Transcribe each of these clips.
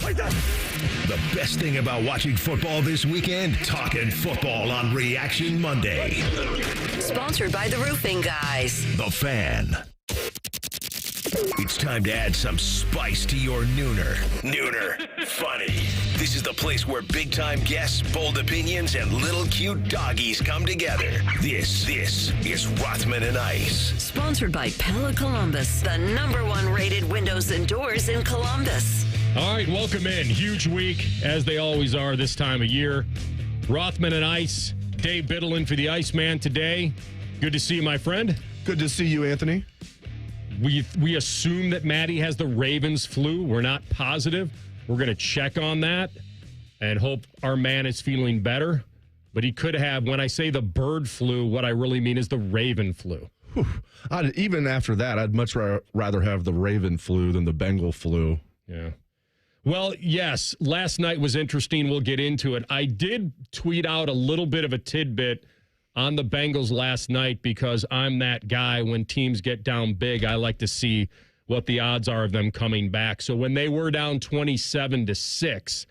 The best thing about watching football this weekend, talking football on Reaction Monday. Sponsored by the Roofing Guys. The Fan. It's time to add some spice to your nooner. Nooner funny. This is the place where big-time guests, bold opinions, and little cute doggies come together. This is Rothman and Ice. Sponsored by Pella Columbus, the #1 rated windows and doors in Columbus. All right, welcome in. Huge week, as they always are this time of year. Rothman and Ice. Dave Biddle in for the Iceman today. Good to see you, my friend. Good to see you, Anthony. We assume that Matty has the Ravens flu. We're not positive. We're going to check on that and hope our man is feeling better. But he could have, when I say the bird flu, what I really mean is the Raven flu. Even after that, I'd much rather have the Raven flu than the Bengal flu. Yeah. Well, yes, last night was interesting. We'll get into it. I did tweet out a little bit of a tidbit on the Bengals last night because I'm that guy. When teams get down big, I like to see what the odds are of them coming back. So when they were down 27-6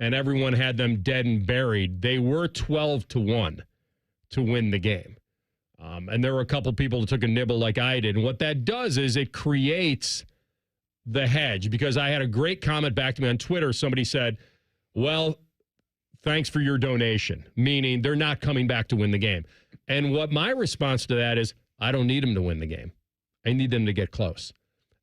and everyone had them dead and buried, they were 12-1 to win the game. And there were a couple people that took a nibble like I did. And what that does is it creates the hedge, because I had a great comment back to me on Twitter. Somebody said, well, thanks for your donation, meaning they're not coming back to win the game. And what my response to that is, I don't need them to win the game. I need them to get close.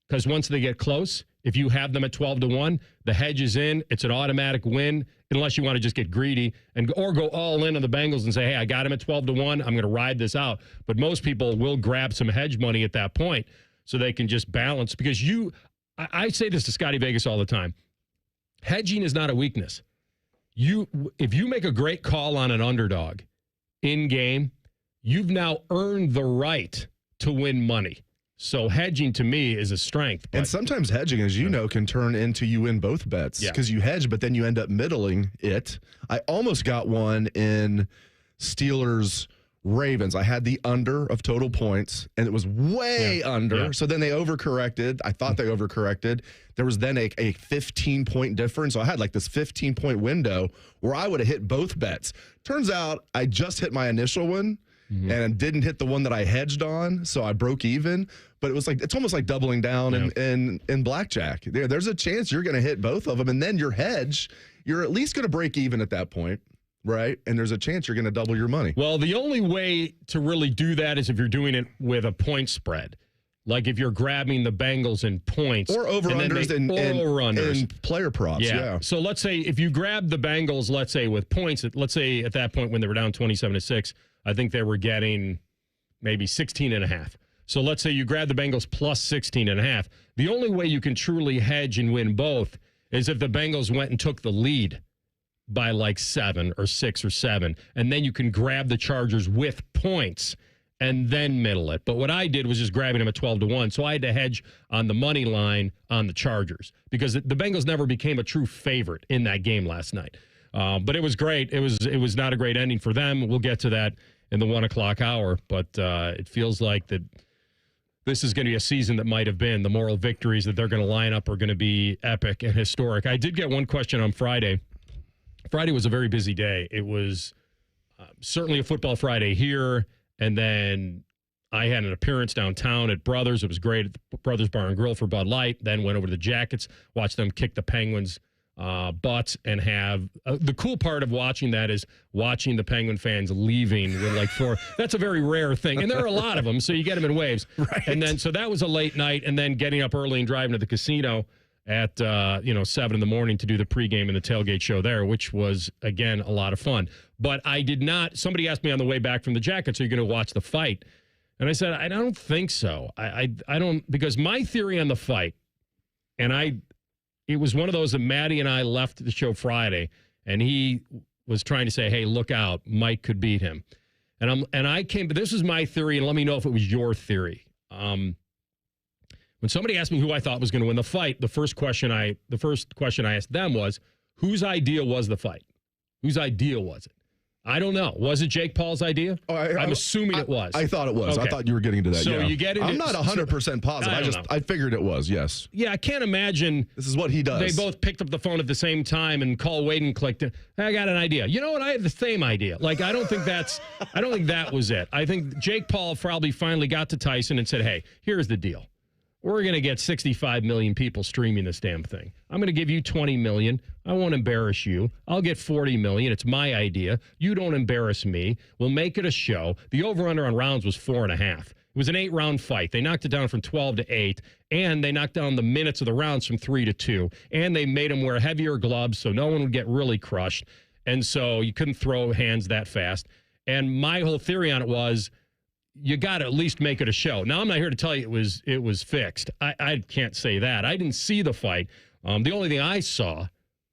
Because once they get close, if you have them at 12-1, the hedge is in. It's an automatic win, unless you want to just get greedy or go all in on the Bengals and say, hey, I got him at 12-1. I'm going to ride this out. But most people will grab some hedge money at that point so they can just balance. Because I say this to Scotty Vegas all the time. Hedging is not a weakness. If you make a great call on an underdog in game, you've now earned the right to win money. So hedging to me is a strength. And sometimes hedging, as you know, can turn into you win both bets because you hedge, but then you end up middling it. I almost got one in Steelers Ravens. I had the under of total points, and it was way under. Yeah. So then they overcorrected. I thought they overcorrected. There was then a 15-point difference. So I had like this 15-point window where I would have hit both bets. Turns out I just hit my initial one and didn't hit the one that I hedged on, so I broke even. But it's almost like doubling down in blackjack. There's a chance you're going to hit both of them, and then your hedge, you're at least going to break even at that point. Right. And there's a chance you're going to double your money. Well, the only way to really do that is if you're doing it with a point spread. Like if you're grabbing the Bengals in points. Or over-unders and player props. Yeah. So let's say if you grab the Bengals, let's say with points, let's say at that point when they were down 27-6, I think they were getting maybe 16.5. So let's say you grab the Bengals plus 16.5. The only way you can truly hedge and win both is if the Bengals went and took the lead by like 7 or 6 or 7, and then you can grab the Chargers with points and then middle it. But what I did was just grabbing them at 12-1, so I had to hedge on the money line on the Chargers because the Bengals never became a true favorite in that game last night. But it was great. It was not a great ending for them. We'll get to that in the 1 o'clock hour, but it feels like that this is going to be a season that might have been. The moral victories that they're going to line up are going to be epic and historic. I did get one question on Friday. Friday was a very busy day. It was certainly a football Friday here, and then I had an appearance downtown at Brothers. It was great at the Brothers Bar and Grill for Bud Light. Then went over to the Jackets, watched them kick the Penguins' butts, and have the cool part of watching that is watching the Penguin fans leaving with like 4. That's a very rare thing, and there are a lot of them, so you get them in waves. Right. And then so that was a late night, and then getting up early and driving to the casino at 7 in the morning to do the pregame and the tailgate show there, which was, again, a lot of fun. But I did not – somebody asked me on the way back from the Jackets, are you going to watch the fight? And I said, I don't think so. I don't – because my theory on the fight, and it was one of those that Matty and I left the show Friday, and he was trying to say, hey, look out, Mike could beat him. And I came – but this is my theory, and let me know if it was your theory. When somebody asked me who I thought was going to win the fight, the first question I asked them was, whose idea was the fight? Whose idea was it? I don't know. Was it Jake Paul's idea? I'm assuming it was. I thought it was. Okay. I thought you were getting to that. So you get into, I'm not 100% positive. I figured it was, yes. Yeah, I can't imagine. This is what he does. They both picked up the phone at the same time and called Wade and clicked it. I got an idea. You know what? I had the same idea. Like, I don't think that was it. I think Jake Paul probably finally got to Tyson and said, hey, here's the deal. We're going to get 65 million people streaming this damn thing. I'm going to give you 20 million. I won't embarrass you. I'll get 40 million. It's my idea. You don't embarrass me. We'll make it a show. The over-under on rounds was 4.5. It was an 8-round fight. They knocked it down from 12 to 8, and they knocked down the minutes of the rounds from 3 to 2, and they made them wear heavier gloves so no one would get really crushed, and so you couldn't throw hands that fast. And my whole theory on it was, you got to at least make it a show. Now, I'm not here to tell you it was fixed. I can't say that. I didn't see the fight. The only thing I saw,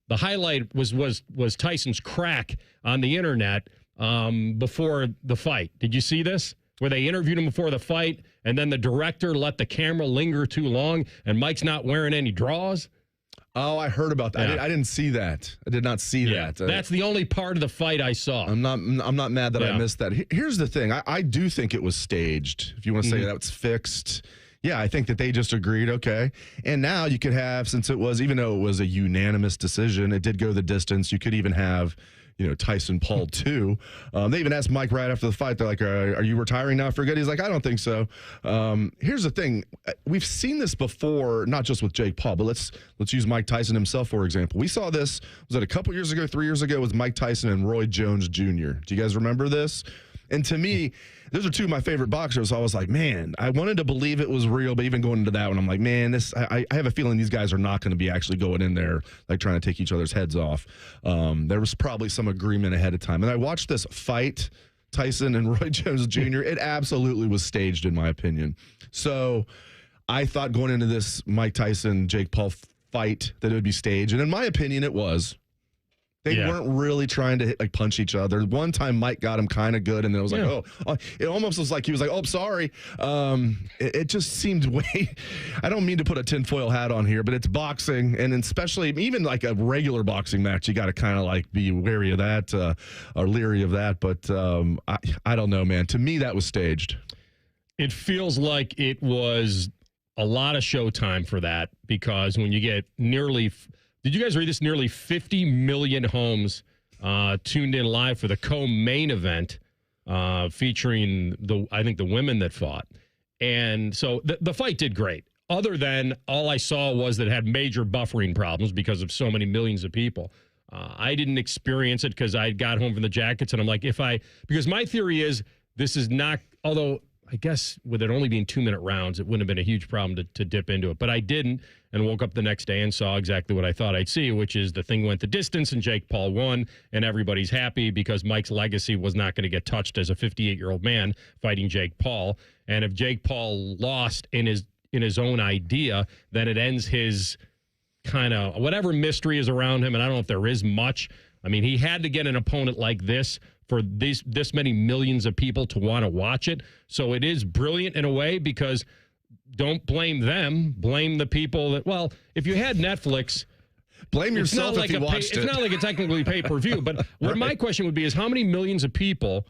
the highlight was Tyson's crack on the internet before the fight. Did you see this? Where they interviewed him before the fight, and then the director let the camera linger too long, and Mike's not wearing any draws? Oh, I heard about that. Yeah. I didn't see that. I did not see that. That's the only part of the fight I saw. I'm not mad that I missed that. Here's the thing. I do think it was staged. If you want to say that it's fixed. Yeah, I think that they just agreed, okay. And now you could have, since it was, even though it was a unanimous decision, it did go the distance. You could even have, Tyson Paul too. They even asked Mike right after the fight. They're like, are you retiring now for good? He's like, I don't think so. Here's the thing. We've seen this before, not just with Jake Paul, but let's use Mike Tyson himself, for example. We saw this, was it a couple years ago, 3 years ago, with Mike Tyson and Roy Jones Jr. Do you guys remember this? And to me, those are two of my favorite boxers. So I was like, man, I wanted to believe it was real, but even going into that one, I'm like, man, I have a feeling these guys are not going to be actually going in there like trying to take each other's heads off. There was probably some agreement ahead of time. And I watched this fight, Tyson and Roy Jones Jr. It absolutely was staged, in my opinion. So I thought going into this Mike Tyson, Jake Paul fight that it would be staged. And in my opinion, it was. They weren't really trying to punch each other. One time Mike got him kind of good, and then it was like, it almost was like he was like, oh, sorry. It just seemed way, I don't mean to put a tinfoil hat on here, but it's boxing, and especially even like a regular boxing match, you got to kind of like be wary of that or leery of that. But I don't know, man. To me, that was staged. It feels like it was a lot of showtime for that, because when you get nearly... Did you guys read this? Nearly 50 million homes tuned in live for the co-main event featuring I think the women that fought. And so the fight did great. Other than all I saw was that it had major buffering problems because of so many millions of people. I didn't experience it because I got home from the Jackets, and I'm like, because my theory is this is not, although I guess with it only being 2-minute rounds, it wouldn't have been a huge problem to dip into it. But I didn't, and woke up the next day and saw exactly what I thought I'd see, which is the thing went the distance and Jake Paul won, and everybody's happy because Mike's legacy was not going to get touched as a 58-year-old man fighting Jake Paul. And if Jake Paul lost in his own idea, then it ends his kind of whatever mystery is around him, and I don't know if there is much. I mean, he had to get an opponent like this for this many millions of people to want to watch it. So it is brilliant in a way, because don't blame them. Blame the people that, well, if you had Netflix, blame yourself if you watched it. It's not like a technically pay-per-view, but what my question would be is how many millions of people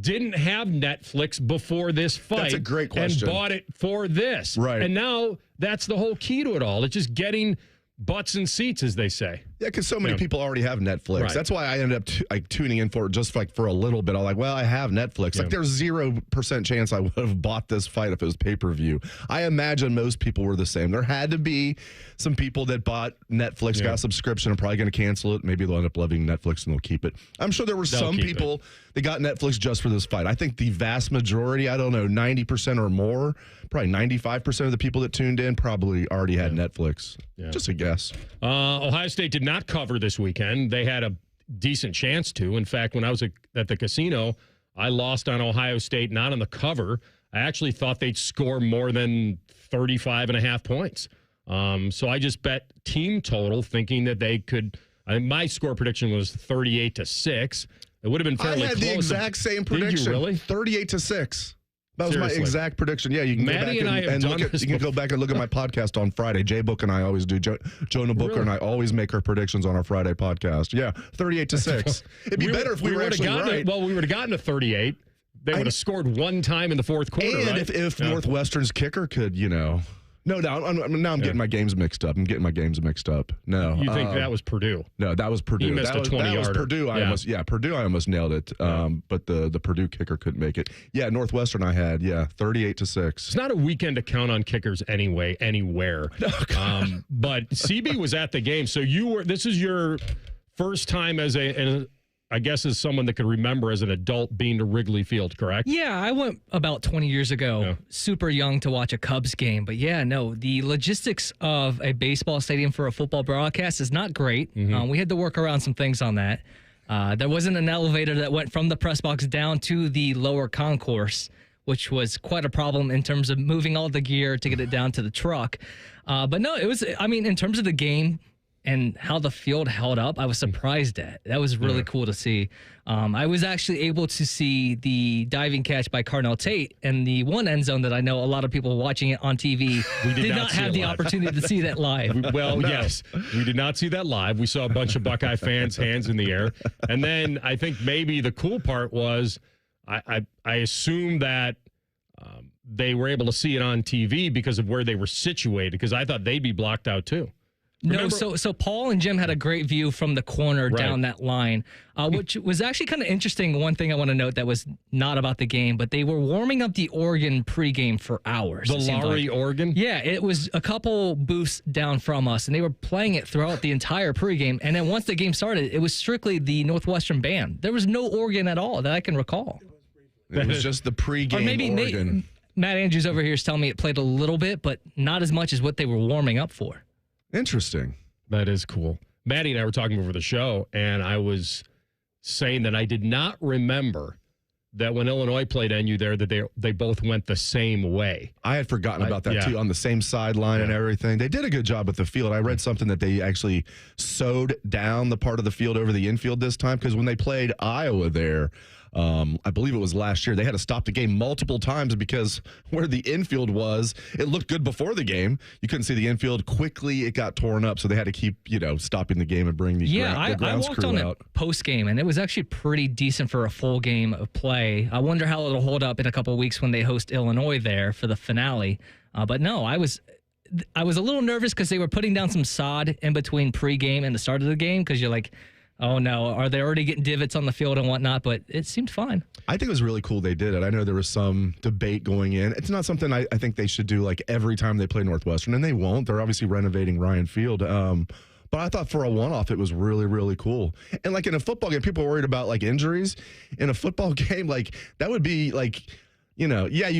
didn't have Netflix before this fight? That's a great question. And bought it for this. Right. And now that's the whole key to it all. It's just getting butts and seats, as they say. Yeah, because so many people already have Netflix. Right. That's why I ended up tuning in for it just for a little bit. I'm like, well, I have Netflix. Yeah. Like, there's 0% chance I would have bought this fight if it was pay-per-view. I imagine most people were the same. There had to be some people that bought Netflix, got a subscription, and probably going to cancel it. Maybe they'll end up loving Netflix and they'll keep it. I'm sure there were some people that got Netflix just for this fight. I think the vast majority, I don't know, 90% or more, probably 95% of the people that tuned in probably already had Netflix. Yeah. Just a guess. Ohio State did not cover this weekend. They had a decent chance to. In fact, when I was at the casino, I lost on Ohio State, not on the cover. I actually thought they'd score more than 35.5 points. So I just bet team total, thinking that they could. My score prediction was 38-6. It would have been fairly close. I had the exact same prediction. Did you really? 38-6. That was Seriously. my exact prediction. Yeah, you can Maddie go back and look at, you can go back and look at my podcast on Friday. Jay Book and I always do. Jonah Booker and I always make our predictions on our Friday podcast. Yeah, 38-6. It'd be better if we were actually right. Well, we would have gotten to 38. They would have scored one time in the fourth quarter, and right? if Northwestern's kicker could, No, I'm getting my games mixed up. No. You think that was Purdue? No, that was Purdue. He missed a 20-yarder. That was Purdue. Purdue, I almost nailed it. But the Purdue kicker couldn't make it. Yeah, Northwestern I had, 38-6. It's not a weekend to count on kickers anyway, anywhere. But CB was at the game. So this is your first time as I guess as someone that could remember as an adult being to Wrigley Field, correct? Yeah, I went about 20 years ago, super young to watch a Cubs game. But the logistics of a baseball stadium for a football broadcast is not great. We had to work around some things on that. There wasn't an elevator that went from the press box down to the lower concourse, which was quite a problem in terms of moving all the gear to get it down to the truck. But no, it was, in terms of the game, and how the field held up, I was surprised at. That was really cool to see. I was actually able to see the diving catch by Carnell Tate in the one end zone that I know a lot of people watching it on TV did not have the opportunity to see that live. Yes, we did not see that live. We saw a bunch of Buckeye fans, hands in the air. And then I think maybe the cool part was I assume that they were able to see it on TV because of where they were situated, because I thought they'd be blocked out too. No, so Paul and Jim had a great view from the corner down that line, which was actually kind of interesting. One thing I want to note that was not about the game, but they were warming up the Oregon pregame for hours. The Lowry Oregon? Yeah, it was a couple booths down from us, and they were playing it throughout the entire pregame. And then once the game started, it was strictly the Northwestern band. There was no Oregon at all that I can recall. It was just the pregame Oregon. Matt Andrews over here is telling me it played a little bit, but not as much as what they were warming up for. Interesting. That is cool. Maddie and I were talking before the show, and I was saying that I did not remember that when Illinois played NU there, that they both went the same way. I had forgotten about that, too, on the same sideline and everything. They did a good job with the field. I read something that they actually sewed down the part of the field over the infield this time, because when they played Iowa there, I believe it was last year, they had to stop the game multiple times because where the infield was, it looked good before the game. You couldn't see the infield. Quickly, it got torn up, so they had to keep, stopping the game and bring the grounds crew out. I walked on it post-game, and it was actually pretty decent for a full game of play. I wonder how it'll hold up in a couple of weeks when they host Illinois there for the finale. But no, I was a little nervous because they were putting down some sod in between pregame and the start of the game, because you're like, oh, no, are they already getting divots on the field and whatnot? But it seemed fine. I think it was really cool they did it. I know there was some debate going in. It's not something I think they should do like every time they play Northwestern, and they won't. They're obviously renovating Ryan Field. But I thought for a one-off, it was really, really cool. And like in a football game, people are worried about like injuries. In a football game, like that would be like, you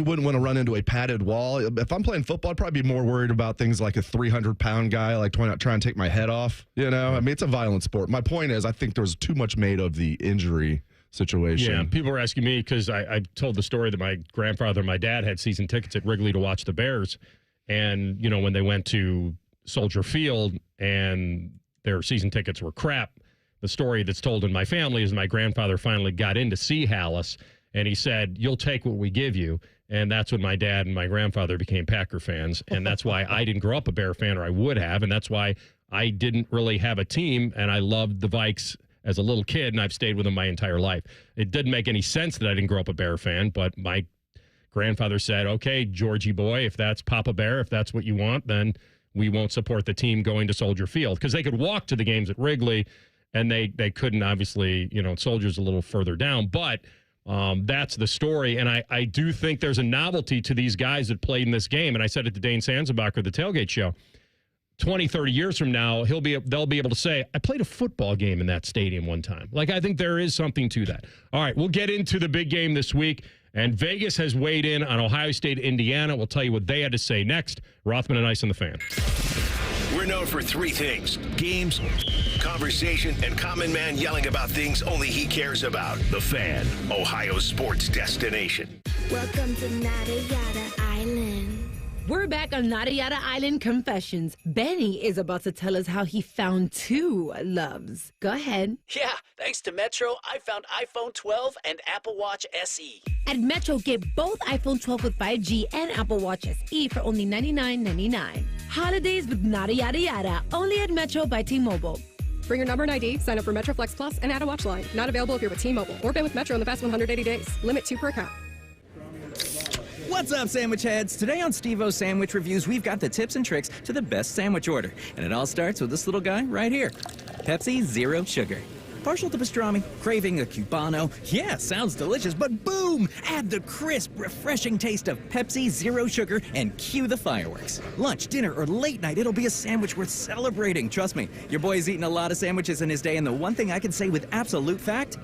wouldn't want to run into a padded wall. If I'm playing football, I'd probably be more worried about things like a 300-pound guy, like trying to take my head off. It's a violent sport. My point is, I think there's too much made of the injury situation. Yeah, people were asking me because I told the story that my grandfather and my dad had season tickets at Wrigley to watch the Bears. And, when they went to Soldier Field and their season tickets were crap, the story that's told in my family is my grandfather finally got in to see Hallis. And he said, "You'll take what we give you." And that's when my dad and my grandfather became Packer fans. And that's why I didn't grow up a Bear fan, or I would have. And that's why I didn't really have a team. And I loved the Vikes as a little kid, and I've stayed with them my entire life. It didn't make any sense that I didn't grow up a Bear fan, but my grandfather said, "Okay, Georgie boy, if that's Papa Bear, if that's what you want, then we won't support the team going to Soldier Field." Because they could walk to the games at Wrigley, and they couldn't, obviously, Soldier's a little further down. But that's the story, and I do think there's a novelty to these guys that played in this game, and I said it to Dane Sanzenbacher, the Tailgate Show. 20, 30 years from now, they'll be able to say, "I played a football game in that stadium one time." Like, I think there is something to that. All right, we'll get into the big game this week, and Vegas has weighed in on Ohio State, Indiana. We'll tell you what they had to say next. Rothman and Ice on the Fan. We're known for three things: games, conversation, and Common Man yelling about things only he cares about. The Fan, Ohio sports destination. Welcome to Nada Yada Island. We're back back on Nada Yada Island Confessions. Benny is about to tell us how he found two loves. Go ahead. Yeah, thanks to Metro, I found iPhone 12 and Apple Watch SE. At Metro, get both iPhone 12 with 5G and Apple Watch SE for only $99.99. Holidays with Nada Yada Yada, only at Metro by T-Mobile. Bring your number and ID, sign up for Metro Flex Plus, and add a watch line. Not available if you're with T-Mobile or been with Metro in the past 180 days. Limit 2 per account. What's up, sandwich heads? Today on Steve-O's Sandwich Reviews, we've got the tips and tricks to the best sandwich order. And it all starts with this little guy right here. Pepsi Zero Sugar. Partial to pastrami, craving a Cubano. Yeah, sounds delicious, but boom! Add the crisp, refreshing taste of Pepsi Zero Sugar and cue the fireworks. Lunch, dinner, or late night, it'll be a sandwich worth celebrating. Trust me, your boy's eaten a lot of sandwiches in his day, and the one thing I can say with absolute fact,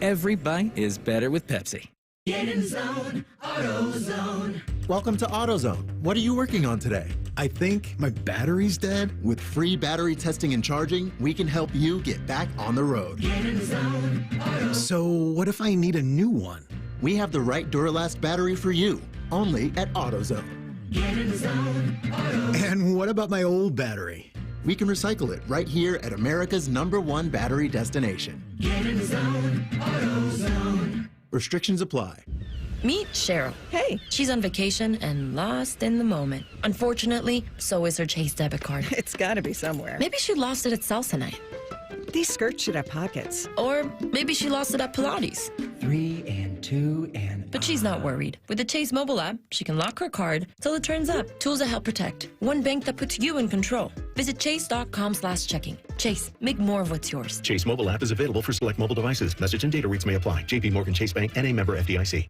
every bite is better with Pepsi. Get in zone, AutoZone. Welcome to AutoZone. What are you working on today? I think my battery's dead. With free battery testing and charging, we can help you get back on the road. Get in zone, AutoZone. So what if I need a new one? We have the right Duralast battery for you, only at AutoZone. Get in zone, AutoZone. And what about my old battery? We can recycle it right here at America's #1 battery destination. Get in zone, AutoZone. Restrictions apply. Meet Cheryl. Hey. She's on vacation and lost in the moment. Unfortunately, so is her Chase debit card. It's gotta be somewhere. Maybe she lost it at salsa night. These skirts should have pockets. Or maybe she lost it at Pilates. 3 and 2 and... But she's not worried. With the Chase mobile app, she can lock her card till it turns up. Tools that help protect. One bank that puts you in control. Visit chase.com/checking. Chase, make more of what's yours. Chase mobile app is available for select mobile devices. Message and data rates may apply. JP Morgan Chase Bank, N.A. member FDIC.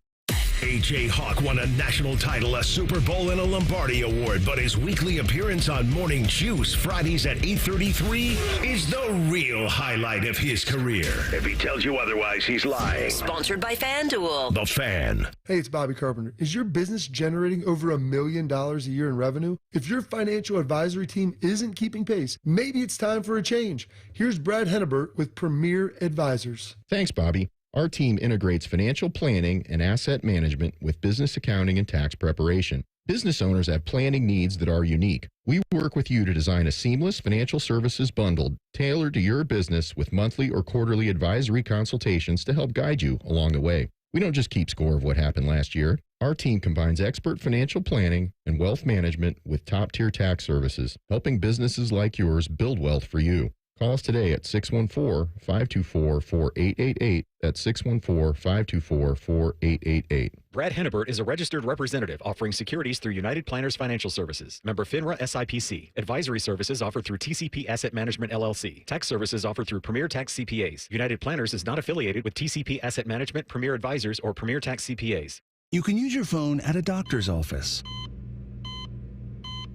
A.J. Hawk won a national title, a Super Bowl, and a Lombardi Award, but his weekly appearance on Morning Juice Fridays at 8:33 is the real highlight of his career. If he tells you otherwise, he's lying. Sponsored by FanDuel. The Fan. Hey, it's Bobby Carpenter. Is your business generating over $1 million a year in revenue? If your financial advisory team isn't keeping pace, maybe it's time for a change. Here's Brad Hennebert with Premier Advisors. Thanks, Bobby. Our team integrates financial planning and asset management with business accounting and tax preparation. Business owners have planning needs that are unique. We work with you to design a seamless financial services bundle tailored to your business with monthly or quarterly advisory consultations to help guide you along the way. We don't just keep score of what happened last year. Our team combines expert financial planning and wealth management with top-tier tax services, helping businesses like yours build wealth for you. Call us today at 614-524-4888. That's 614-524-4888. Brad Hennebert is a registered representative offering securities through United Planners Financial Services. Member FINRA SIPC. Advisory services offered through TCP Asset Management LLC. Tax services offered through Premier Tax CPAs. United Planners is not affiliated with TCP Asset Management, Premier Advisors, or Premier Tax CPAs. You can use your phone at a doctor's office.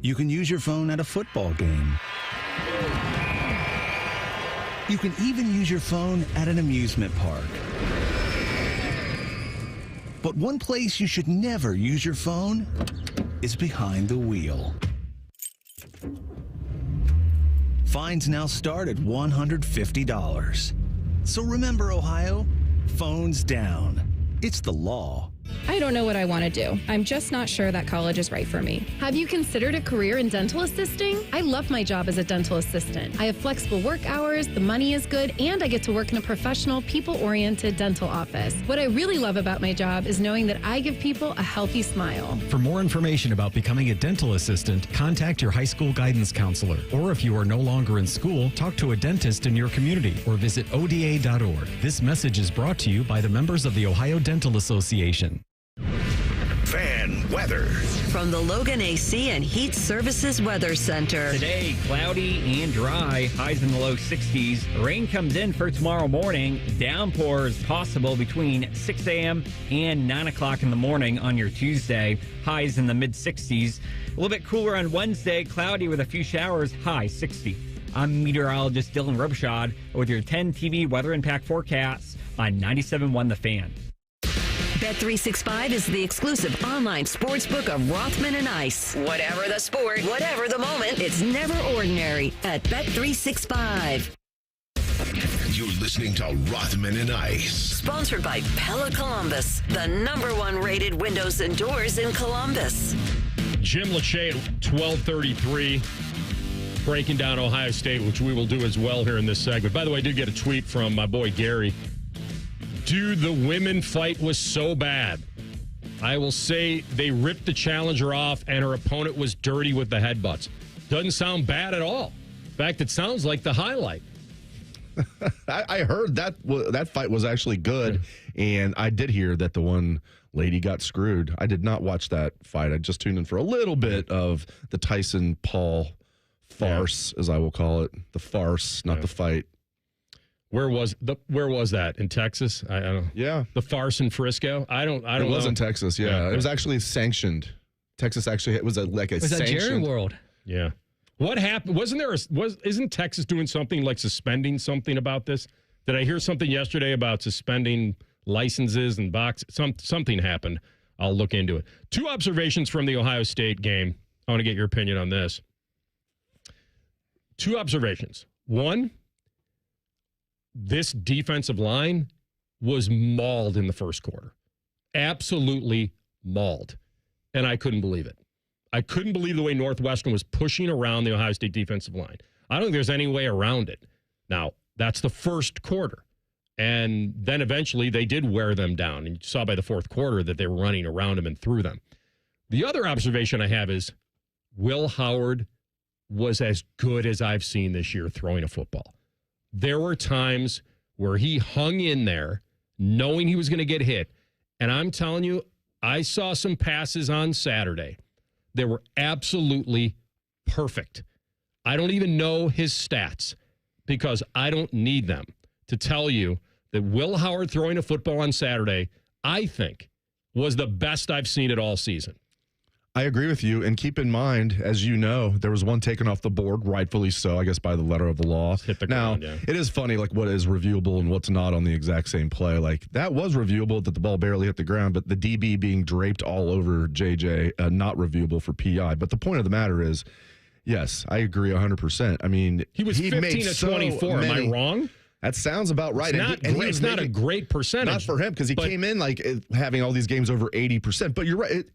You can use your phone at a football game. You can even use your phone at an amusement park. But one place you should never use your phone is behind the wheel. Fines now start at $150. So remember, Ohio, phones down. It's the law. I don't know what I want to do. I'm just not sure that college is right for me. Have you considered a career in dental assisting? I love my job as a dental assistant. I have flexible work hours, the money is good, and I get to work in a professional, people-oriented dental office. What I really love about my job is knowing that I give people a healthy smile. For more information about becoming a dental assistant, contact your high school guidance counselor. Or if you are no longer in school, talk to a dentist in your community or visit ODA.org. This message is brought to you by the members of the Ohio Dental Association. Fan weather. From the Logan AC and Heat Services Weather Center. Today, cloudy and dry, highs in the low 60s. Rain comes in for tomorrow morning. Downpours possible between 6 a.m. and 9 o'clock in the morning on your Tuesday. Highs in the mid 60s. A little bit cooler on Wednesday, cloudy with a few showers, high 60. I'm meteorologist Dylan Robichaud with your 10 TV weather impact forecasts on 97.1 The Fan. Bet365 is the exclusive online sportsbook of Rothman and Ice. Whatever the sport, whatever the moment, it's never ordinary at Bet365. You're listening to Rothman and Ice. Sponsored by Pella Columbus, the #1 rated windows and doors in Columbus. Jim Lachey at 12:33, breaking down Ohio State, which we will do as well here in this segment. By the way, I did get a tweet from my boy Gary. Dude, the women fight was so bad. I will say they ripped the challenger off and her opponent was dirty with the headbutts. Doesn't sound bad at all. In fact, it sounds like the highlight. I heard that fight was actually good, and I did hear that the one lady got screwed. I did not watch that fight. I just tuned in for a little bit of the Tyson-Paul farce, as I will call it. The farce, not the fight. Where was that? In Texas? I don't know. Yeah. The farce in Frisco? I don't It was know. in Texas, yeah. It was actually sanctioned. Texas actually, it was like a sanctioned. It was a Jerry World. Yeah. What happened? Isn't Texas doing something like suspending something about this? Did I hear something yesterday about suspending licenses and something happened. I'll look into it. 2 observations from the Ohio State game. I want to get your opinion on this. 2 observations. 1, this defensive line was mauled in the first quarter. Absolutely mauled. And I couldn't believe it. I couldn't believe the way Northwestern was pushing around the Ohio State defensive line. I don't think there's any way around it. Now, that's the first quarter. And then eventually they did wear them down. And you saw by the fourth quarter that they were running around them and through them. The other observation I have is Will Howard was as good as I've seen this year throwing a football. There were times where he hung in there knowing he was going to get hit. And I'm telling you, I saw some passes on Saturday that were absolutely perfect. I don't even know his stats because I don't need them to tell you that Will Howard throwing a football on Saturday, I think, was the best I've seen it all season. I agree with you. And keep in mind, as you know, there was one taken off the board, rightfully so, I guess, by the letter of the law. Hit the ground, yeah. It is funny, like, what is reviewable and what's not on the exact same play. Like, that was reviewable that the ball barely hit the ground, but the DB being draped all over JJ, not reviewable for PI. But the point of the matter is, yes, I agree 100%. I mean, he was 15 to 24. Am I wrong? That sounds about right. It's not a great percentage. Not for him, because he came in like having all these games over 80%. But you're right.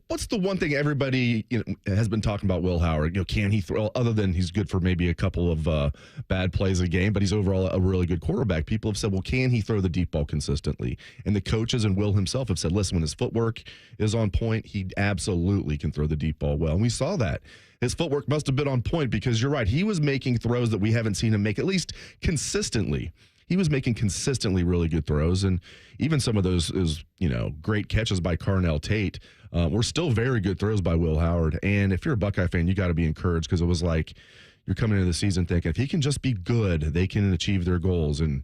What's the one thing everybody has been talking about Will Howard? Can he throw, other than he's good for maybe a couple of bad plays a game, but he's overall a really good quarterback. People have said, well, can he throw the deep ball consistently? And the coaches and Will himself have said, listen, when his footwork is on point, he absolutely can throw the deep ball well. And we saw that. His footwork must have been on point because you're right. He was making throws that we haven't seen him make, at least consistently. He was making consistently really good throws, and even some of those great catches by Carnell Tate were still very good throws by Will Howard. And if you're a Buckeye fan, you got to be encouraged because it was like you're coming into the season thinking if he can just be good, they can achieve their goals. And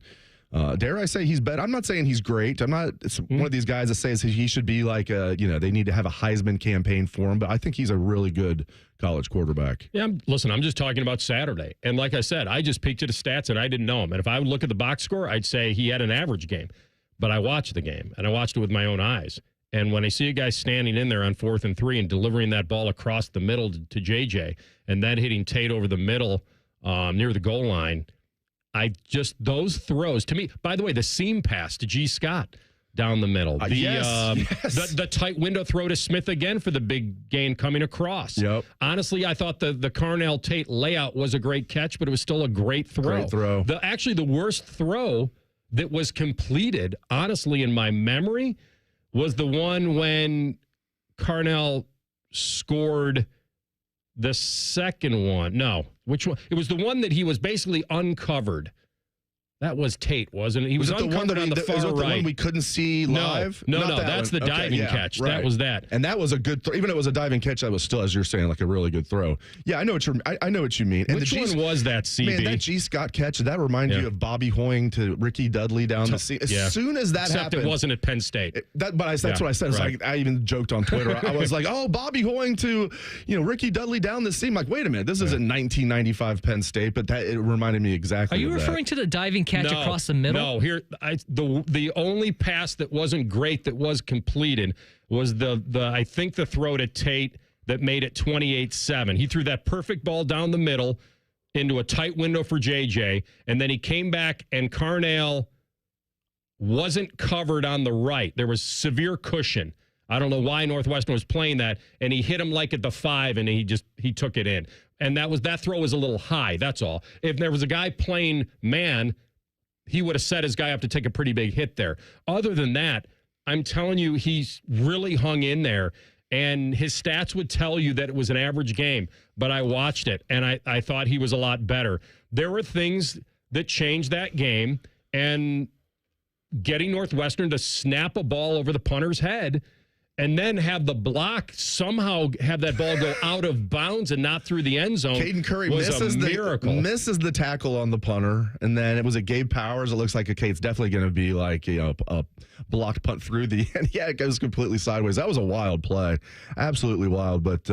dare I say he's better? I'm not saying he's great. I'm not one of these guys that says he should be like they need to have a Heisman campaign for him, but I think he's a really good college quarterback. Yeah, I'm just talking about Saturday. And like I said, I just peeked at his stats and I didn't know him. And if I would look at the box score, I'd say he had an average game. But I watched the game, and I watched it with my own eyes. And when I see a guy standing in there on 4th and 3 and delivering that ball across the middle to JJ and then hitting Tate over the middle near the goal line, those throws, to me, by the way, the seam pass to G. Scott down the middle. The tight window throw to Smith again for the big gain coming across. Yep. Honestly, I thought the Carnell Tate layout was a great catch, but it was still a great throw. Great throw. The worst throw that was completed, honestly, in my memory, was the one when Carnell scored the second one. No, which one? It was the one that he was basically uncovered. That was Tate, wasn't it? He was uncovered on the far right. The one we couldn't see live? No, that's the diving catch. Right. That was that. And that was a good throw. Even though it was a diving catch, that was still, as you're saying, like a really good throw. Yeah, I know what you mean. And which one was that, CB? Man, that G. Scott catch, that reminds you of Bobby Hoying to Ricky Dudley down the seam. As soon as that happened. Except it wasn't at Penn State. That's what I said. Right. Like, I even joked on Twitter. I was like, oh, Bobby Hoying to Ricky Dudley down the seam. Like, wait a minute. This isn't 1995 Penn State, but it reminded me exactly of that. Are you referring to the diving catch across the middle? No, the only pass that wasn't great that was completed was I think the throw to Tate that made it 28-7. He threw that perfect ball down the middle into a tight window for JJ, and then he came back and Carnell wasn't covered on the right. There was severe cushion. I don't know why Northwestern was playing that, and he hit him like at the 5, and he took it in. And that throw was a little high, that's all. If there was a guy playing man, he would have set his guy up to take a pretty big hit there. Other than that, I'm telling you, he's really hung in there, and his stats would tell you that it was an average game, but I watched it, and I thought he was a lot better. There were things that changed that game, and getting Northwestern to snap a ball over the punter's head and then have the block somehow have that ball go out of bounds and not through the end zone. Caden Curry was a miracle. Misses the tackle on the punter, and then it was a Gabe Powers. It looks like it's definitely going to be like a blocked punt through the end. Yeah, it goes completely sideways. That was a wild play, absolutely wild. But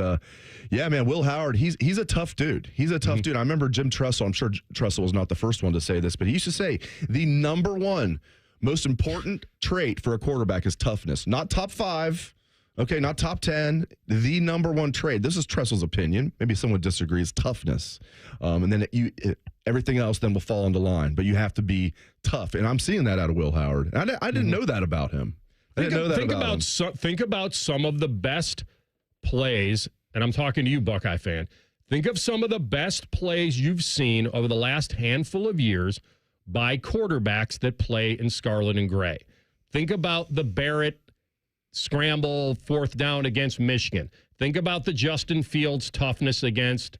yeah, man, Will Howard, he's a tough dude. He's a tough dude. I remember Jim Tressel. I'm sure Tressel was not the first one to say this, but he used to say the number one most important trait for a quarterback is toughness. Not top 5, okay, not top 10. The number one trait, this is Tressel's opinion, maybe someone disagrees, toughness. And then everything else then will fall into line. But you have to be tough. And I'm seeing that out of Will Howard. I didn't know that about him. Think about some of the best plays, and I'm talking to you, Buckeye fan. Think of some of the best plays you've seen over the last handful of years by quarterbacks that play in scarlet and gray. Think about the Barrett scramble 4th down against Michigan. Think about the Justin Fields toughness against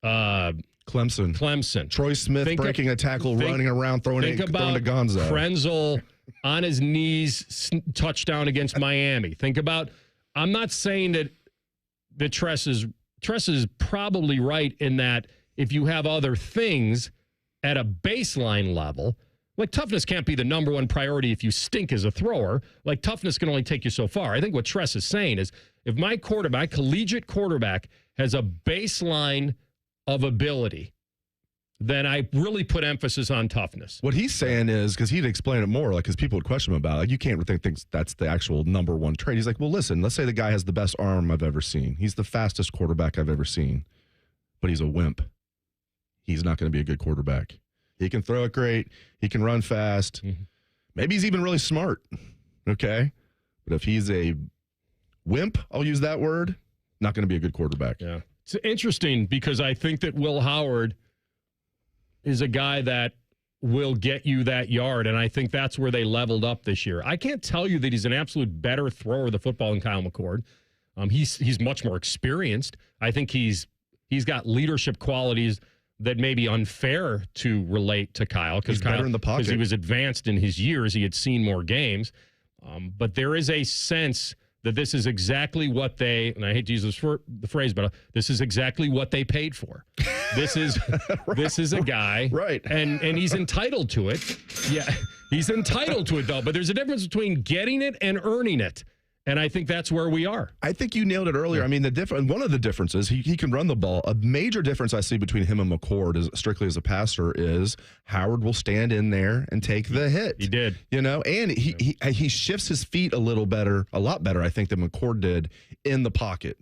Clemson. Troy Smith breaking a tackle, running around, throwing to Gonzo. Frenzel on his knees, touchdown against Miami. Think about, I'm not saying that Tress is probably right in that if you have other things at a baseline level, like toughness can't be the number one priority if you stink as a thrower. Like toughness can only take you so far. I think what Tress is saying is if my collegiate quarterback has a baseline of ability, then I really put emphasis on toughness. What he's saying is, because he'd explain it more, like because people would question him about it, like you can't think that's the actual number one trait. He's like, well, listen, let's say the guy has the best arm I've ever seen. He's the fastest quarterback I've ever seen, but he's a wimp. He's not going to be a good quarterback. He can throw it great. He can run fast. Mm-hmm. Maybe he's even really smart. Okay. But if he's a wimp, I'll use that word, not going to be a good quarterback. Yeah. It's interesting because I think that Will Howard is a guy that will get you that yard, and I think that's where they leveled up this year. I can't tell you that he's an absolute better thrower of the football than Kyle McCord. He's much more experienced. I think he's got leadership qualities that may be unfair to relate to Kyle because better in the pocket. Because he was advanced in his years. He had seen more games. But there is a sense that this is exactly what they, and I hate to use the phrase, but this is exactly what they paid for. This is this is a guy. Right. And he's entitled to it. Yeah, he's entitled to it, though. But there's a difference between getting it and earning it. And I think that's where we are. I think you nailed it earlier. I mean, one of the differences, he can run the ball. A major difference I see between him and McCord, strictly as a passer, is Howard will stand in there and take the hit. He did. And he shifts his feet a lot better, I think, than McCord did in the pocket.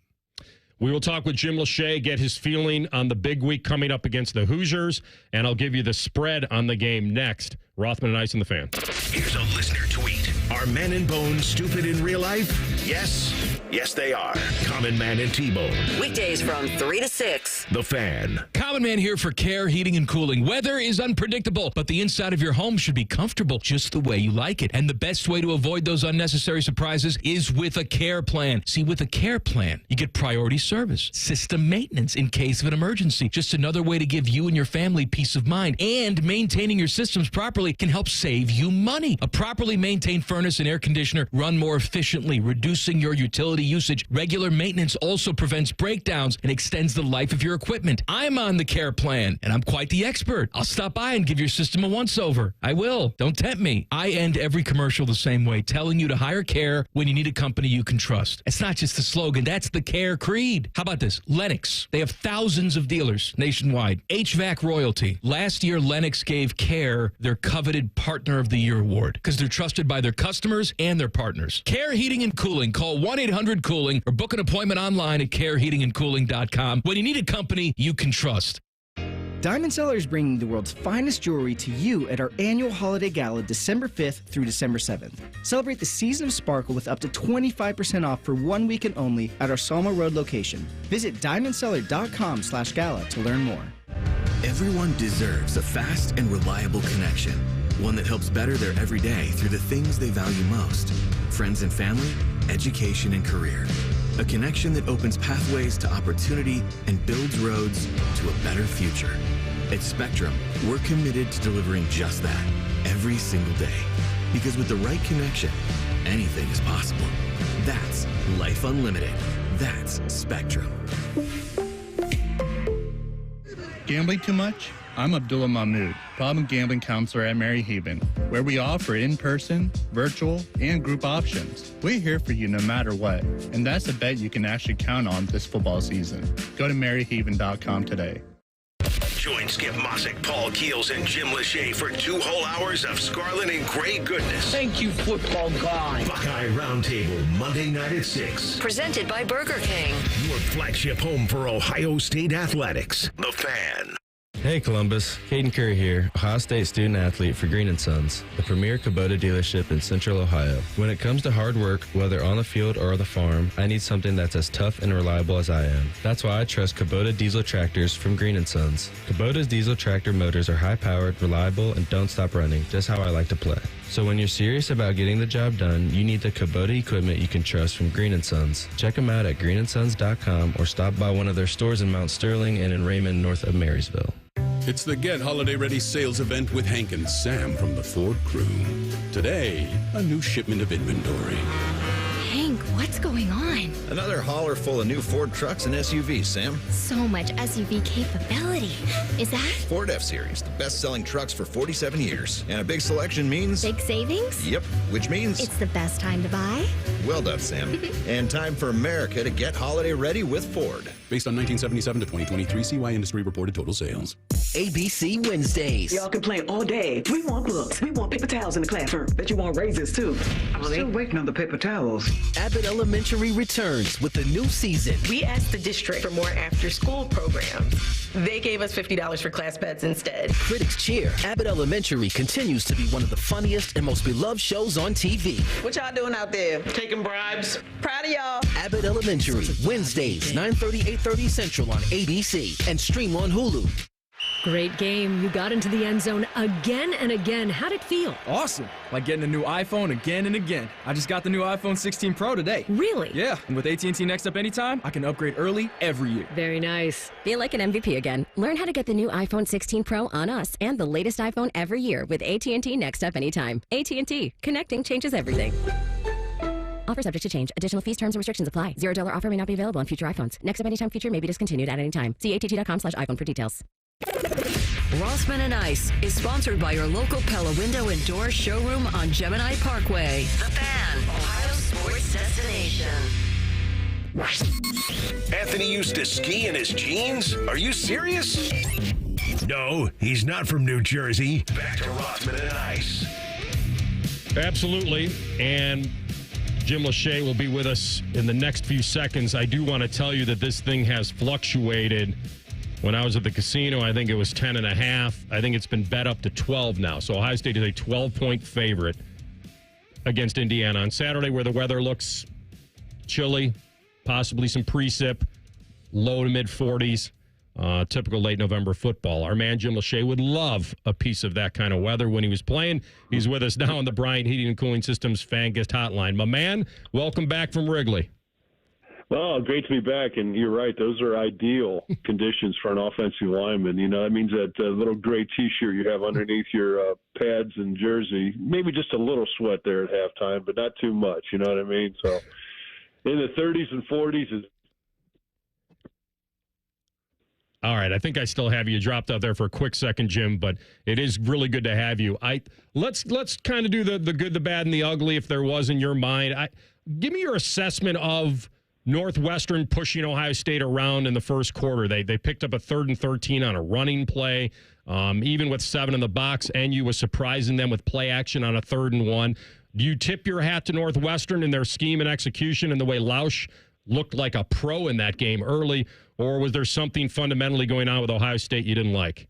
We will talk with Jim Lachey, get his feeling on the big week coming up against the Hoosiers, and I'll give you the spread on the game next. Rothman and Ice and the Fan. Here's a listener tweet. Are Men and Bone stupid in real life? Yes. Yes, they are. Common Man and T-Bone. Weekdays from 3 to 6. The Fan. Common Man here for Care Heating and Cooling. Weather is unpredictable, but the inside of your home should be comfortable just the way you like it. And the best way to avoid those unnecessary surprises is with a care plan. See, with a care plan, you get priority service, system maintenance in case of an emergency. Just another way to give you and your family peace of mind. And maintaining your systems properly can help save you money. A properly maintained furnace and air conditioner run more efficiently, reducing your utility usage. Regular maintenance also prevents breakdowns and extends the life of your equipment. I'm on the care plan, and I'm quite the expert. I'll stop by and give your system a once-over. I will. Don't tempt me. I end every commercial the same way, telling you to hire Care when you need a company you can trust. It's not just a slogan. That's the Care creed. How about this? Lennox. They have thousands of dealers nationwide. HVAC royalty. Last year, Lennox gave Care their coveted Partner of the Year award because they're trusted by their customers and their partners. Care Heating and Cooling. Call 1-800-COOLING or book an appointment online at careheatingandcooling.com when you need a company you can trust. Diamond Seller is bringing the world's finest jewelry to you at our annual holiday gala December 5th through December 7th. Celebrate the season of sparkle with up to 25% off for 1 weekend only at our Salma Road location. Visit diamondseller.com/gala to learn more. Everyone deserves a fast and reliable connection. One that helps better their everyday through the things they value most. Friends and family, education and career. A connection that opens pathways to opportunity and builds roads to a better future. At Spectrum, we're committed to delivering just that every single day. Because with the right connection, anything is possible. That's Life Unlimited. That's Spectrum. Gambling too much? I'm Abdullah Mahmood, problem gambling counselor at Mary Haven, where we offer in-person, virtual, and group options. We're here for you no matter what, and that's a bet you can actually count on this football season. Go to maryhaven.com today. Join Skip Mossick, Paul Keels, and Jim Lachey for 2 whole hours of scarlet and gray goodness. Thank you, football guy. Buckeye Roundtable, Monday night at 6. Presented by Burger King. Your flagship home for Ohio State athletics. The Fan. Hey Columbus, Caden Curry here, Ohio State student athlete for Green & Sons, the premier Kubota dealership in Central Ohio. When it comes to hard work, whether on the field or the farm, I need something that's as tough and reliable as I am. That's why I trust Kubota diesel tractors from Green & Sons. Kubota's diesel tractor motors are high-powered, reliable, and don't stop running, just how I like to play. So when you're serious about getting the job done, you need the Kubota equipment you can trust from Green & Sons. Check them out at greenandsons.com or stop by one of their stores in Mount Sterling and in Raymond, north of Marysville. It's the Get Holiday Ready sales event with Hank and Sam from the Ford crew. Today, a new shipment of inventory. Hank, what's going on? Another hauler full of new Ford trucks and SUVs, Sam. So much SUV capability. Is that? Ford F-Series, the best-selling trucks for 47 years. And a big selection means... Big savings? Yep, which means... It's the best time to buy? Well done, Sam. And time for America to get holiday ready with Ford. Based on 1977 to 2023 CY Industry reported total sales. ABC Wednesdays. Y'all complain all day. We want books. We want paper towels in the classroom. Bet you want raises, too. I'm still waiting on the paper towels. Abbott Elementary returns with a new season. We asked the district for more after-school programs. They gave us $50 for class pets instead. Critics cheer. Abbott Elementary continues to be one of the funniest and most beloved shows on TV. What y'all doing out there? Taking bribes? Proud of y'all. Abbott Elementary, Wednesdays, 9:30, 8:30 Central on ABC and stream on Hulu. Great game. You got into the end zone again and again. How'd it feel? Awesome. Like getting a new iPhone again and again. I just got the new iPhone 16 Pro today. Really? Yeah. And with AT&T Next Up Anytime, I can upgrade early every year. Very nice. Feel like an MVP again. Learn how to get the new iPhone 16 Pro on us and the latest iPhone every year with AT&T Next Up Anytime. AT&T. Connecting changes everything. Offer subject to change. Additional fees, terms, and restrictions apply. $0 offer may not be available on future iPhones. Next Up Anytime feature may be discontinued at any time. See att.com/iPhone for details. Rothman and Ice is sponsored by your local Pella Window and Door showroom on Gemini Parkway. The Fan, Ohio sports destination. Anthony used to ski in his jeans? Are you serious? No, he's not from New Jersey. Back to Rothman and Ice. Absolutely. And Jim Lachey will be with us in the next few seconds. I do want to tell you that this thing has fluctuated. When I was at the casino, I think it was 10.5. I think it's been bet up to 12 now. So Ohio State is a 12-point favorite against Indiana on Saturday, where the weather looks chilly, possibly some precip, low to mid 40s, typical late November football. Our man Jim Lachey would love a piece of that kind of weather when he was playing. He's with us now on the Bryant Heating and Cooling Systems Fan Guest Hotline. My man, welcome back from Wrigley. Well, great to be back, and you're right. Those are ideal conditions for an offensive lineman. You know, that means that little gray T-shirt you have underneath your pads and jersey, maybe just a little sweat there at halftime, but not too much. You know what I mean? So, in the 30s and 40s is. All right, I think I still have you. You dropped out there for a quick second, Jim, but it is really good to have you. Let's kind of do the good, the bad, and the ugly, if there was in your mind. Give me your assessment of Northwestern pushing Ohio State around in the first quarter. They picked up a 3rd and 13 on a running play. Even with 7 in the box, NU was surprising them with play action on a 3rd and 1. Do you tip your hat to Northwestern in their scheme and execution and the way Leche looked like a pro in that game early, or was there something fundamentally going on with Ohio State you didn't like?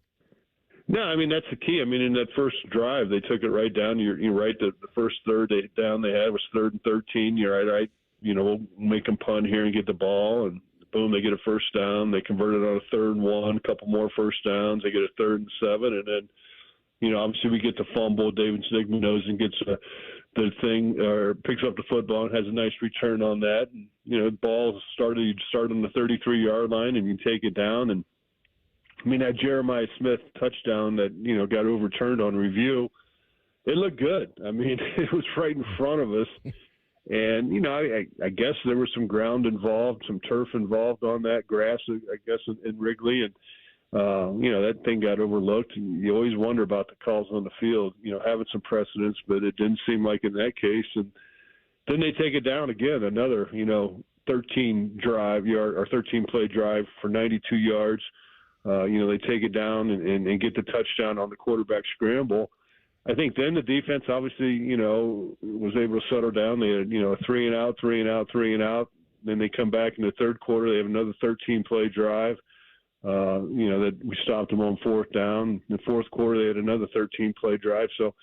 No, I mean, that's the key. I mean, in that first drive, they took it right down. You're right. The first third down they had was 3rd and 13. You're right. We'll make them punt here and get the ball, and boom, they get a first down. They converted on a 3rd and 1, a couple more first downs. They get a 3rd and 7, and then, obviously we get the fumble. David Sigmund knows and gets the thing, or picks up the football and has a nice return on that. And, the ball started. You start on the 33-yard line and you take it down. And I mean, that Jeremiah Smith touchdown that got overturned on review, it looked good. I mean, it was right in front of us. And, I guess there was some ground involved, some turf involved on that grass, I guess, in Wrigley. And, that thing got overlooked. And you always wonder about the calls on the field, having some precedence, but it didn't seem like in that case. And then they take it down again, another, 13-play drive for 92 yards. They take it down and get the touchdown on the quarterback scramble. I think then the defense obviously, was able to settle down. They had, a 3-and-out. Then they come back in the third quarter. They have another 13-play drive, that we stopped them on 4th down. In the fourth quarter, they had another 13-play drive. So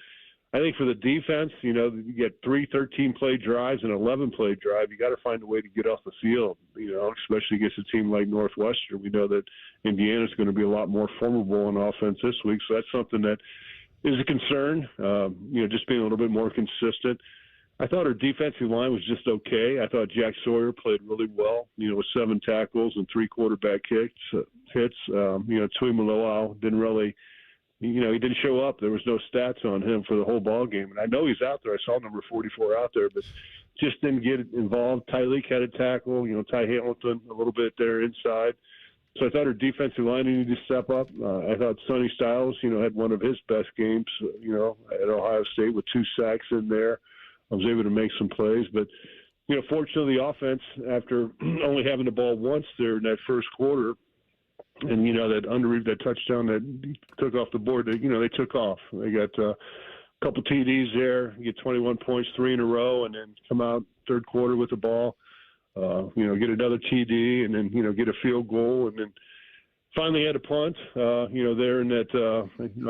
I think for the defense, you get 3 13-play drives and 11-play drive. You got to find a way to get off the field, especially against a team like Northwestern. We know that Indiana's going to be a lot more formidable on offense this week. So that's something that is a concern, just being a little bit more consistent. I thought our defensive line was just okay. I thought Jack Sawyer played really well, with 7 tackles and 3 quarterback hits. Tui Maloau didn't really, he didn't show up. There was no stats on him for the whole ball game. And I know he's out there. I saw number 44 out there, but just didn't get involved. Tyleek had a tackle, Ty Hamilton a little bit there inside. So I thought our defensive line needed to step up. I thought Sonny Styles, had one of his best games, at Ohio State with 2 sacks in there. I was able to make some plays. But, fortunately the offense, after only having the ball once there in that first quarter, and, that touchdown that took off the board, they took off. They got a couple TDs there, get 21 points, 3 in a row, and then come out third quarter with the ball. Get another TD and then, get a field goal. And then finally had a punt, there in that,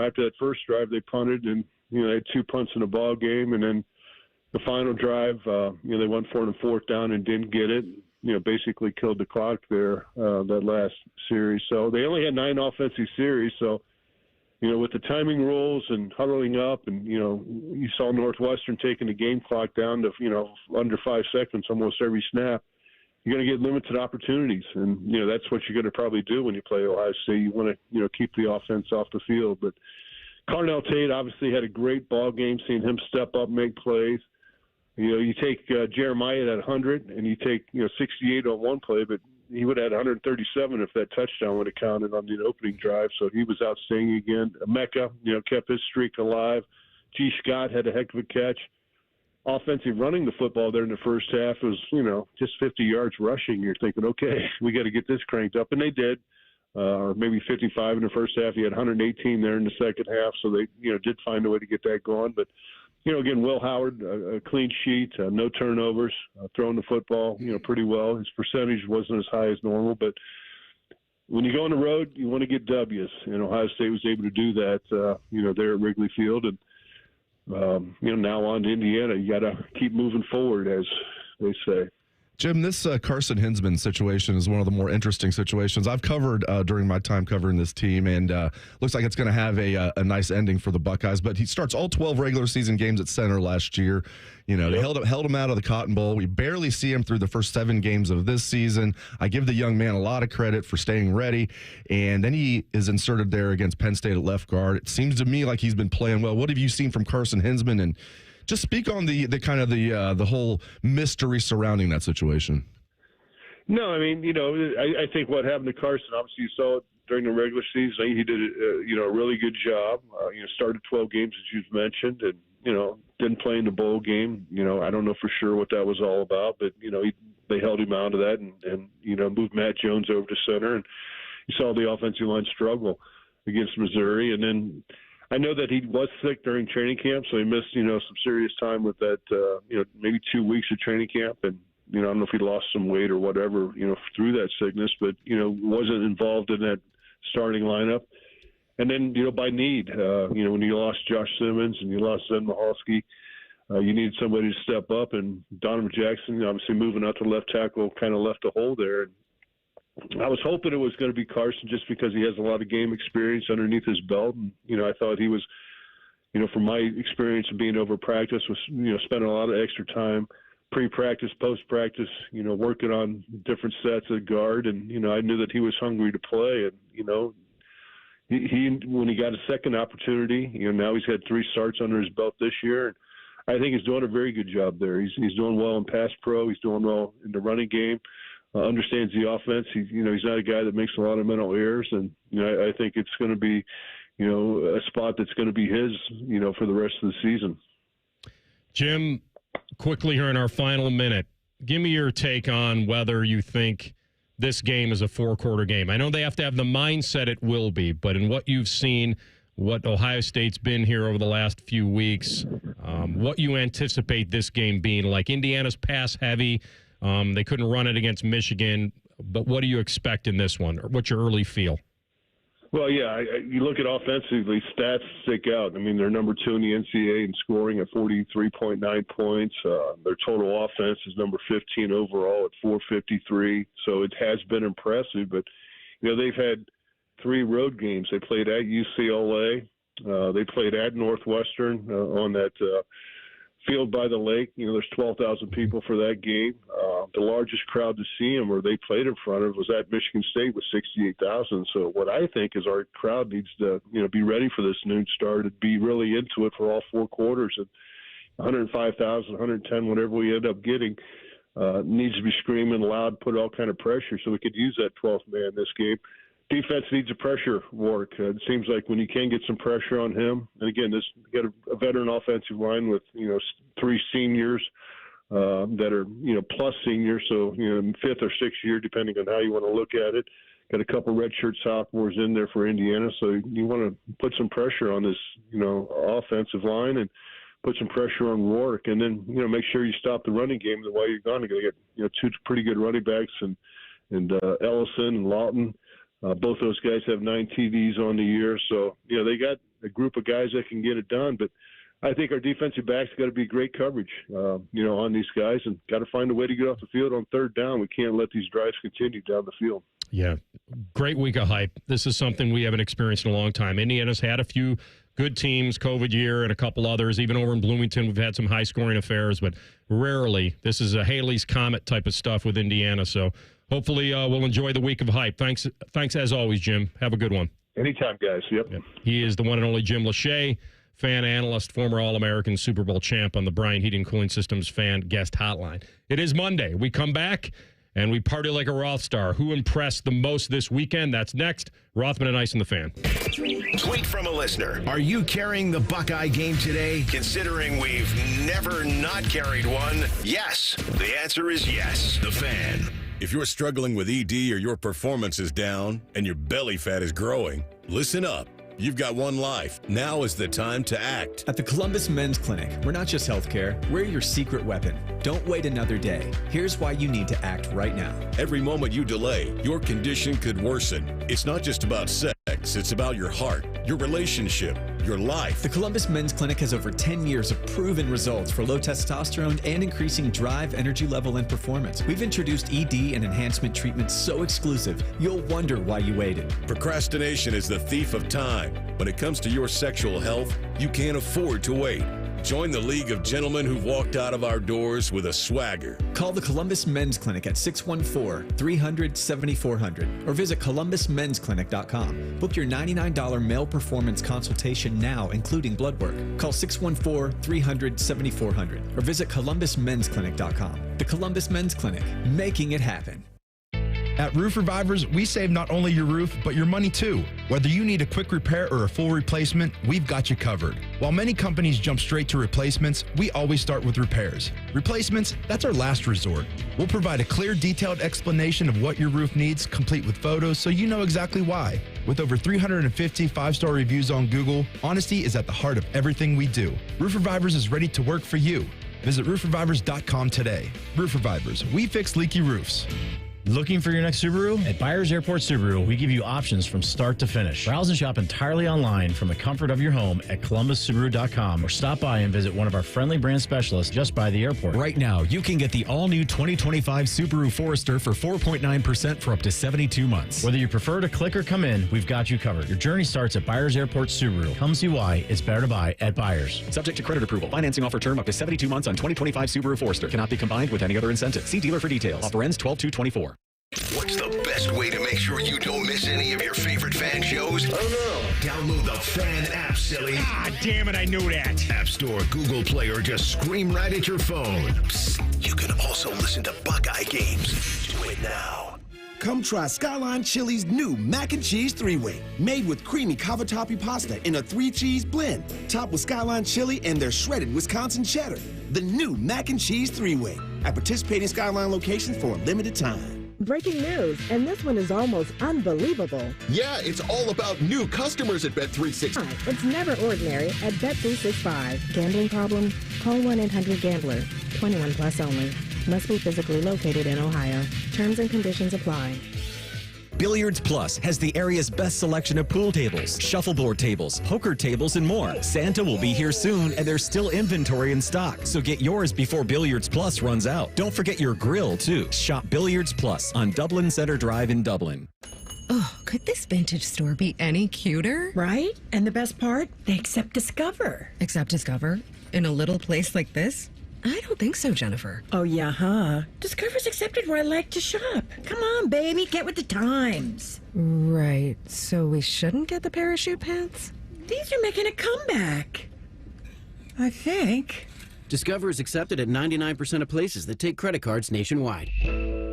after that first drive, they punted and, they had 2 punts in the ball game. And then the final drive, they went for it on 4th down and didn't get it, basically killed the clock there, that last series. So they only had 9 offensive series. So, with the timing rules and huddling up and, you saw Northwestern taking the game clock down to, under 5 seconds almost every snap. You're going to get limited opportunities. And, that's what you're going to probably do when you play Ohio State. You want to, keep the offense off the field. But Carnell Tate obviously had a great ball game, seeing him step up, make plays. You take Jeremiah at 100 and you take, 68 on one play, but he would have had 137 if that touchdown would have counted on the opening drive. So he was outstanding again. Mecca, kept his streak alive. G. Scott had a heck of a catch. Offensive running the football there in the first half was, just 50 yards rushing. You're thinking, okay, we got to get this cranked up. And they did, or maybe 55 in the first half. He had 118 there in the second half. So they, did find a way to get that going. But, again, Will Howard, a clean sheet, no turnovers, throwing the football, pretty well. His percentage wasn't as high as normal. But when you go on the road, you want to get W's. And Ohio State was able to do that, there at Wrigley Field. And, now on to Indiana. You got to keep moving forward, as they say. Jim, this Carson Hinzman situation is one of the more interesting situations I've covered during my time covering this team, and looks like it's going to have a nice ending for the Buckeyes. But he starts all 12 regular season games at center last year. They held him out of the Cotton Bowl. We barely see him through the first 7 games of this season. I give the young man a lot of credit for staying ready, and then he is inserted there against Penn State at left guard. It seems to me like he's been playing well. What have you seen from Carson Hinzman, and just speak on the kind of the whole mystery surrounding that situation? No, I mean, I think what happened to Carson, obviously you saw it during the regular season. He did a really good job. Started 12 games, as you've mentioned, and, didn't play in the bowl game. I don't know for sure what that was all about, but, they held him out of that and moved Matt Jones over to center. And you saw the offensive line struggle against Missouri. And then I know that he was sick during training camp, so he missed, some serious time with that, maybe 2 weeks of training camp. And I don't know if he lost some weight or whatever, through that sickness, but, wasn't involved in that starting lineup. And then, by need, when you lost Josh Simmons and you lost Zen Mahalski, you needed somebody to step up. And Donovan Jackson, obviously moving out to left tackle, kind of left a hole there. And I was hoping it was going to be Carson just because he has a lot of game experience underneath his belt. And, I thought he was, from my experience of being over practice, was, spending a lot of extra time pre-practice, post-practice, working on different sets of guard. And, I knew that he was hungry to play. And, he when he got a second opportunity, now he's had 3 starts under his belt this year. And I think he's doing a very good job there. He's doing well in pass pro. He's doing well in the running game. Understands the offense. He's not a guy that makes a lot of mental errors. And, I think it's going to be, a spot that's going to be his, for the rest of the season. Jim, quickly here in our final minute, give me your take on whether you think this game is a 4-quarter game. I know they have to have the mindset it will be, but in what you've seen, what Ohio State's been here over the last few weeks, what you anticipate this game being like. Indiana's pass heavy. They couldn't run it against Michigan, but what do you expect in this one? Or what's your early feel? Well, yeah, you look at offensively, stats stick out. I mean, they're number 2 in the NCAA in scoring at 43.9 points. Their total offense is number 15 overall at 453. So it has been impressive. But, they've had 3 road games. They played at UCLA. They played at Northwestern on that field by the lake. There's 12,000 people for that game. The largest crowd to see them, or they played in front of, was at Michigan State with 68,000. So what I think is our crowd needs to, be ready for this noon start and be really into it for all 4 quarters. And 105,000, 110, whatever we end up getting, needs to be screaming loud, put all kind of pressure so we could use that 12th man this game. Defense needs a pressure work. It seems like when you can get some pressure on him, and again, you got a veteran offensive line with 3 seniors that are plus seniors, so 5th or 6th year, depending on how you want to look at it. Got a couple redshirt sophomores in there for Indiana, so you want to put some pressure on this offensive line and put some pressure on Rourke, and then make sure you stop the running game the way you're going to get 2 pretty good running backs and Ellison and Lawton. Both those guys have 9 TDs on the year. So, they got a group of guys that can get it done. But I think our defensive backs got to be great coverage, on these guys, and got to find a way to get off the field on 3rd down. We can't let these drives continue down the field. Yeah, great week of hype. This is something we haven't experienced in a long time. Indiana's had a few good teams, COVID year, and a couple others. Even over in Bloomington, we've had some high-scoring affairs, but rarely. This is a Haley's Comet type of stuff with Indiana. So hopefully we'll enjoy the week of hype. Thanks as always, Jim. Have a good one. Anytime, guys. Yep. He is the one and only Jim Lachey, fan analyst, former All-American Super Bowl champ on the Bryant Heating Cooling Systems fan guest hotline. It is Monday. We come back and we party like a Rothstar. Who impressed the most this weekend? That's next. Rothman and Ice in the Fan. Tweet from a listener. Are you carrying the Buckeye game today? Considering we've never not carried one, yes. The answer is yes. The Fan. If you're struggling with ED or your performance is down and your belly fat is growing, listen up. You've got one life. Now is the time to act. At the Columbus Men's Clinic, we're not just healthcare, we're your secret weapon. Don't wait another day. Here's why you need to act right now. Every moment you delay, your condition could worsen. It's not just about sex, it's about your heart, your relationship, your life. The Columbus Men's Clinic has over 10 years of proven results for low testosterone and increasing drive, energy level, and performance. We've introduced ED and enhancement treatments so exclusive, you'll wonder why you waited. Procrastination is the thief of time. When it comes to your sexual health, you can't afford to wait. Join the League of Gentlemen who've walked out of our doors with a swagger. Call the Columbus Men's Clinic at 614-300-7400 or visit columbusmensclinic.com. Book your $99 male performance consultation now, including blood work. Call 614-300-7400 or visit columbusmensclinic.com. The Columbus Men's Clinic, making it happen. At Roof Revivers, we save not only your roof, but your money too. Whether you need a quick repair or a full replacement, we've got you covered. While many companies jump straight to replacements, we always start with repairs. Replacements, that's our last resort. We'll provide a clear, detailed explanation of what your roof needs, complete with photos so you know exactly why. With over 350 five-star reviews on Google, honesty is at the heart of everything we do. Roof Revivers is ready to work for you. Visit roof-revivers.com today. Roof Revivers, we fix leaky roofs. Looking for your next Subaru? At Byers Airport Subaru, we give you options from start to finish. Browse and shop entirely online from the comfort of your home at columbussubaru.com or stop by and visit one of our friendly brand specialists just by the airport. Right now, you can get the all-new 2025 Subaru Forester for 4.9% for up to 72 months. Whether you prefer to click or come in, we've got you covered. Your journey starts at Byers Airport Subaru. Come see why it's better to buy at Byers. Subject to credit approval. Financing offer term up to 72 months on 2025 Subaru Forester. Cannot be combined with any other incentive. See dealer for details. Offer ends 12/2/24. What's the best way to make sure you don't miss any of your favorite fan shows? Oh no. Download the Fan app, silly. Ah, damn it, I knew that. App Store, Google Play, or just scream right at your phone. Psst, you can also listen to Buckeye games. Do it now. Come try Skyline Chili's new mac and cheese 3-way, made with creamy cavatappi pasta in a 3-cheese blend, topped with Skyline chili and their shredded Wisconsin cheddar. The new mac and cheese 3-way at participating Skyline locations for a limited time. Breaking news, and this one is almost unbelievable. Yeah, it's all about new customers at Bet365. It's never ordinary at Bet365. Gambling problem? Call 1-800-GAMBLER. 21 plus only. Must be physically located in Ohio. Terms and conditions apply. Billiards Plus has the area's best selection of pool tables, shuffleboard tables, poker tables, and more. Santa will be here soon, and there's still inventory in stock, so get yours before Billiards Plus runs out. Don't forget your grill, too. Shop Billiards Plus on Dublin Center Drive in Dublin. Oh, could this vintage store be any cuter? Right? And the best part? They accept Discover. Accept Discover? In a little place like this? I don't think so, Jennifer. Oh, yeah, huh? Discover's accepted where I like to shop. Come on, baby, get with the times. Right. So we shouldn't get the parachute pants? These are making a comeback. I think. Discover is accepted at 99% of places that take credit cards nationwide.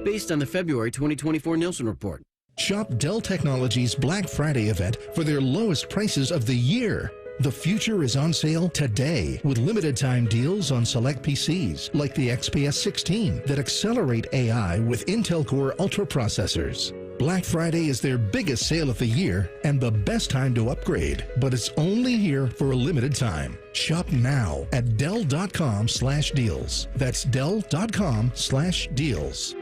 Based on the February 2024 Nielsen report. Shop Dell Technologies Black Friday event for their lowest prices of the year. The future is on sale today with limited time deals on select PCs like the XPS 16 that accelerate AI with Intel Core Ultra processors. Black Friday is their biggest sale of the year and the best time to upgrade, but it's only here for a limited time. Shop now at Dell.com/deals. That's Dell.com/deals.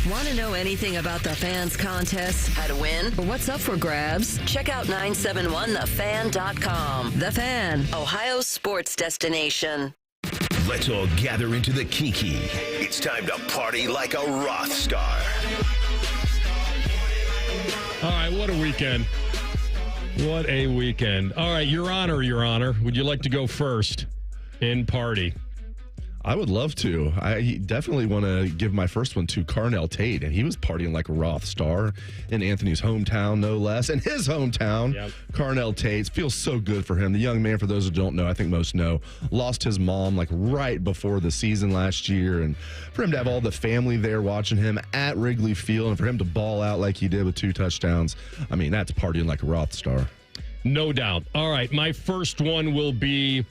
Want to know anything about the Fans contest, how to win, or what's up for grabs? Check out 971thefan.com. The Fan, Ohio's sports destination. Let's all gather into the Kiki. It's time to party like a Rothstar. All right, what a weekend. What a weekend. All right, Your Honor, would you like to go first in party? I would love to. I definitely want to give my first one to Carnell Tate, and he was partying like a Rothstar in Anthony's hometown, no less, and his hometown. Yep. Carnell Tate feels so good for him. The young man, for those who don't know, I think most know, lost his mom like right before the season last year, and for him to have all the family there watching him at Wrigley Field, and for him to ball out like he did with 2 touchdowns, I mean, that's partying like a Rothstar. No doubt. All right, my first one will be,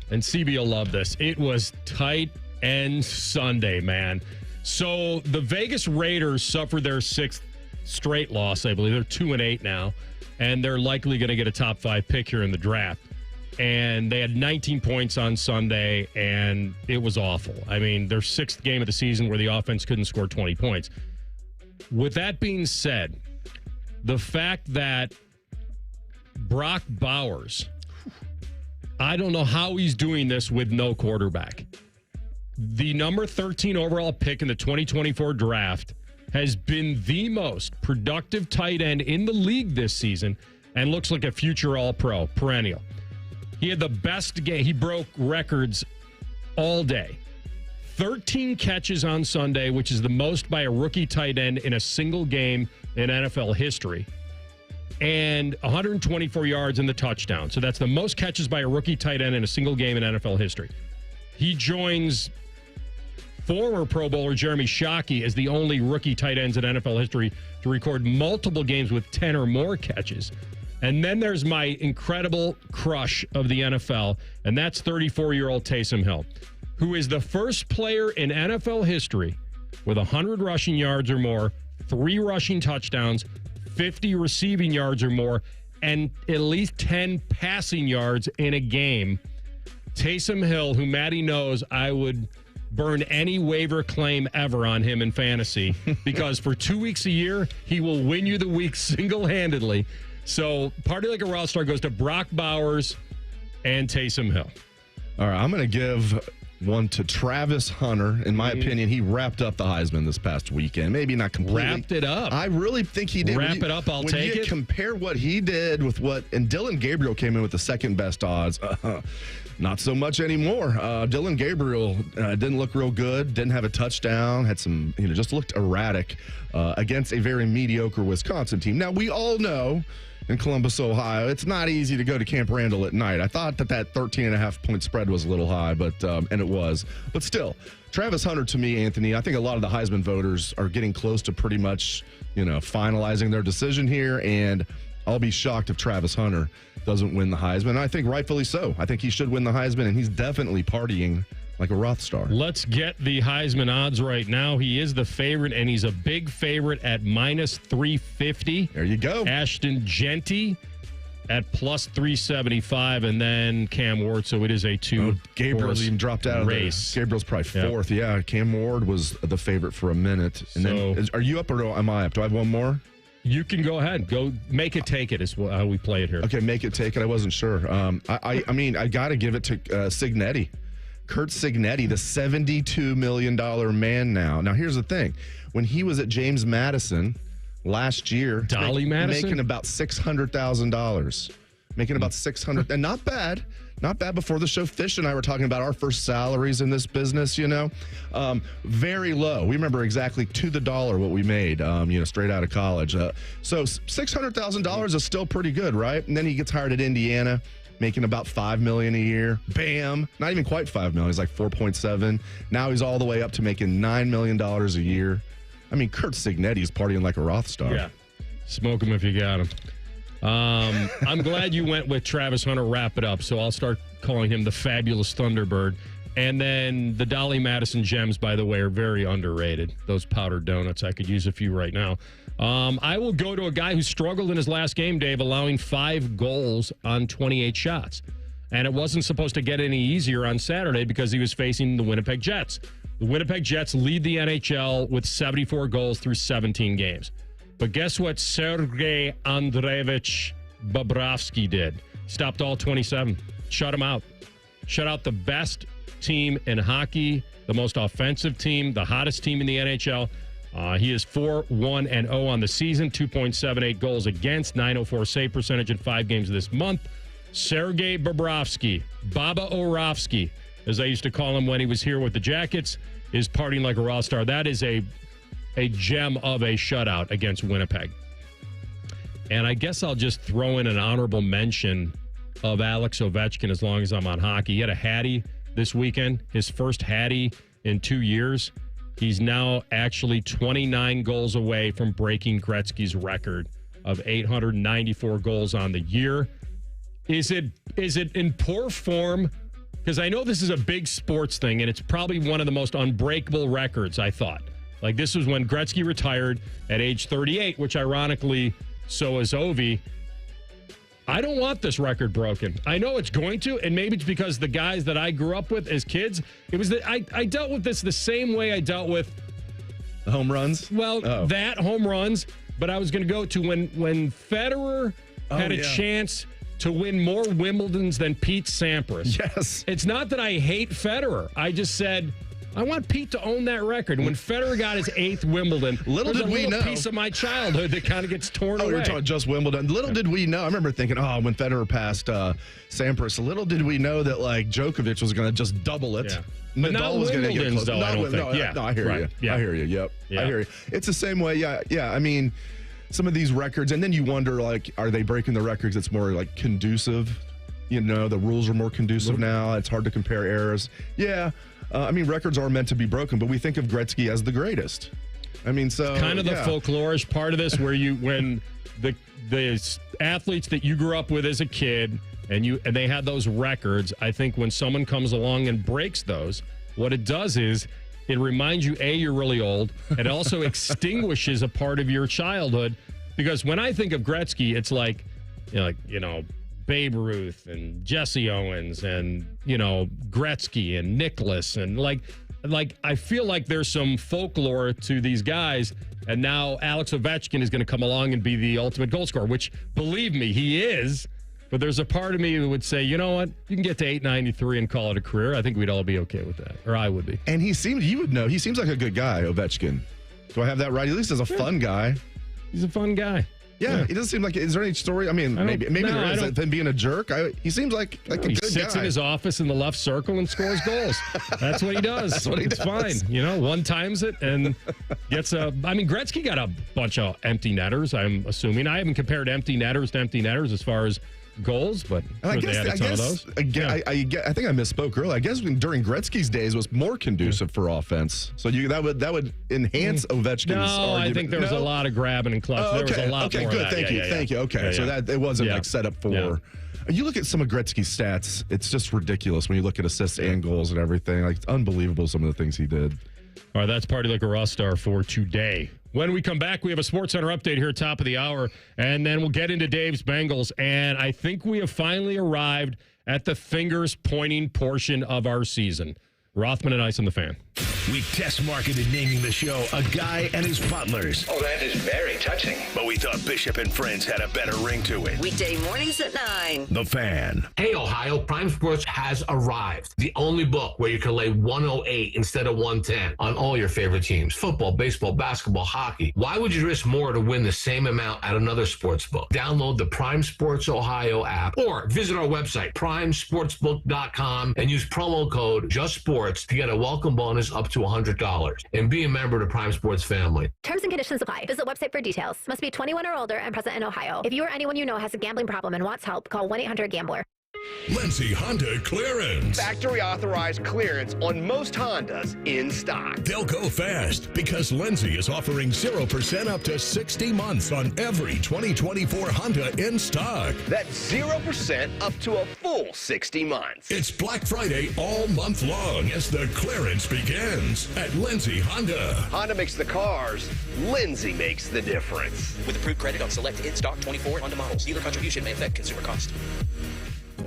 and CB will love this, it was tight end Sunday, man. So the Vegas Raiders suffered their 6th straight loss, I believe. They're 2-8 now, and they're likely going to get a top 5 pick here in the draft. And they had 19 points on Sunday, and it was awful. I mean, their 6th game of the season where the offense couldn't score 20 points. With that being said, the fact that Brock Bowers, I don't know how he's doing this with no quarterback. The number 13 overall pick in the 2024 draft has been the most productive tight end in the league this season and looks like a future All-Pro, perennial. He had the best game. He broke records all day. 13 catches on Sunday, which is the most by a rookie tight end in a single game in NFL history. And 124 yards in the touchdown. So that's the most catches by a rookie tight end in a single game in NFL history. He joins former Pro Bowler Jeremy Shockey as the only rookie tight ends in NFL history to record multiple games with 10 or more catches. And then there's my incredible crush of the NFL, and that's 34-year-old Taysom Hill, who is the first player in NFL history with 100 rushing yards or more, 3 rushing touchdowns, 50 receiving yards or more, and at least 10 passing yards in a game. Taysom Hill, who Matty knows I would burn any waiver claim ever on him in fantasy because for 2 weeks a year, he will win you the week single-handedly. So Party Like a Rothstar goes to Brock Bowers and Taysom Hill. All right, I'm going to give one to Travis Hunter. In my opinion, he wrapped up the Heisman this past weekend. Maybe not completely. Wrapped it up. I really think he did. Wrap it up, I'll take it. Compare what he did with and Dylan Gabriel came in with the second best odds. Not so much anymore. Dylan Gabriel didn't look real good, didn't have a touchdown, had some, just looked erratic against a very mediocre Wisconsin team. Now, we all know in Columbus, Ohio, it's not easy to go to Camp Randall at night. I thought that 13.5-point spread was a little high, and it was. But still, Travis Hunter, to me, Anthony, I think a lot of the Heisman voters are getting close to pretty much, finalizing their decision here, and I'll be shocked if Travis Hunter doesn't win the Heisman. I think rightfully so. I think he should win the Heisman, and he's definitely partying like a Rothstar. Let's get the Heisman odds right now. He is the favorite, and he's a big favorite at minus 350. There you go. Ashton Genty at plus 375, and then Cam Ward. So it is a two. Gabriel's even dropped out race. Of the Gabriel's probably fourth. Yep. Yeah, Cam Ward was the favorite for a minute. And then, are you up or am I up? Do I have one more? You can go ahead. Go make it, take it is how we play it here. Okay, make it, take it. I wasn't sure. I mean, I got to give it to Cignetti. Curt Cignetti, the $72 million man now. Now, here's the thing. When he was at James Madison last year, making about $600,000. Making about $600,000. And not bad. Not bad. Before the show, Fish and I were talking about our first salaries in this business, Very low. We remember exactly to the dollar what we made, straight out of college. So $600,000 is still pretty good, right? And then he gets hired at Indiana, making about $5 million a year. Bam. Not even quite $5 million. He's like 4.7. Now he's all the way up to making $9 million a year. I mean, Curt Cignetti is partying like a Rothstar. Yeah. Smoke him if you got him. I'm glad you went with Travis Hunter. Wrap it up. So I'll start calling him the fabulous Thunderbird. And then the Dolly Madison Gems, by the way, are very underrated. Those powdered donuts. I could use a few right now. I will go to a guy who struggled in his last game, Dave, allowing 5 goals on 28 shots. And it wasn't supposed to get any easier on Saturday because he was facing the Winnipeg Jets. The Winnipeg Jets lead the NHL with 74 goals through 17 games. But guess what Sergei Andreevich Bobrovsky did? Stopped all 27. Shut him out. Shut out the best team in hockey, the most offensive team, the hottest team in the NHL. He is 4-1-0 on the season, 2.78 goals against, .904 save percentage in 5 games this month. Sergei Bobrovsky, Baba Orofsky, as I used to call him when he was here with the Jackets, is partying like a Rothstar. That is a gem of a shutout against Winnipeg. And I guess I'll just throw in an honorable mention of Alex Ovechkin as long as I'm on hockey. He had a hattie this weekend, his first hattie in 2 years. He's now actually 29 goals away from breaking Gretzky's record of 894 goals on the year. Is it in poor form? Because I know this is a big sports thing, and it's probably one of the most unbreakable records, I thought. Like, this was when Gretzky retired at age 38, which ironically, so is Ovi. I don't want this record broken. I know it's going to, and maybe it's because the guys that I grew up with as kids, it was that I dealt with this the same way I dealt with the home runs. Well, that home runs, but I was going to go to when Federer had a chance to win more Wimbledons than Pete Sampras. Yes. It's not that I hate Federer. I just said, I want Pete to own that record. And when Federer got his 8th Wimbledon, little did we know, piece of my childhood that kind of gets torn away. You're talking just Wimbledon. Little did we know. I remember thinking, when Federer passed Sampras, little did we know that Djokovic was going to just double it. Yeah. But not Wimbledon's, though, I don't think. No, I hear you. Yeah. I hear you. Yep. Yeah. I hear you. It's the same way. Yeah. I mean, some of these records, and then you wonder, are they breaking the records? It's more conducive. The rules are more conducive now. It's hard to compare eras. Yeah. Records are meant to be broken, but we think of Gretzky as the greatest. So kind of the folklorish part of this, where when the athletes that you grew up with as a kid and they had those records, I think when someone comes along and breaks those, what it does is it reminds you, you're really old. It also extinguishes a part of your childhood, because when I think of Gretzky, it's Babe Ruth and Jesse Owens and, Gretzky and Nicholas. And like I feel like there's some folklore to these guys. And now Alex Ovechkin is going to come along and be the ultimate goal scorer, which, believe me, he is. But there's a part of me that would say, you know what? You can get to 893 and call it a career. I think we'd all be okay with that. Or I would be. And you would know. He seems like a good guy, Ovechkin. Do I have that right? At least as a fun guy. He's a fun guy. Yeah, he doesn't seem like. Is there any story? I mean, maybe there is. Him being a jerk. He seems like a good guy. He sits in his office in the left circle and scores goals. That's what he does. That's what he does. It's fine. One times it and gets a. I mean, Gretzky got a bunch of empty netters. I'm assuming. I haven't compared empty netters to empty netters as far as goals, but I think I misspoke earlier. I guess during Gretzky's days was more conducive for offense. So that would enhance Ovechkin's argument. I think there was a lot of grabbing and clutch. There was a lot more good. of that. Thank you. Okay, so that it wasn't set up for. Yeah. You look at some of Gretzky's stats; it's just ridiculous when you look at assists and goals and everything. Like, it's unbelievable some of the things he did. All right, that's Party Like a Rothstar for today. When we come back, we have a Sports Center update here at top of the hour, and then we'll get into Dave's Bengals. And I think we have finally arrived at the fingers pointing portion of our season. Rothman and Ice on the Fan. We test marketed naming the show A Guy and His Butlers. Oh, that is very touching. But we thought Bishop and Friends had a better ring to it. Weekday mornings at 9. The Fan. Hey, Ohio, Prime Sports has arrived. The only book where you can lay 108 instead of 110 on all your favorite teams. Football, baseball, basketball, hockey. Why would you risk more to win the same amount at another sports book? Download the Prime Sports Ohio app or visit our website, primesportsbook.com, and use promo code JUSTSPORTS to get a welcome bonus up to $100 and be a member of the Prime Sports family. Terms and conditions apply. Visit website for details. Must be 21 or older and present in Ohio. If you or anyone you know has a gambling problem and wants help, call 1-800-GAMBLER. Lindsay Honda clearance. Factory authorized clearance on most Hondas in stock. They'll go fast because Lindsay is offering 0% up to 60 months on every 2024 Honda in stock. That's 0% up to a full 60 months. It's Black Friday all month long as the clearance begins at Lindsay Honda. Honda makes the cars. Lindsay makes the difference. With approved credit on select in-stock 24 Honda models. Dealer contribution may affect consumer cost.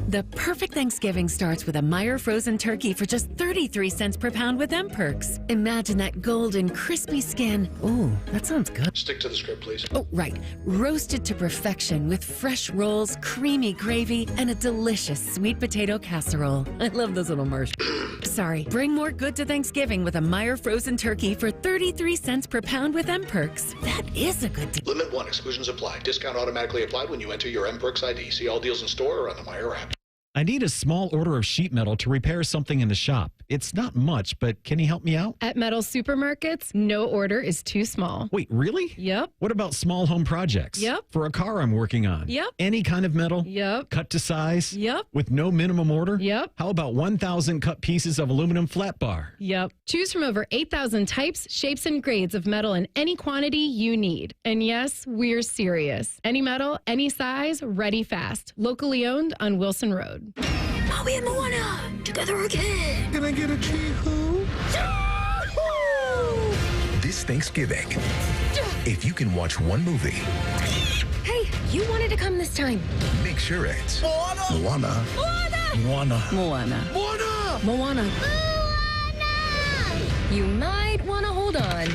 The perfect Thanksgiving starts with a Meyer frozen turkey for just 33 cents per pound with M-Perks. Imagine that golden, crispy skin. Ooh, that sounds good. Stick to the script, please. Oh, right. Roasted to perfection with fresh rolls, creamy gravy, and a delicious sweet potato casserole. I love those little marshmallows. Sorry. Bring more good to Thanksgiving with a Meyer frozen turkey for 33 cents per pound with M-Perks. That is a good deal. Limit 1. Exclusions apply. Discount automatically applied when you enter your M-Perks ID. See all deals in store or on the Meyer app. I need a small order of sheet metal to repair something in the shop. It's not much, but can you help me out? At Metal Supermarkets, no order is too small. Wait, really? Yep. What about small home projects? Yep. For a car I'm working on? Yep. Any kind of metal? Yep. Cut to size? Yep. With no minimum order? Yep. How about 1,000 cut pieces of aluminum flat bar? Yep. Choose from over 8,000 types, shapes, and grades of metal in any quantity you need. And yes, we're serious. Any metal, any size, ready fast. Locally owned on Wilson Road. Bobby and Moana, together again. Can I get a chee-hoo? This Thanksgiving, if you can watch one movie, Hey, you wanted to come this time. make sure it's Moana. Moana. Moana. Moana. Moana. Moana. You might want to hold on.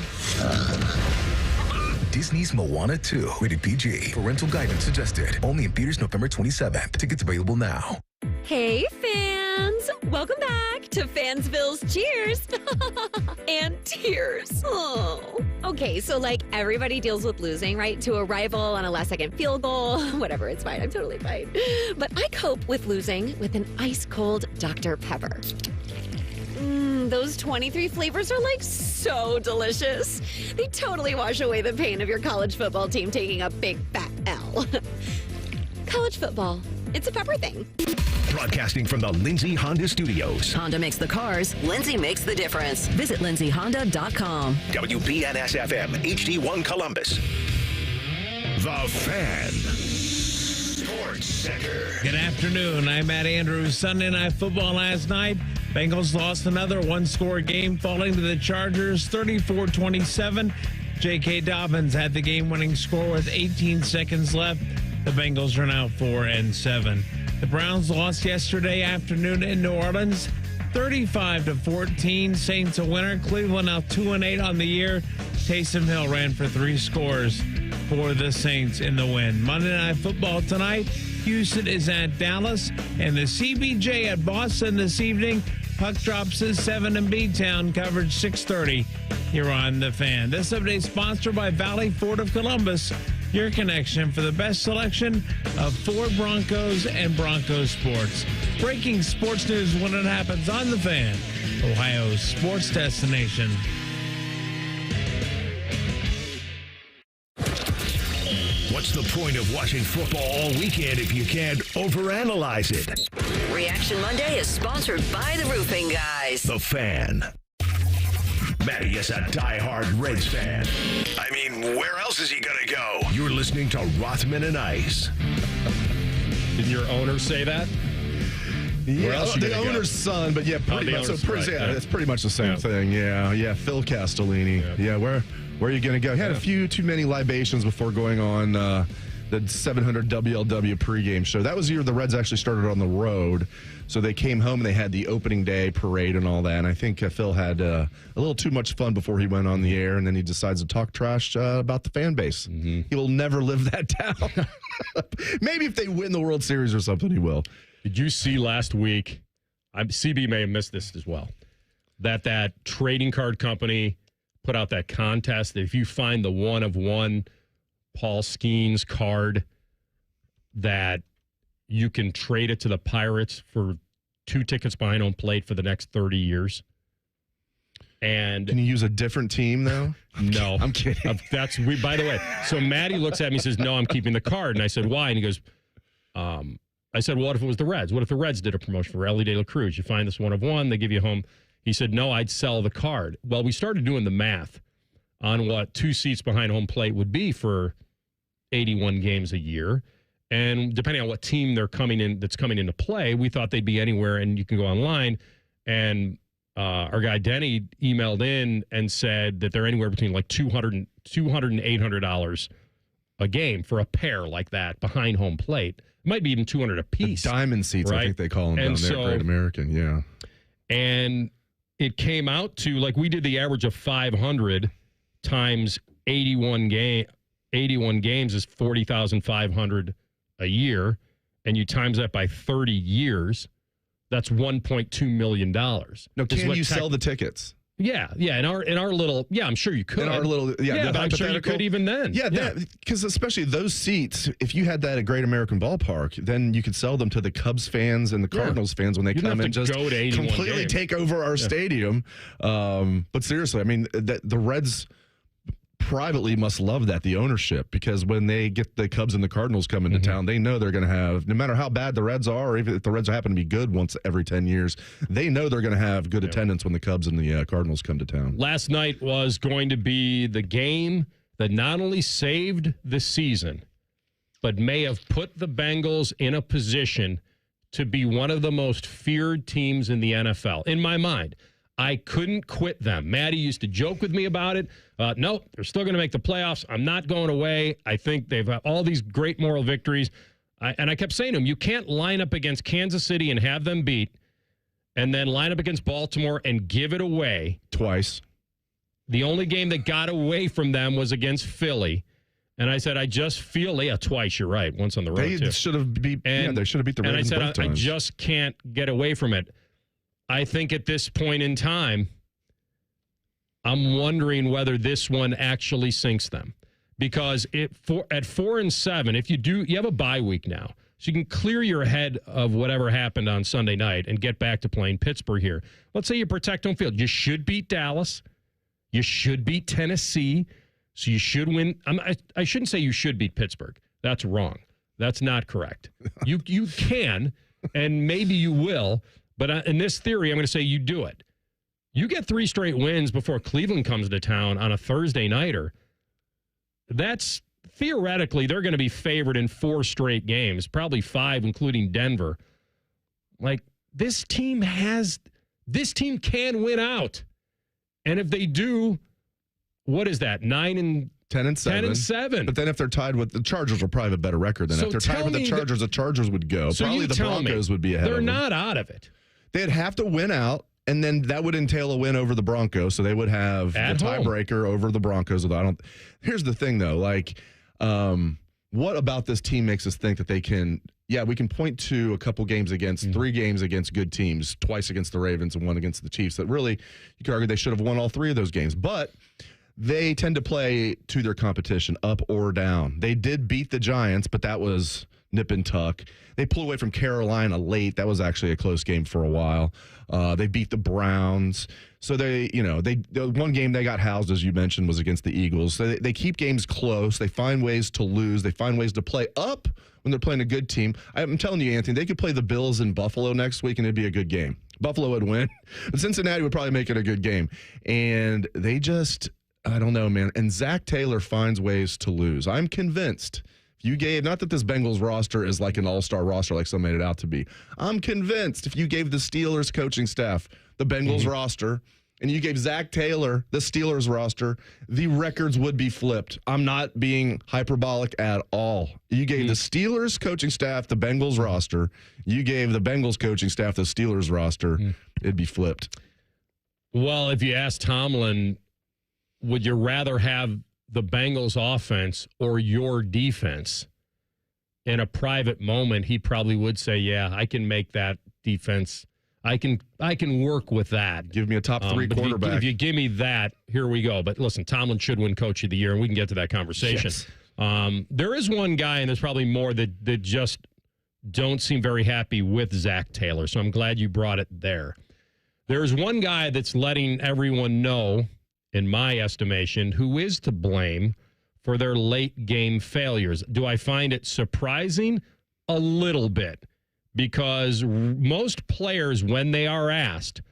Disney's Moana 2, rated PG. Parental guidance suggested. Only in theaters November 27th. Tickets available now. Hey, fans! Welcome back to Fansville's Cheers and Tears. Oh. Okay, so like everybody deals with losing, right? To a rival on a last-second field goal. Whatever, it's fine. I'm totally fine. But I cope with losing with an ice-cold Dr. Pepper. Those 23 flavors are like so delicious. They totally wash away the pain of your college football team taking a big fat L. College football. It's a pepper thing. Broadcasting from the Lindsay Honda Studios. Honda makes the cars. Lindsay makes the difference. Visit lindsayhonda.com. WBNS-FM, HD1 Columbus. The Fan. Sports Center. Good afternoon. I'm Matt Andrews. Sunday Night Football last night. Bengals lost another one-score game, falling to the Chargers 34-27. J.K. Dobbins had the game-winning score with 18 seconds left. The Bengals are now 4-7. The Browns lost yesterday afternoon in New Orleans, 35-14. Saints a winner. Cleveland now 2-8 on the year. Taysom Hill ran for 3 scores for the Saints in the win. Monday Night Football tonight. Houston is at Dallas, and the CBJ at Boston this evening. Puck drops at 7 in B-Town. Coverage 6:30 here on The Fan. This update sponsored by Valley Ford of Columbus. Your connection for the best selection of Ford Broncos and Broncos sports. Breaking sports news when it happens on The Fan, Ohio's sports destination. What's the point of watching football all weekend if you can't overanalyze it? Reaction Monday is sponsored by the Roofing Guys. The Fan. Matty is a diehard Reds fan. I mean, where else is he going to go? You're listening to Rothman and Ice. Didn't your owner say that? Yeah, the owner's son, but yeah, pretty much. It's pretty much the same thing. Yeah, Phil Castellini. Yeah, where are you going to go? He had a few too many libations before going on the 700 WLW pregame show. That was the year the Reds actually started on the road. So they came home and they had the opening day parade and all that. And I think Phil had a little too much fun before he went on the air, and then he decides to talk trash about the fan base. Mm-hmm. He will never live that down. Maybe if they win the World Series or something, he will. Did you see last week, CB may have missed this as well, that trading card company put out that contest that if you find the one of one Paul Skeens card, that you can trade it to the Pirates for 2 tickets behind home plate for the next 30 years. And can you use a different team though? No, I'm kidding. By the way, so Matty looks at me and says, "No, I'm keeping the card." And I said, "Why?" And he goes, I said, "What if it was the Reds? What if the Reds did a promotion for Ellie De La Cruz? You find this one of one, they give you home." He said, "No, I'd sell the card." Well, we started doing the math on what 2 seats behind home plate would be for 81 games a year. And depending on what team that's coming into play, we thought they'd be anywhere, and you can go online. And our guy Denny emailed in and said that they're anywhere between like $200 and $800 a game for a pair like that behind home plate. It might be even $200 a piece. The diamond seats, right? I think they call them down there at Great American, yeah. And it came out to, like, we did the average of 500 times 81 games is 40,500 a year, and you times that by 30 years, that's $1.2 million. Now, can you sell the tickets? Yeah. In our little, I'm sure you could. In our little, but I'm sure you could even then. Yeah, because especially those seats, if you had that at Great American Ballpark, then you could sell them to the Cubs fans and the Cardinals fans when they come and just completely take over our stadium. But seriously, I mean, the Reds privately must love the ownership, because when they get the Cubs and the Cardinals coming to town, they know they're going to have, no matter how bad the Reds are, or even if the Reds happen to be good once every 10 years, they know they're going to have good attendance when the Cubs and the Cardinals come to town. Last night was going to be the game that not only saved the season, but may have put the Bengals in a position to be one of the most feared teams in the NFL. In my mind, I couldn't quit them. Matty used to joke with me about it. No, they're still going to make the playoffs. I'm not going away. I think they've had all these great moral victories. And I kept saying to him, you can't line up against Kansas City and have them beat, and then line up against Baltimore and give it away. Twice. The only game that got away from them was against Philly. And I said, I just feel, twice, you're right. Once on the road, they should have beat the Ravens both times. And I said, I just can't get away from it. I think at this point in time, I'm wondering whether this one actually sinks them. Because at 4-7, if you have a bye week now, so you can clear your head of whatever happened on Sunday night and get back to playing Pittsburgh here. Let's say you protect home field. You should beat Dallas. You should beat Tennessee. So you should win. I shouldn't say you should beat Pittsburgh. That's wrong. That's not correct. You can, and maybe you will. But in this theory, I'm going to say you do it. You get 3 straight wins before Cleveland comes to town on a Thursday nighter. That's theoretically, they're going to be favored in 4 straight games, probably 5, including Denver. Like, this team can win out. And if they do, what is that? 9 10-7. 10-7. But then if they're tied with the Chargers, will probably have a better record than So if they're tied with the Chargers would go. So probably you the tell Broncos me, would be ahead. They're of them. not out of it. They'd have to win out, and then that would entail a win over the Broncos. So they would have At the home. tiebreaker over the Broncos. Here's the thing, though. What about this team makes us think that they can? Yeah, we can point to a couple games against 3 games against good teams, twice against the Ravens and 1 against the Chiefs. That really, you could argue they should have won all 3 of those games, but they tend to play to their competition, up or down. They did beat the Giants, but that was nip and tuck. They pulled away from Carolina late. That was actually a close game for a while. They beat the Browns. So the one game they got housed, as you mentioned, was against the Eagles. So they keep games close. They find ways to lose. They find ways to play up when they're playing a good team. I'm telling you, Anthony, they could play the Bills in Buffalo next week, and it'd be a good game. Buffalo would win, but Cincinnati would probably make it a good game. And they just, I don't know, man. And Zac Taylor finds ways to lose. I'm convinced. You gave, not that this Bengals roster is like an all-star roster like some made it out to be. I'm convinced if you gave the Steelers coaching staff the Bengals roster and you gave Zac Taylor the Steelers roster, the records would be flipped. I'm not being hyperbolic at all. You gave the Steelers coaching staff the Bengals roster. You gave the Bengals coaching staff the Steelers roster. It'd be flipped. Well, if you ask Tomlin, would you rather have the Bengals offense or your defense? In a private moment, he probably would say, yeah, I can make that defense. I can work with that. Give me a top 3 quarterback. If you give me that, here we go. But listen, Tomlin should win Coach of the Year, and we can get to that conversation. Yes. There is one guy, and there's probably more that just don't seem very happy with Zac Taylor, so I'm glad you brought it there. There's one guy that's letting everyone know, in my estimation, who is to blame for their late game failures. Do I find it surprising? A little bit, because most players, when they are asked,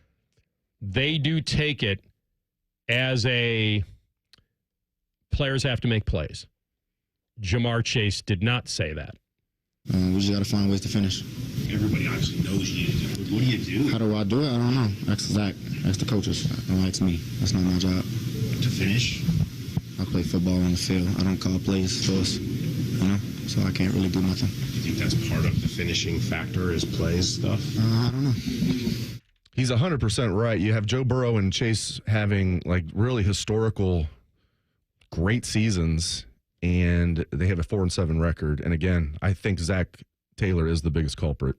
they do take it as players have to make plays. Jamar Chase did not say that. We just got to find ways to finish. Everybody obviously knows you. What do you do? How do I do it? I don't know. Ask Zach. Ask the coaches. Don't ask me. That's not my job. To finish? I play football on the field. I don't call plays for us, so I can't really do nothing. Do you think that's part of the finishing factor is plays stuff? I don't know. He's 100% right. You have Joe Burrow and Chase having really historical great seasons, and they have a 4-7 record. And again, I think Zac Taylor is the biggest culprit.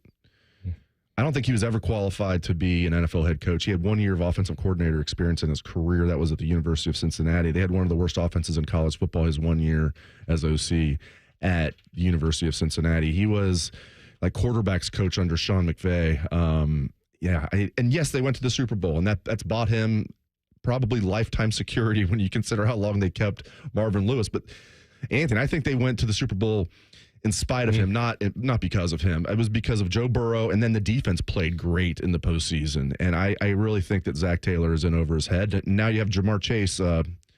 I don't think he was ever qualified to be an NFL head coach. He had 1 year of offensive coordinator experience in his career. That was at the University of Cincinnati. They had one of the worst offenses in college football his 1 year as OC at the University of Cincinnati. He was quarterbacks coach under Sean McVay. And yes, they went to the Super Bowl, and that's bought him probably lifetime security when you consider how long they kept Marvin Lewis. But Anthony, I think they went to the Super Bowl in spite of him, not because of him. It was because of Joe Burrow, and then the defense played great in the postseason. And I really think that Zac Taylor is in over his head. And now you have Jamar Chase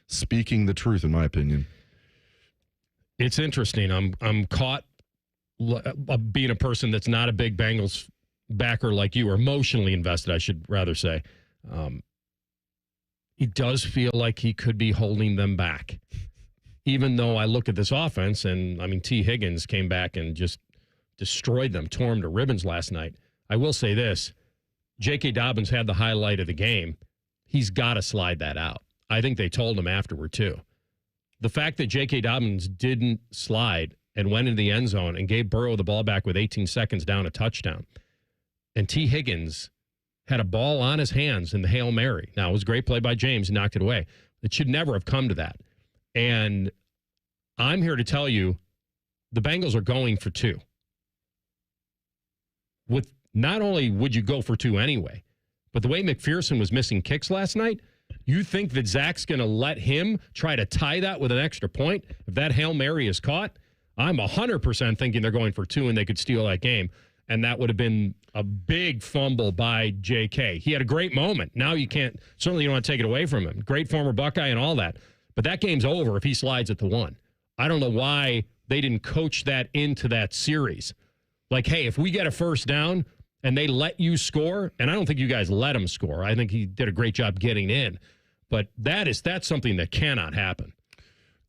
speaking the truth, in my opinion. It's interesting. I'm caught being a person that's not a big Bengals backer like you, or emotionally invested, I should rather say. It does feel like he could be holding them back. Even though I look at this offense, and T. Higgins came back and just destroyed them, tore them to ribbons last night. I will say this, J.K. Dobbins had the highlight of the game. He's got to slide that out. I think they told him afterward, too. The fact that J.K. Dobbins didn't slide and went into the end zone and gave Burrow the ball back with 18 seconds down, a touchdown. And T. Higgins had a ball on his hands in the Hail Mary. Now, it was a great play by James. He knocked it away. It should never have come to that. And I'm here to tell you, the Bengals are going for 2. With not only would you go for 2 anyway, but the way McPherson was missing kicks last night, you think that Zach's going to let him try to tie that with an extra point? If that Hail Mary is caught, I'm 100% thinking they're going for 2 and they could steal that game. And that would have been a big fumble by J.K. He had a great moment. Now you don't want to take it away from him. Great former Buckeye and all that. But that game's over if he slides at the 1. I don't know why they didn't coach that into that series. Hey, if we get a first down and they let you score, and I don't think you guys let him score. I think he did a great job getting in. But that's something that cannot happen.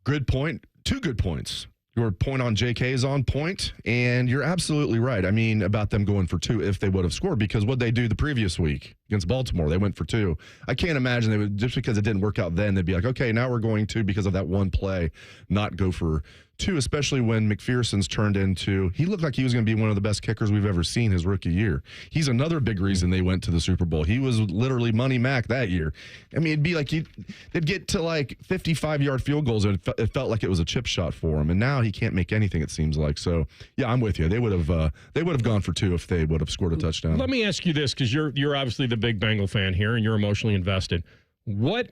Good point. Two good points. Your point on JK is on point, and you're absolutely right. I mean, about them going for 2 if they would have scored, because what they do the previous week against Baltimore, they went for 2. I can't imagine they would, just because it didn't work out then, they'd be like, okay, now we're going to, because of that one play, not go for 2, especially when McPherson's turned into, he looked like he was going to be one of the best kickers we've ever seen his rookie year. He's another big reason they went to the Super Bowl. He was literally money Mac that year. I mean, it'd be like they'd get to like 55-yard field goals, and it felt like it was a chip shot for him. And now he can't make anything, it seems like. So, yeah, I'm with you. They would have gone for 2 if they would have scored a touchdown. Let me ask you this, because you're obviously the big Bengal fan here, and you're emotionally invested. What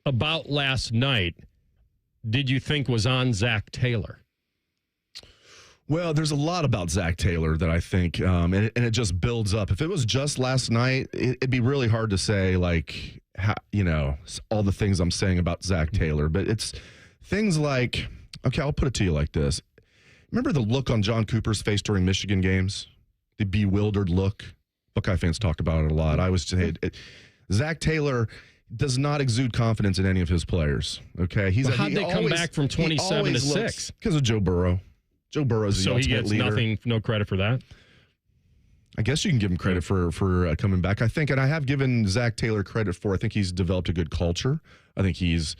about last night did you think was on Zac Taylor? Well, there's a lot about Zac Taylor that I think, and it just builds up. If it was just last night, it'd be really hard to say, like, all the things I'm saying about Zac Taylor. But it's things like, okay, I'll put it to you like this. Remember the look on John Cooper's face during Michigan games? The bewildered look? Buckeye fans talked about it a lot. I was saying, Zac Taylor does not exude confidence in any of his players. Okay, how'd they come back from 27 to 6? Because of Joe Burrow. Joe Burrow's the ultimate leader. So he gets no credit for that? I guess you can give him credit for coming back. I think, and I have given Zac Taylor credit for, I think he's developed a good culture. I think he's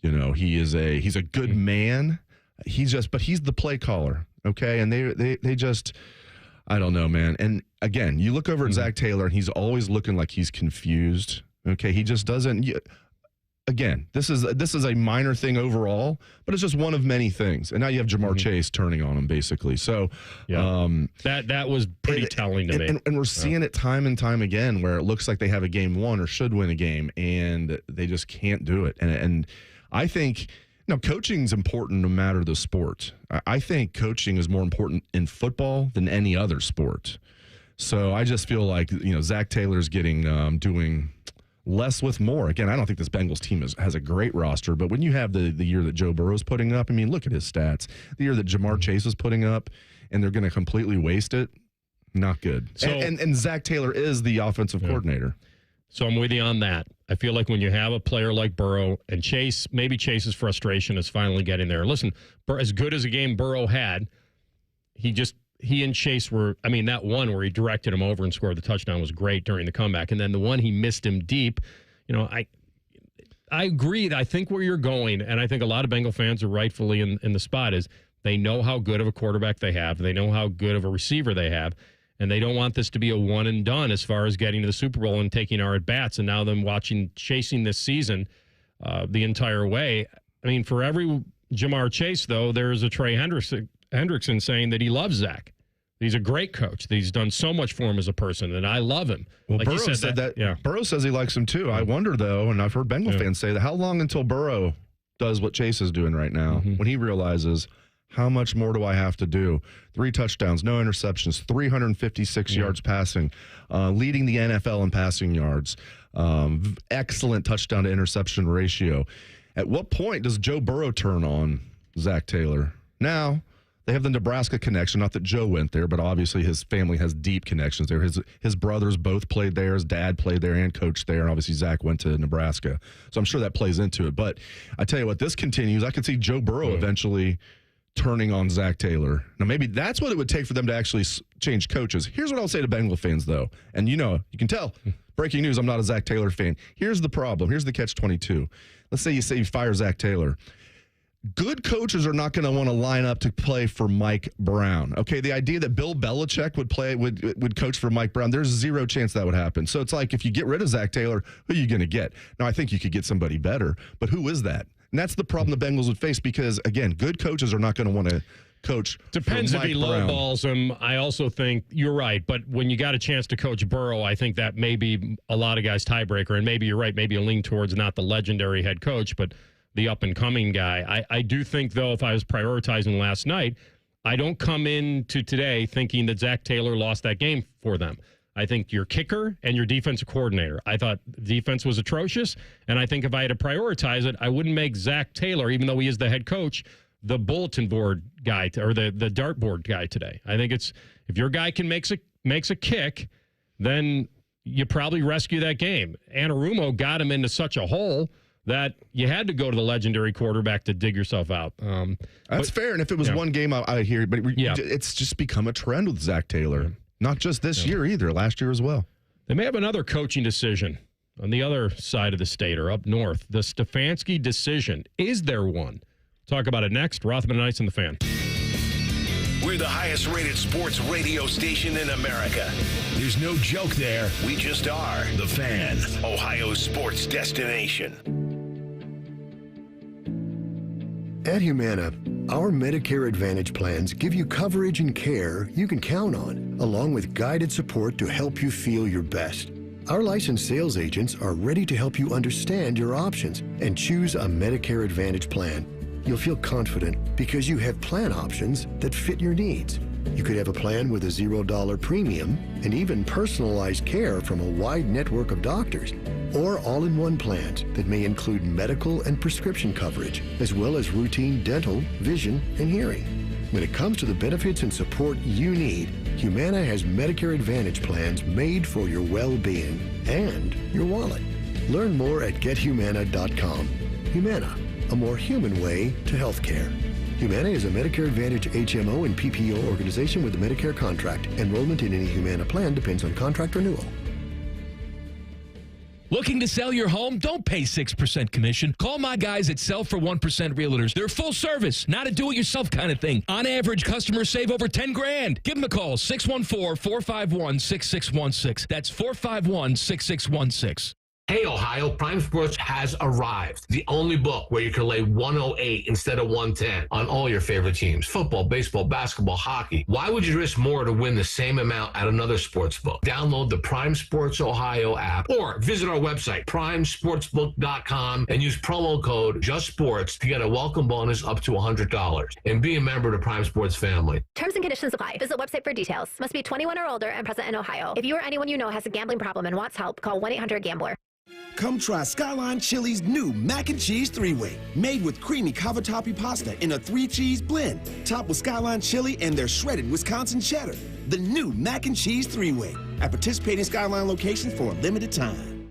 a good man. But he's the play caller, okay? And they just, I don't know, man. And again, you look over at Zac Taylor, and he's always looking like he's confused, okay? He just doesn't. Again, this is a minor thing overall, but it's just one of many things. And now you have Jamar Chase turning on him, basically. So that was pretty telling to me. And we're seeing it time and time again, where it looks like they have a game won or should win a game, and they just can't do it. And I think coaching is important no matter the sport. I think coaching is more important in football than any other sport. So I just feel like Zac Taylor's getting doing less with more. Again, I don't think this Bengals team has a great roster, but when you have the year that Joe Burrow's putting up, I mean, look at his stats. The year that Jamar Chase is putting up, and they're going to completely waste it, not good. So, and Zac Taylor is the offensive coordinator. So I'm with you on that. I feel like when you have a player like Burrow and Chase, maybe Chase's frustration is finally getting there. Listen, as good as a game Burrow had, he and Chase were, I mean, that one where he directed him over and scored the touchdown was great during the comeback. And then the one he missed him deep, I agree. I think where you're going, and I think a lot of Bengal fans are rightfully in the spot, is they know how good of a quarterback they have. They know how good of a receiver they have. And they don't want this to be a one and done as far as getting to the Super Bowl and taking our at-bats. And now them chasing this season the entire way. I mean, for every Jamar Chase, though, there's a Trey Hendrickson saying that he loves Zach. He's a great coach. He's done so much for him as a person, and I love him. Well, like Burrow said that. Yeah. Burrow says he likes him too. I wonder, though, and I've heard Bengal fans say that, how long until Burrow does what Chase is doing right now, when he realizes, how much more do I have to do? 3 touchdowns, no interceptions, 356 yards passing, leading the NFL in passing yards, excellent touchdown to interception ratio. At what point does Joe Burrow turn on Zac Taylor? Now, they have the Nebraska connection. Not that Joe went there, but obviously his family has deep connections there. His brothers both played there. His dad played there and coached there. And obviously Zach went to Nebraska. So I'm sure that plays into it. But I tell you what, this continues. I could see Joe Burrow eventually turning on Zac Taylor. Now, maybe that's what it would take for them to actually change coaches. Here's what I'll say to Bengal fans, though. And you can tell, breaking news, I'm not a Zac Taylor fan. Here's the problem. Here's the catch-22. Let's say you fire Zac Taylor. Good coaches are not going to want to line up to play for Mike Brown. Okay, the idea that Bill Belichick would coach for Mike Brown, there's zero chance that would happen. So it's like, if you get rid of Zac Taylor, who are you going to get? Now, I think you could get somebody better, but who is that? And that's the problem the Bengals would face, because, again, good coaches are not going to want to coach. Depends if he lowballs him. I also think you're right, but when you got a chance to coach Burrow, I think that may be a lot of guys' tiebreaker, and maybe you're right. Maybe a lean towards not the legendary head coach, but the up-and-coming guy. I do think, though, if I was prioritizing last night, I don't come into today thinking that Zac Taylor lost that game for them. I think your kicker and your defensive coordinator. I thought defense was atrocious, and I think if I had to prioritize it, I wouldn't make Zac Taylor, even though he is the head coach, the bulletin board guy or the dartboard guy today. I think it's, if your guy can makes a kick, then you probably rescue that game. Anarumo got him into such a hole that you had to go to the legendary quarterback to dig yourself out. That's fair. And if it was one game, I hear, but it's just become a trend with Zac Taylor. Not just this year either, last year as well. They may have another coaching decision on the other side of the state or up north. The Stefanski decision. Is there one? Talk about it next. Rothman and Ice and the Fan. We're the highest rated sports radio station in America. There's no joke there. We just are. The Fan, Ohio's sports destination. At Humana, our Medicare Advantage plans give you coverage and care you can count on, along with guided support to help you feel your best. Our licensed sales agents are ready to help you understand your options and choose a Medicare Advantage plan. You'll feel confident because you have plan options that fit your needs. You could have a plan with a $0 premium and even personalized care from a wide network of doctors, or all-in-one plans that may include medical and prescription coverage, as well as routine dental, vision, and hearing. When it comes to the benefits and support you need, Humana has Medicare Advantage plans made for your well-being and your wallet. Learn more at gethumana.com. Humana, a more human way to healthcare. Humana is a Medicare Advantage HMO and PPO organization with a Medicare contract. Enrollment in any Humana plan depends on contract renewal. Looking to sell your home? Don't pay 6% commission. Call my guys at Sell for 1% Realtors. They're full service, not a do-it-yourself kind of thing. On average, customers save over $10,000. Give them a call, 614-451-6616. That's 451-6616. Hey, Ohio, Prime Sports has arrived. The only book where you can lay 108 instead of 110 on all your favorite teams. Football, baseball, basketball, hockey. Why would you risk more to win the same amount at another sports book? Download the Prime Sports Ohio app or visit our website, primesportsbook.com, and use promo code JUSTSPORTS to get a welcome bonus up to $100. And be a member of the Prime Sports family. Terms and conditions apply. Visit website for details. Must be 21 or older and present in Ohio. If you or anyone you know has a gambling problem and wants help, call 1-800-GAMBLER. Come try Skyline Chili's new Mac and Cheese 3-Way, made with creamy cavatappi pasta in a 3-cheese blend, topped with Skyline Chili and their shredded Wisconsin cheddar. The new Mac and Cheese 3-Way at participating Skyline locations for a limited time.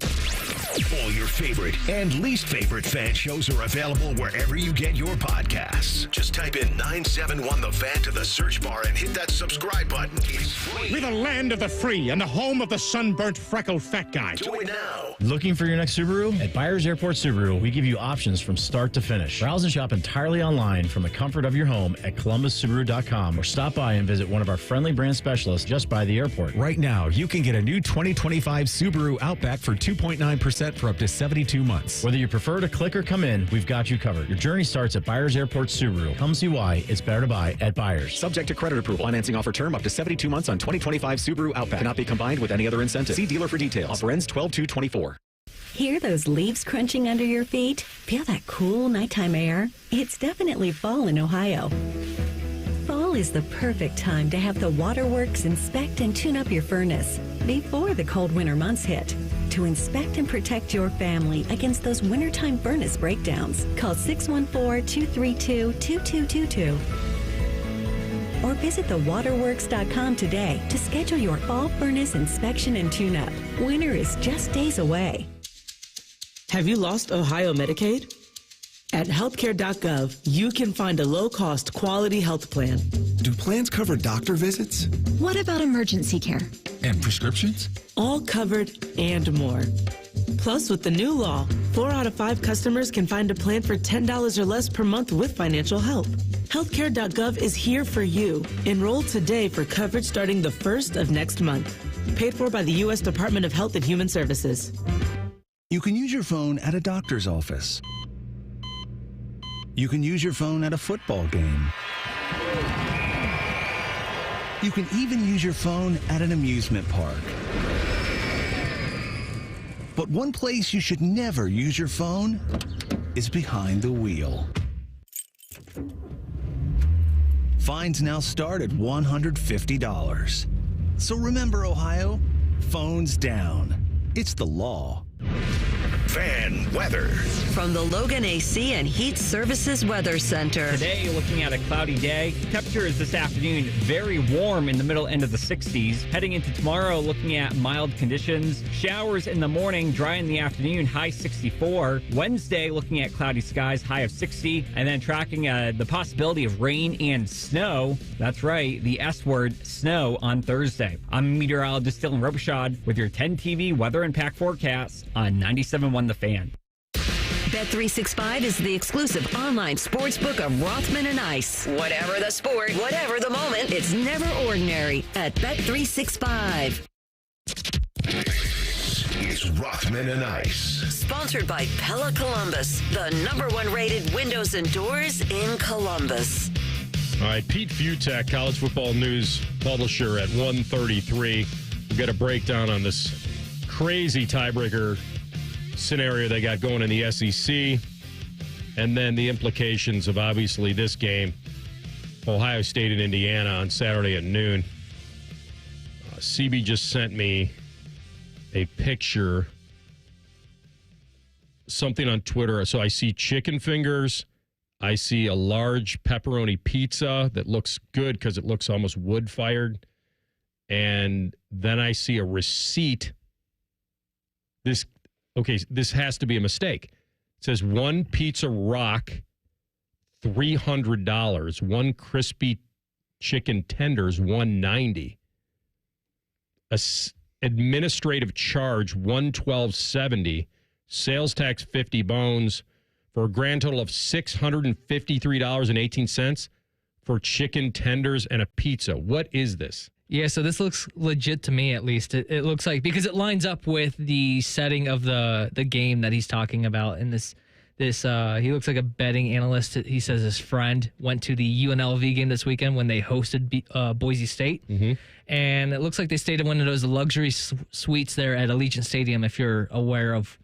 All your favorite and least favorite fan shows are available wherever you get your podcasts. Just type in 971 The Fan to the search bar and hit that subscribe button. It's free. We're the land of the free and the home of the sunburnt, freckled fat guy. Do it now. Looking for your next Subaru? At Byers Airport Subaru, we give you options from start to finish. Browse and shop entirely online from the comfort of your home at columbussubaru.com or stop by and visit one of our friendly brand specialists just by the airport. Right now, you can get a new 2025 Subaru Outback for 2.9% for up to 72 months. Whether you prefer to click or come in, we've got you covered. Your journey starts at Byers Airport Subaru. Come see why it's better to buy at Byers. Subject to credit approval. Financing offer term up to 72 months on 2025 Subaru Outback. Cannot be combined with any other incentive. See dealer for details. Offer ends 12/2/24. Hear those leaves crunching under your feet? Feel that cool nighttime air? It's definitely fall in Ohio. Fall is the perfect time to have the Waterworks inspect and tune up your furnace before the cold winter months hit. To inspect and protect your family against those wintertime furnace breakdowns, call 614-232-2222. Or visit thewaterworks.com today to schedule your fall furnace inspection and tune-up. Winter is just days away. Have you lost Ohio Medicaid? At healthcare.gov, you can find a low-cost, quality health plan. Do plans cover doctor visits? What about emergency care? And prescriptions? All covered and more. Plus, with the new law, 4 out of 5 customers can find a plan for $10 or less per month with financial help. Healthcare.gov is here for you. Enroll today for coverage starting the 1st of next month. Paid for by the U.S. Department of Health and Human Services. You can use your phone at a doctor's office. You can use your phone at a football game. You can even use your phone at an amusement park. But one place you should never use your phone is behind the wheel. Fines now start at $150. So remember, Ohio, phones down. It's the law. Fan weather. From the Logan AC and Heat Services Weather Center. Today, looking at a cloudy day. Temperatures this afternoon very warm in the middle end of the 60s. Heading into tomorrow, looking at mild conditions. Showers in the morning, dry in the afternoon, high 64. Wednesday, looking at cloudy skies, high of 60. And then tracking the possibility of rain and snow. That's right, the S word, snow, on Thursday. I'm meteorologist Dylan Robichaud with your 10 TV weather and pack forecast on 97.1 The Fan. Bet365 is the exclusive online sportsbook of Rothman and Ice. Whatever the sport, whatever the moment, it's never ordinary at Bet365. It's Rothman and Ice. Sponsored by Pella Columbus, the #1 rated windows and doors in Columbus. All right, Pete Futek, college football news publisher at 1:33. We'll get a breakdown on this crazy tiebreaker scenario they got going in the SEC, and then the implications of obviously this game, Ohio State and Indiana on Saturday at noon. CB just sent me a picture, something on Twitter. So I see chicken fingers. I see a large pepperoni pizza that looks good because it looks almost wood-fired. And then I see a receipt. This has to be a mistake. It says one pizza rock, $300. One crispy chicken tenders, $190. Administrative charge, $112.70. Sales tax, 50 bones, for a grand total of $653.18 for chicken tenders and a pizza. What is this? Yeah, so this looks legit to me, at least. It looks like, because it lines up with the setting of the game that he's talking about. And this he looks like a betting analyst. He says his friend went to the UNLV game this weekend when they hosted Boise State. Mm-hmm. And it looks like they stayed in one of those luxury suites there at Allegiant Stadium, if you're aware of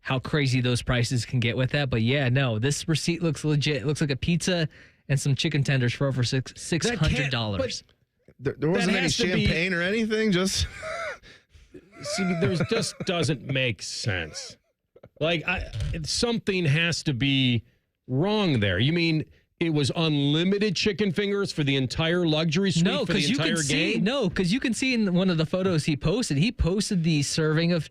how crazy those prices can get with that. But yeah, no, this receipt looks legit. It looks like a pizza and some chicken tenders for over $600. There wasn't any champagne or anything. Just see, there just doesn't make sense. Like something has to be wrong there. You mean it was unlimited chicken fingers for the entire luxury suite for the entire game? No, because you can see in one of the photos he posted the serving of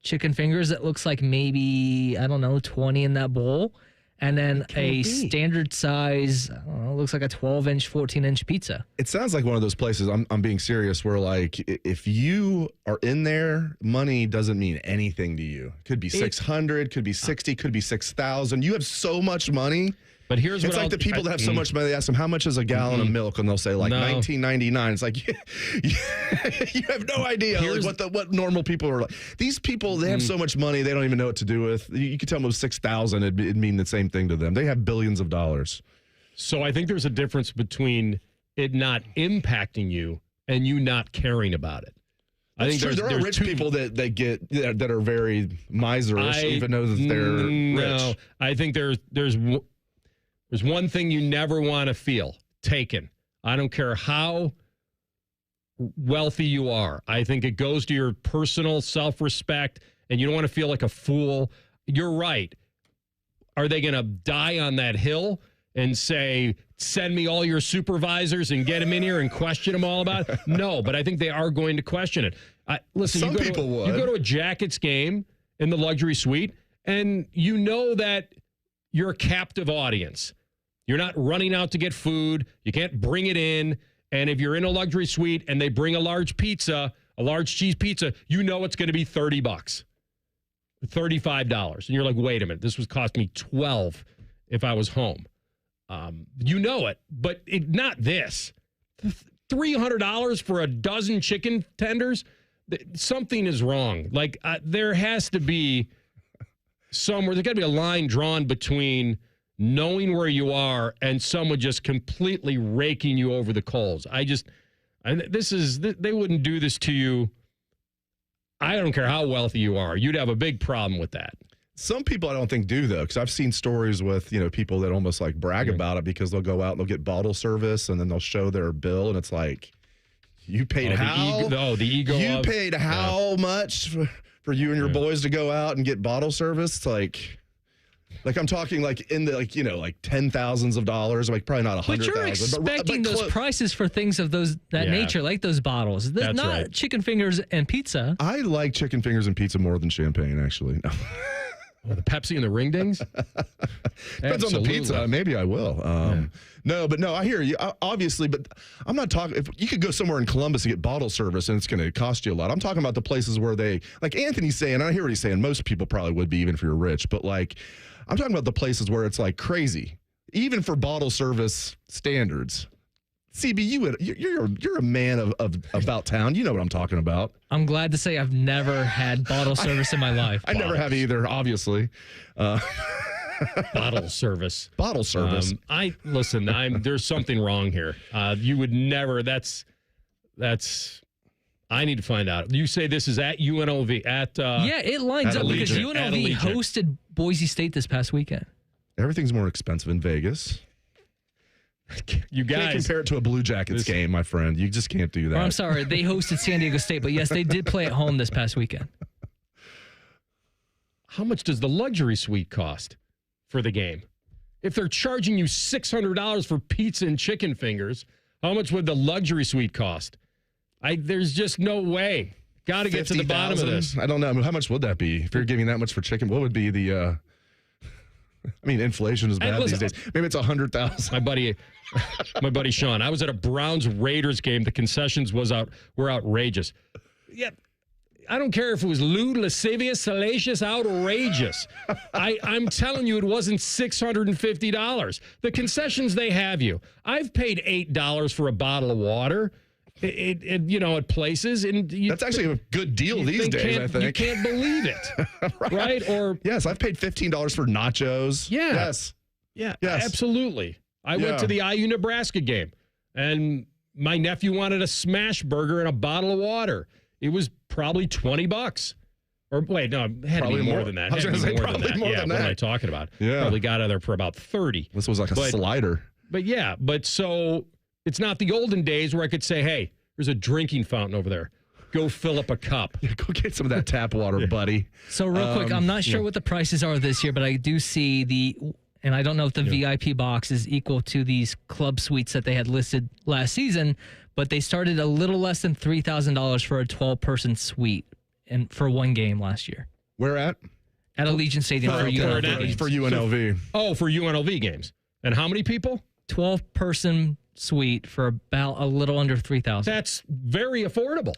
chicken fingers that looks like maybe, 20 in that bowl. And then a standard size, looks like a 12-inch, 14-inch pizza. It sounds like one of those places, I'm being serious, where like if you are in there, money doesn't mean anything to you. Could be 600, could be 60, could be 6,000. You have so much money. But here's it's what like the people that have so much money, they ask them, how much is a gallon of milk? And they'll say like $19.99. It's like, you have no idea what normal people are like. These people, they have so much money, they don't even know what to do with. You could tell them it was 6,000, it'd mean the same thing to them. They have billions of dollars. So I think there's a difference between it not impacting you and you not caring about it. I think there are rich people that are very miserish, even though that they're rich. I think there's one thing you never want to feel: taken. I don't care how wealthy you are. I think it goes to your personal self-respect, and you don't want to feel like a fool. You're right. Are they going to die on that hill and say, send me all your supervisors and get them in here and question them all about it? No, but I think they are going to question it. Listen, Some people would. You go to a Jackets game in the luxury suite, and you know that you're a captive audience. You're not running out to get food. You can't bring it in. And if you're in a luxury suite and they bring a large pizza, a large cheese pizza, you know it's going to be $30, $35. And you're like, wait a minute, this would cost me $12 if I was home. You know it, but not this. $300 for a dozen chicken tenders? Something is wrong. Like, there has to be somewhere, there's got to be a line drawn between knowing where you are and someone just completely raking you over the coals. They wouldn't do this to you. I don't care how wealthy you are. You'd have a big problem with that. Some people I don't think do, though, because I've seen stories with, people that almost like brag about it because they'll go out and they'll get bottle service and then they'll show their bill and it's like, You paid the ego. You paid how much for you and your boys to go out and get bottle service? Like I'm talking like in the like 10,000s of dollars, like probably not 100,000. But you're expecting those prices for things of that nature, like those bottles. That's not right. Chicken fingers and pizza. I like chicken fingers and pizza more than champagne, actually. No. Oh, the Pepsi and the ring dings? Depends on the pizza. Maybe I will. No, I hear you. Obviously, but I'm not talking. If you could go somewhere in Columbus and get bottle service and it's going to cost you a lot. I'm talking about the places where they, like Anthony's saying, I hear what he's saying. Most people probably would be, even if you're rich. But like, I'm talking about the places where it's like crazy, even for bottle service standards. CB, you're a man of about town. You know what I'm talking about. I'm glad to say I've never had bottle service in my life. I never have either, obviously. Bottle service. Bottle service. There's something wrong here. You would never. That's. I need to find out. You say this is at UNLV it lines up because UNLV hosted Boise State this past weekend. Everything's more expensive in Vegas. You guys can't compare it to a Blue Jackets game, my friend. You just can't do that. I'm sorry, they hosted San Diego State, but yes, they did play at home this past weekend. How much does the luxury suite cost for the game? If they're charging you $600 for pizza and chicken fingers, how much would the luxury suite cost? There's just no way. Got to get to the bottom of this. I don't know. How much would that be? If you're giving that much for chicken, what would be the... inflation is bad these days. Maybe it's 100,000. My buddy Sean. I was at a Browns Raiders game. The concessions were outrageous. Yeah, I don't care if it was lewd, lascivious, salacious, outrageous. I'm telling you, it wasn't $650. The concessions they have you. I've paid $8 for a bottle of water. At places, and that's actually a good deal these days. I think you can't believe it, right? Or yes, I've paid $15 for nachos. Yeah, yes, absolutely. I went to the IU Nebraska game, and my nephew wanted a smash burger and a bottle of water. It was probably $20. Or wait, no, it had to be more than that. I was going to say probably more than that. What am I talking about? Yeah, probably got out of there for about 30. This was like a slider. But so. It's not the olden days where I could say, hey, there's a drinking fountain over there. Go fill up a cup. Yeah, go get some of that tap water, buddy. So real quick, I'm not sure what the prices are this year, but I do see and I don't know if the VIP box is equal to these club suites that they had listed last season, but they started a little less than $3,000 for a 12-person suite and for one game last year. Where at? At Allegiant Stadium for UNLV. For UNLV. For UNLV games. And how many people? 12-person suite for about a little under $3,000. That's very affordable.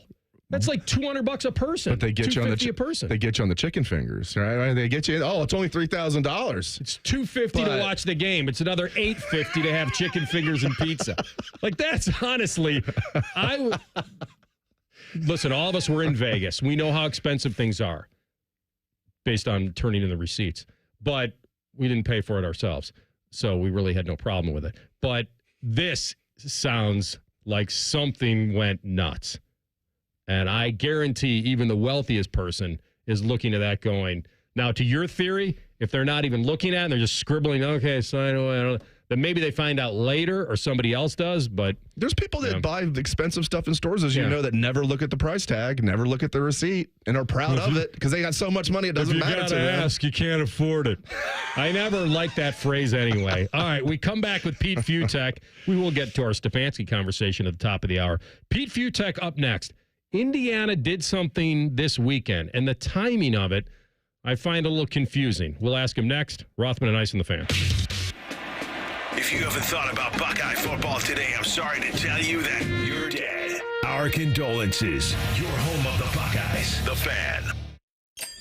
That's like $200 a person. But they get you on a person. They get you on the chicken fingers, right? They get you. It's only $3,000. It's $250 to watch the game. It's another $850 to have chicken fingers and pizza. Like that's honestly, listen. All of us were in Vegas. We know how expensive things are, based on turning in the receipts. But we didn't pay for it ourselves, so we really had no problem with it. But this sounds like something went nuts. And I guarantee even the wealthiest person is looking at that going, now to your theory, if they're not even looking at it and they're just scribbling, okay, so I don't know, then maybe they find out later or somebody else does. But there's people that buy expensive stuff in stores, as you know, that never look at the price tag, never look at the receipt, and are proud of it because they got so much money it doesn't matter to them. Ask, you can't afford it. I never liked that phrase anyway. All right, we come back with Pete Futek. We will get to our Stefanski conversation at the top of the hour. Pete Futek up next. Indiana did something this weekend, and the timing of it I find a little confusing. We'll ask him next. Rothman and Ice in the Fan. If you haven't thought about Buckeye football today, I'm sorry to tell you that you're dead. Our condolences. Your home of the Buckeyes, the Fan.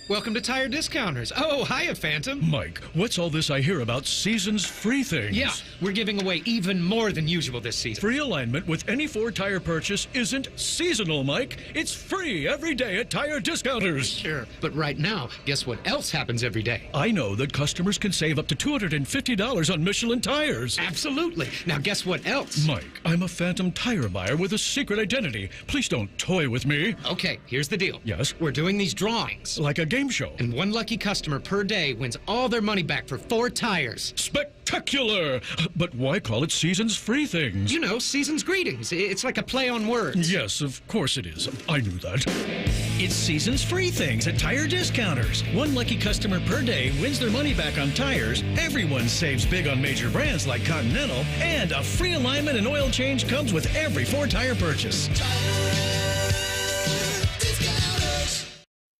Welcome to Tire Discounters. Oh, hiya, Phantom. Mike, what's all this I hear about season's free things? Yeah, we're giving away even more than usual this season. Free alignment with any Ford tire purchase isn't seasonal, Mike. It's free every day at Tire Discounters. Sure, but right now, guess what else happens every day? I know that customers can save up to $250 on Michelin tires. Absolutely. Now, guess what else? Mike, I'm a Phantom tire buyer with a secret identity. Please don't toy with me. Okay, here's the deal. Yes? We're doing these drawings. Like a game game show. And one lucky customer per day wins all their money back for 4 tires. Spectacular! But why call it Seasons Free Things? You know, Season's Greetings. It's like a play on words. Yes, of course it is. I knew that. It's Seasons Free Things at Tire Discounters. One lucky customer per day wins their money back on tires. Everyone saves big on major brands like Continental. And a free alignment and oil change comes with every 4-tire purchase.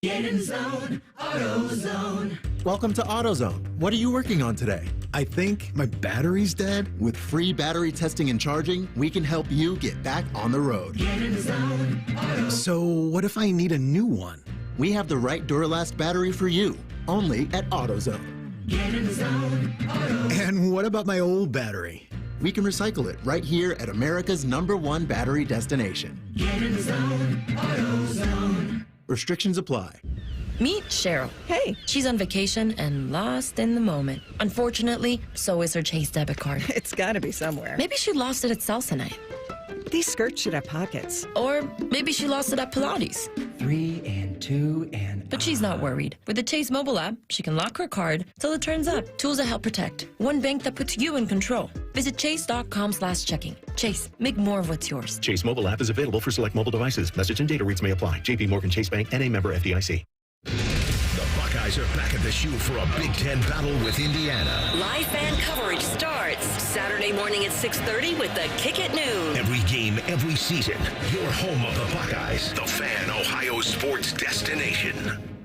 Get in the zone, AutoZone. Welcome to AutoZone. What are you working on today? I think my battery's dead. With free battery testing and charging, we can help you get back on the road. Get in the zone, AutoZone. So what if I need a new one? We have the right Duralast battery for you, only at AutoZone. Get in the zone, AutoZone. And what about my old battery? We can recycle it right here at America's #1 battery destination. Get in the zone, AutoZone. Restrictions apply. Meet Cheryl. Hey. She's on vacation and lost in the moment. Unfortunately, so is her Chase debit card. It's gotta be somewhere. Maybe she lost it at salsa night. These skirts should have pockets. Or maybe she lost it at Pilates. 3 and 2 and... But she's not worried. With the Chase mobile app, she can lock her card till it turns up. Tools that help protect. One bank that puts you in control. Visit chase.com/checking. Chase, make more of what's yours. Chase mobile app is available for select mobile devices. Message and data rates may apply. JP Morgan Chase Bank, N.A. member FDIC. The Buckeyes are back at the shoe for a Big Ten battle with Indiana. Live fan coverage starts Saturday morning at 6:30 with the Kick at noon. Every game, every season. Your home of the Buckeyes. The Fan, Ohio sports destination.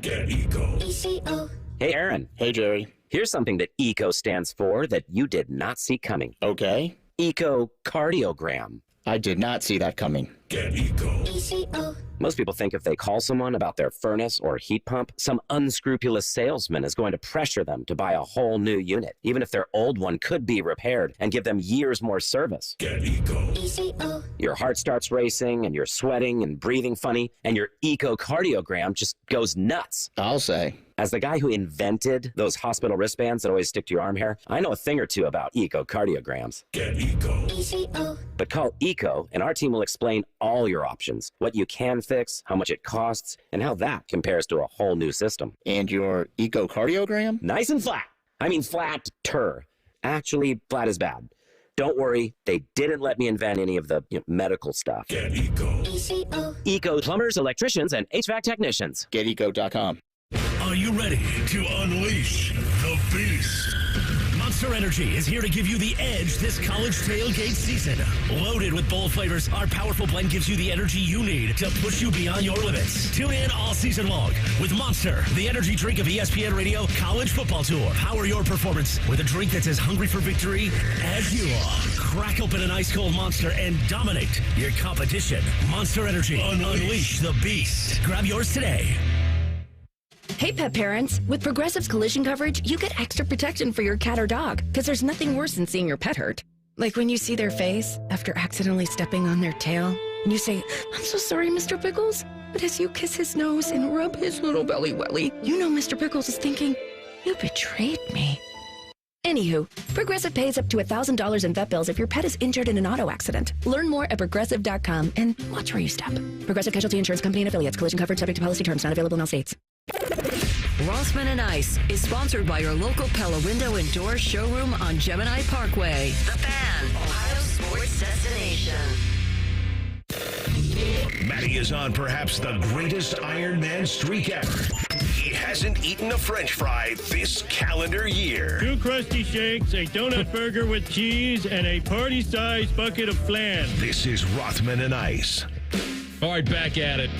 Get Eco. ECO. Hey, Aaron. Hey, Jerry. Here's something that ECO stands for that you did not see coming. Okay. Echocardiogram. I did not see that coming. Get Eco. ECO. Most people think if they call someone about their furnace or heat pump, some unscrupulous salesman is going to pressure them to buy a whole new unit, even if their old one could be repaired and give them years more service. Get Eco. ECO. Your heart starts racing and you're sweating and breathing funny and your echocardiogram just goes nuts. I'll say. As the guy who invented those hospital wristbands that always stick to your arm hair, I know a thing or two about echocardiograms. Get Eco. ECO. But call Eco and our team will explain all your options, what you can fix, how much it costs, and how that compares to a whole new system. And your echocardiogram? Nice and flat. I mean flat-ter. Actually, flat is bad. Don't worry, they didn't let me invent any of the medical stuff. Get Eco. ECO. Eco plumbers, electricians, and HVAC technicians. GetEco.com. Are you ready to unleash the beast? Monster Energy is here to give you the edge this college tailgate season. Loaded with bold flavors, our powerful blend gives you the energy you need to push you beyond your limits. Tune in all season long with Monster, the energy drink of ESPN Radio College Football Tour. Power your performance with a drink that's as hungry for victory as you are. Crack open an ice-cold Monster and dominate your competition. Monster Energy. Unleash the beast. Grab yours today. Hey, pet parents. With Progressive's collision coverage, you get extra protection for your cat or dog, because there's nothing worse than seeing your pet hurt. Like when you see their face after accidentally stepping on their tail, and you say, "I'm so sorry, Mr. Pickles." But as you kiss his nose and rub his little belly welly, you know Mr. Pickles is thinking, "You betrayed me." Anywho, Progressive pays up to $1,000 in vet bills if your pet is injured in an auto accident. Learn more at Progressive.com and watch where you step. Progressive Casualty Insurance Company and Affiliates. Collision coverage subject to policy terms. Not available in all states. Rothman and Ice is sponsored by your local Pella Window and Door showroom on Gemini Parkway. The Fan, Ohio sports destination. Matty is on perhaps the greatest Iron Man streak ever. He hasn't eaten a French fry this calendar year. 2 crusty shakes, a donut burger with cheese, and a party-sized bucket of flan. This is Rothman and Ice. All right, back at it.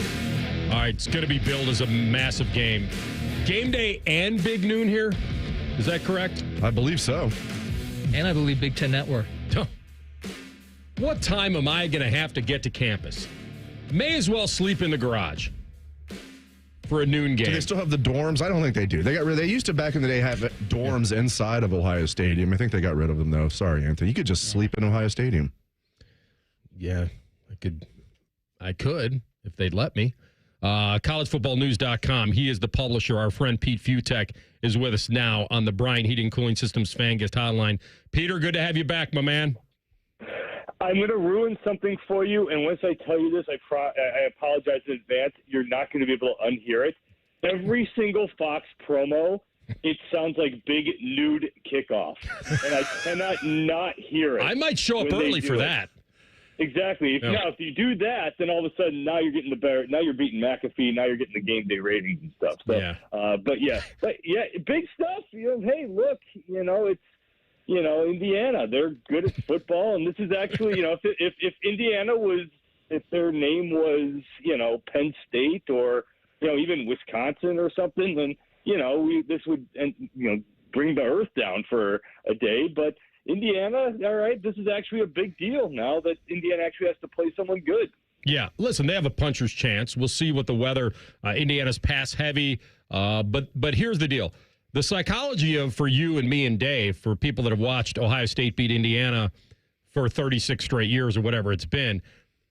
All right, it's going to be billed as a massive game. Game day and Big Noon here. Is that correct? I believe so. And I believe Big Ten Network. What time am I going to have to get to campus? May as well sleep in the garage for a noon game. Do they still have the dorms? I don't think they do. They used to back in the day have dorms inside of Ohio Stadium. I think they got rid of them though. Sorry, Anthony. You could just sleep in Ohio Stadium. Yeah, I could if they'd let me. collegefootballnews.com. He is the publisher. Our friend Pete Futek is with us now on the Bryant Heating Cooling Systems Fan Guest Hotline. Peter, good to have you back, my man. I'm going to ruin something for you, and once I tell you this, I apologize in advance. You're not going to be able to unhear it. every single Fox promo, it sounds like big nude kickoff, and I cannot not hear it. I might show up early for that. Exactly. Now, if you do that, then all of a sudden now you're getting now you're beating McAfee. Now you're getting the game day ratings and stuff. So, but big stuff. Hey, look, it's Indiana. They're good at football, and this is actually, if Indiana was, if their name was, Penn State or even Wisconsin or something, then this would bring the earth down for a day, but. Indiana, all right, this is actually a big deal now that Indiana actually has to play someone good. Yeah, listen, they have a puncher's chance. We'll see what the weather. Indiana's pass heavy, but here's the deal. The psychology for you and me and Dave, for people that have watched Ohio State beat Indiana for 36 straight years or whatever it's been,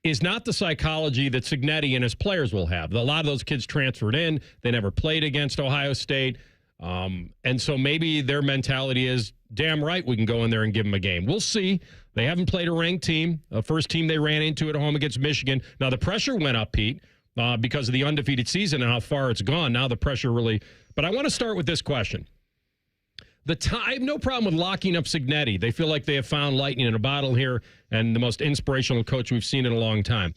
is not the psychology that Cignetti and his players will have. A lot of those kids transferred in. They never played against Ohio State. And so maybe their mentality is, damn right, we can go in there and give them a game. We'll see. They haven't played a ranked team. The first team they ran into at home against Michigan. Now, the pressure went up, Pete, because of the undefeated season and how far it's gone. Now the pressure really... But I want to start with this question. I have no problem with locking up Cignetti. They feel like they have found lightning in a bottle here and the most inspirational coach we've seen in a long time.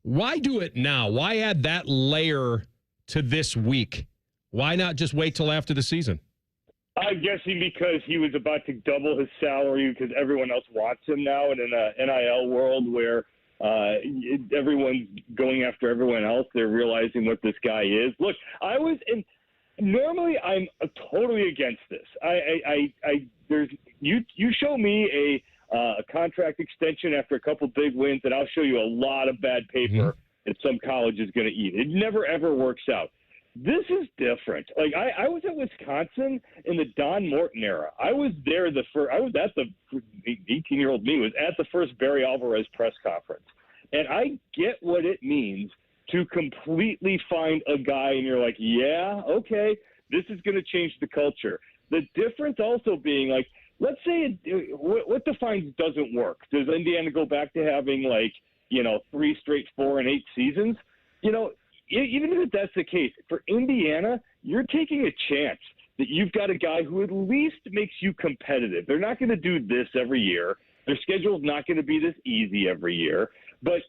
Why do it now? Why add that layer to this week? Why not just wait till after the season? I'm guessing because he was about to double his salary because everyone else wants him now, and in a NIL world where everyone's going after everyone else, they're realizing what this guy is. Look, normally I'm totally against this. You show me a contract extension after a couple big wins, and I'll show you a lot of bad paper that some college is going to eat. It never ever works out. This is different. Like I was at Wisconsin in the Don Morton era. I was there I was at the 18-year-old me was at the first Barry Alvarez press conference, and I get what it means to completely find a guy, and you're like, yeah, okay, this is going to change the culture. The difference also being like, let's say what defines doesn't work. Does Indiana go back to having 3 straight 4-8 seasons? Even if that's the case, for Indiana, you're taking a chance that you've got a guy who at least makes you competitive. They're not going to do this every year. Their schedule's not going to be this easy every year. But,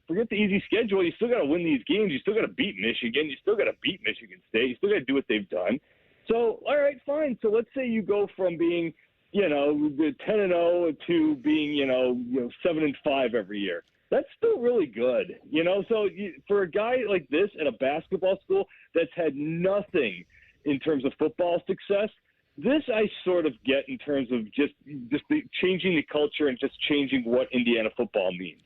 forget the easy schedule. You still got to win these games. You still got to beat Michigan. You still got to beat Michigan State. You still got to do what they've done. So, all right, fine. So let's say you go from being, the 10-0 to being, 7-5 every year. That's still really good, So for a guy like this at a basketball school that's had nothing in terms of football success, this I sort of get in terms of just changing the culture and just changing what Indiana football means.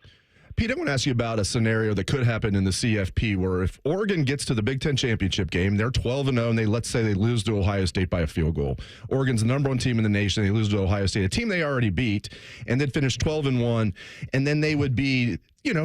Pete, I want to ask you about a scenario that could happen in the CFP where if Oregon gets to the Big Ten championship game, they're 12-0, and let's say they lose to Ohio State by a field goal. Oregon's the number one team in the nation. They lose to Ohio State, a team they already beat, and then finish 12-1, and then they would be,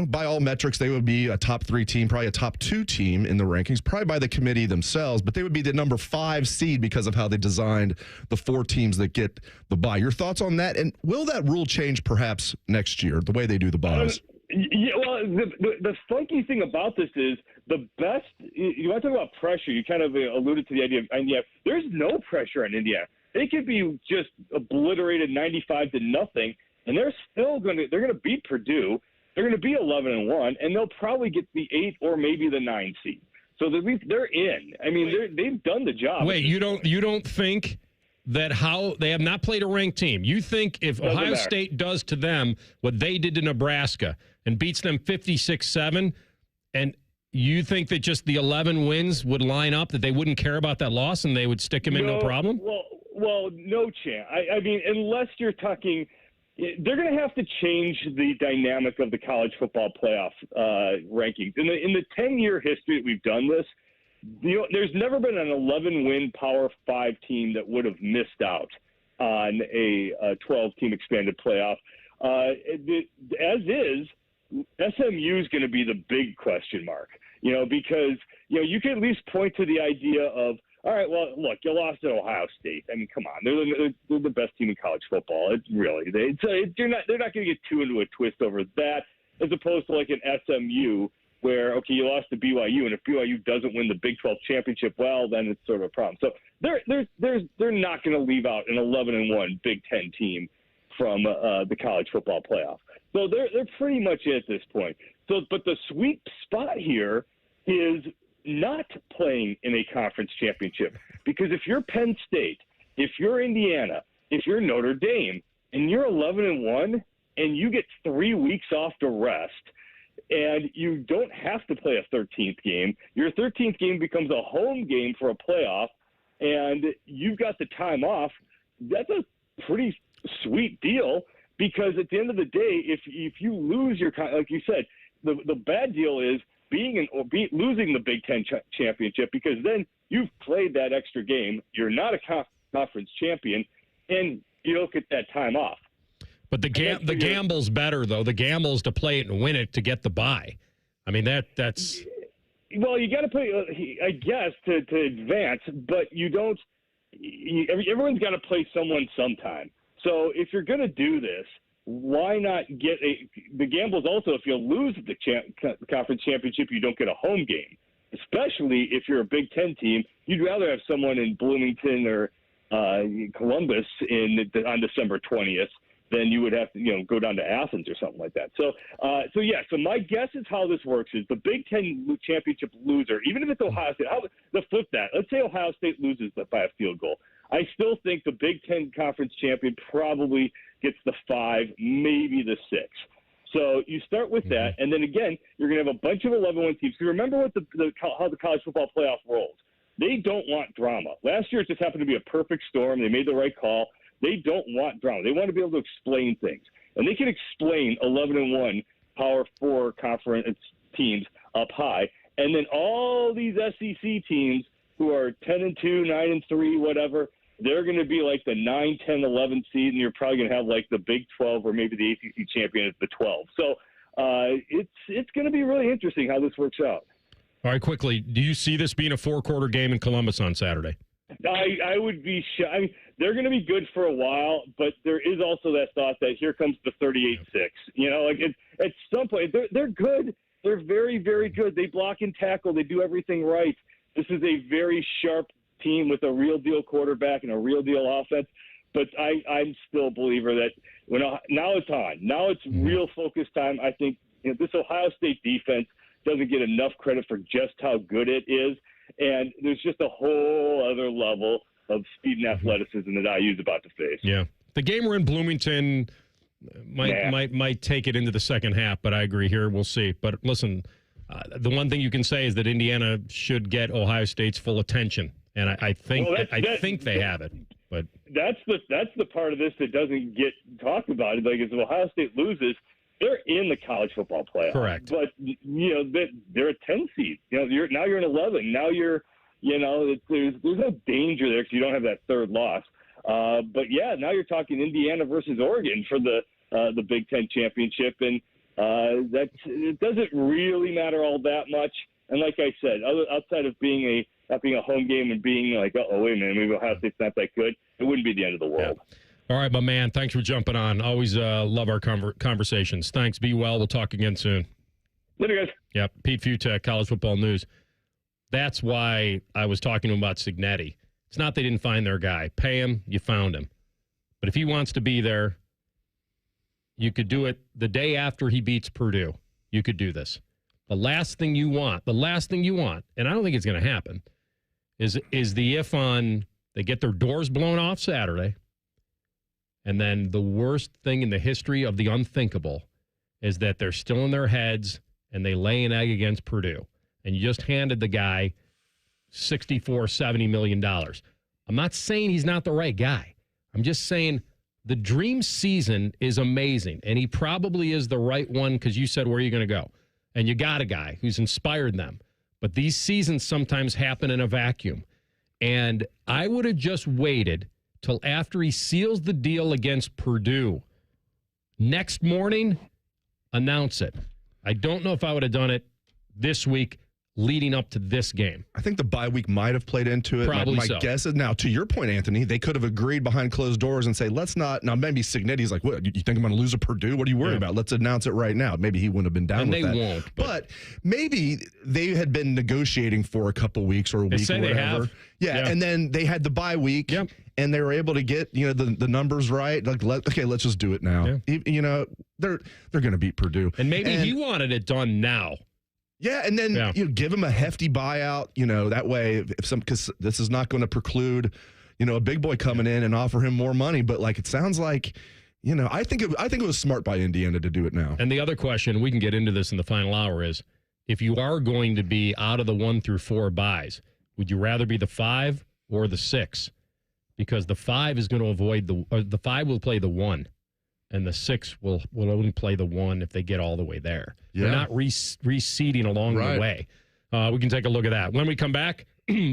by all metrics, they would be a top 3 team, probably a top 2 team in the rankings, probably by the committee themselves, but they would be the number 5 seed because of how they designed the 4 teams that get the bye. Your thoughts on that? And will that rule change perhaps next year, the way they do the buys? Yeah, well, the funky thing about this is the best. You want to talk about pressure? You kind of alluded to the idea of Indiana. There's no pressure on Indiana. They could be just obliterated 95-0, and they're still going to beat Purdue. They're going to be 11-1, and they'll probably get the 8 or maybe the 9 seed. So they're in. I mean, they've done the job. Wait, you don't think that how they have not played a ranked team? You think if Ohio State does to them what they did to Nebraska and beats them 56-7, and you think that just the 11 wins would line up, that they wouldn't care about that loss and they would stick them in no problem? Well, no chance. I mean, unless you're talking, they're going to have to change the dynamic of the college football playoff rankings. In the 10-year history that we've done this, there's never been an 11-win Power 5 team that would have missed out on a 12-team expanded playoff. As is, SMU is going to be the big question mark, because, you can at least point to the idea of, all right, well, look, you lost at Ohio State. I mean, come on, they're the best team in college football. They're not going to get too into a twist over that, as opposed to like an SMU where, okay, you lost to BYU, and if BYU doesn't win the Big 12 championship, well, then it's sort of a problem. So they're not going to leave out an 11-1 Big Ten team from the college football playoff. So they're pretty much it at this point. So, but the sweet spot here is not playing in a conference championship, because if you're Penn State, if you're Indiana, if you're Notre Dame, and you're 11-1, and you get 3 weeks off to rest, and you don't have to play a 13th game, your 13th game becomes a home game for a playoff, and you've got the time off. That's a pretty sweet deal, because at the end of the day, if you lose your, like you said, the bad deal is losing the Big Ten championship, because then you've played that extra game. You're not a conference champion, and you don't get that time off. But the gamble's better, though. The gamble's to play it and win it to get the bye. I mean, that's... Well, you got to play, I guess, to advance, but you don't... everyone's got to play someone sometime. So if you're going to do this, why not get the gamble is also, if you lose the conference championship, you don't get a home game. Especially if you're a Big Ten team, you'd rather have someone in Bloomington or Columbus on December 20th than you would have to, go down to Athens or something like that. So my guess is how this works is the Big Ten championship loser, even if it's Ohio State, let's flip that. Let's say Ohio State loses by a field goal. I still think the Big Ten conference champion probably gets the 5, maybe the 6. So you start with that, and then again, you're going to have a bunch of 11-1 teams. So remember what how the college football playoff rolls. They don't want drama. Last year, it just happened to be a perfect storm. They made the right call. They don't want drama. They want to be able to explain things. And they can explain 11-1 Power 4 conference teams up high. And then all these SEC teams who are 10-2, 9-3, whatever, they're going to be like the 9, 10, 11 seed, and you're probably going to have like the Big 12 or maybe the ACC champion at the 12. So it's going to be really interesting how this works out. All right, quickly, do you see this being a 4-quarter game in Columbus on Saturday? I would be shy. I mean, they're going to be good for a while, but there is also that thought that here comes the 38-6. Like at some point, they're good. They're very, very good. They block and tackle. They do everything right. This is a very sharp team with a real deal quarterback and a real deal offense. But I'm still a believer that now it's on. Now it's real focus time. I think this Ohio State defense doesn't get enough credit for just how good it is. And there's just a whole other level of speed and athleticism that IU's about to face. Yeah. The game we're in Bloomington might take it into the second half, but I agree here. We'll see. But listen, the one thing you can say is that Indiana should get Ohio State's full attention. And I think they have it. But that's the part of this that doesn't get talked about. Like, if Ohio State loses, they're in the college football playoff. Correct. But they're a 10 seed. You're an 11. Now there's no danger there because you don't have that third loss. But yeah, now you're talking Indiana versus Oregon for the Big Ten championship, and it doesn't really matter all that much. And like I said, outside of not being a home game and being like, oh, wait a minute, maybe Ohio State's not that good, it wouldn't be the end of the world. Yeah. All right, my man. Thanks for jumping on. Always love our conversations. Thanks. Be well. We'll talk again soon. Later, guys. Yep. Pete Futek, College Football News. That's why I was talking to him about Cignetti. It's not they didn't find their guy. Pay him, you found him. But if he wants to be there, you could do it the day after he beats Purdue. You could do this. The last thing you want, and I don't think it's going to happen, is the if on they get their doors blown off Saturday, and then the worst thing in the history of the unthinkable is that they're still in their heads and they lay an egg against Purdue. And you just handed the guy $70 million. I'm not saying he's not the right guy. I'm just saying the dream season is amazing, and he probably is the right one because you said, where are you going to go? And you got a guy who's inspired them. But these seasons sometimes happen in a vacuum. And I would have just waited till after he seals the deal against Purdue. Next morning, announce it. I don't know if I would have done it this week. leading up to this game. I think the bye week might have played into it. Probably my so. guess is, now, to your point, Anthony, they could have agreed behind closed doors and say, let's not. Now, maybe Signetti's like, what, you think I'm going to lose a Purdue? What are you worried about? Let's announce it right now. Maybe he wouldn't have been down And with that. they won't. But maybe they had been negotiating for a couple weeks or a week or whatever. They have. Yeah, and then they had the bye week, and they were able to get the numbers right. Like, let's just do it now. Yeah. They're going to beat Purdue. And maybe he wanted it done now. Yeah, and then give him a hefty buyout. That way, because this is not going to preclude, a big boy coming in and offer him more money. But it sounds like, I think it was smart by Indiana to do it now. And the other question, we can get into this in the final hour, is if you are going to be out of the 1 through 4 buys, would you rather be the 5 or the 6? Because the 5 is going to avoid the 5 will play the 1. And the 6 will only play the 1 if they get all the way there. They're not reseeding along the way. We can take a look at that. When we come back,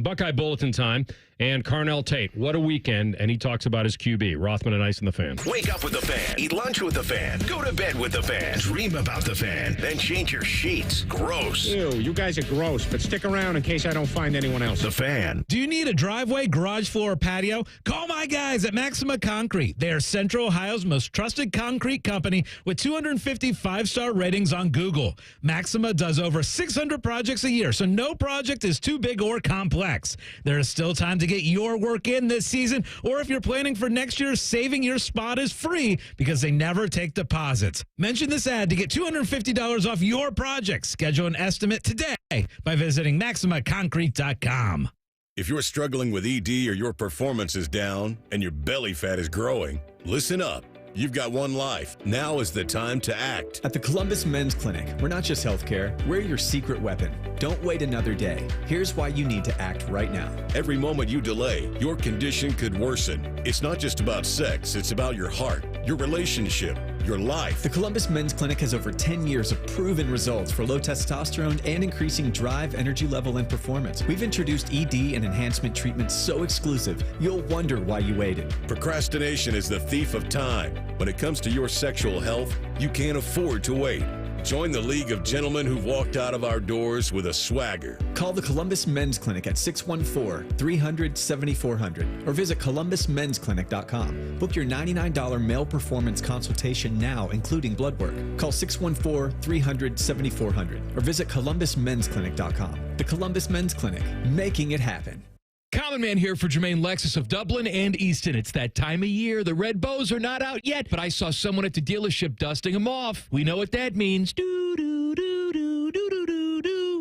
Buckeye Bulletin time, and Carnell Tate. What a weekend, and he talks about his QB, Rothman and Ice and the Fan. Wake up with the Fan. Eat lunch with the Fan. Go to bed with the Fan. Dream about the Fan. Then change your sheets. Gross. Ew, you guys are gross, but stick around in case I don't find anyone else. The Fan. Do you need a driveway, garage floor, or patio? Call my guys at Maxima Concrete. They are Central Ohio's most trusted concrete company with 250 5-star ratings on Google. Maxima does over 600 projects a year, so no project is too big or complex. There is still time to get your work in this season, or if you're planning for next year, saving your spot is free because they never take deposits. Mention this ad to get $250 off your project. Schedule an estimate today by visiting MaximaConcrete.com. If you're struggling with ED or your performance is down and your belly fat is growing, listen up. You've got one life. Now is the time to act. At the Columbus Men's Clinic, we're not just healthcare, we're your secret weapon. Don't wait another day. Here's why you need to act right now. Every moment you delay, your condition could worsen. It's not just about sex, it's about your heart, your relationship, your life. The Columbus Men's Clinic has over 10 years of proven results for low testosterone and increasing drive, energy level, and performance. We've introduced ED and enhancement treatments so exclusive, you'll wonder why you waited. Procrastination is the thief of time. When it comes to your sexual health, you can't afford to wait. Join the League of Gentlemen who've walked out of our doors with a swagger. Call the Columbus Men's Clinic at 614-300-7400 or visit columbusmensclinic.com. Book your $99 male performance consultation now, including blood work. Call 614-300-7400 or visit columbusmensclinic.com. The Columbus Men's Clinic, making it happen. Common Man here for Jermaine Lexus of Dublin and Easton. It's that time of year. The red bows are not out yet, but I saw someone at the dealership dusting them off. We know what that means.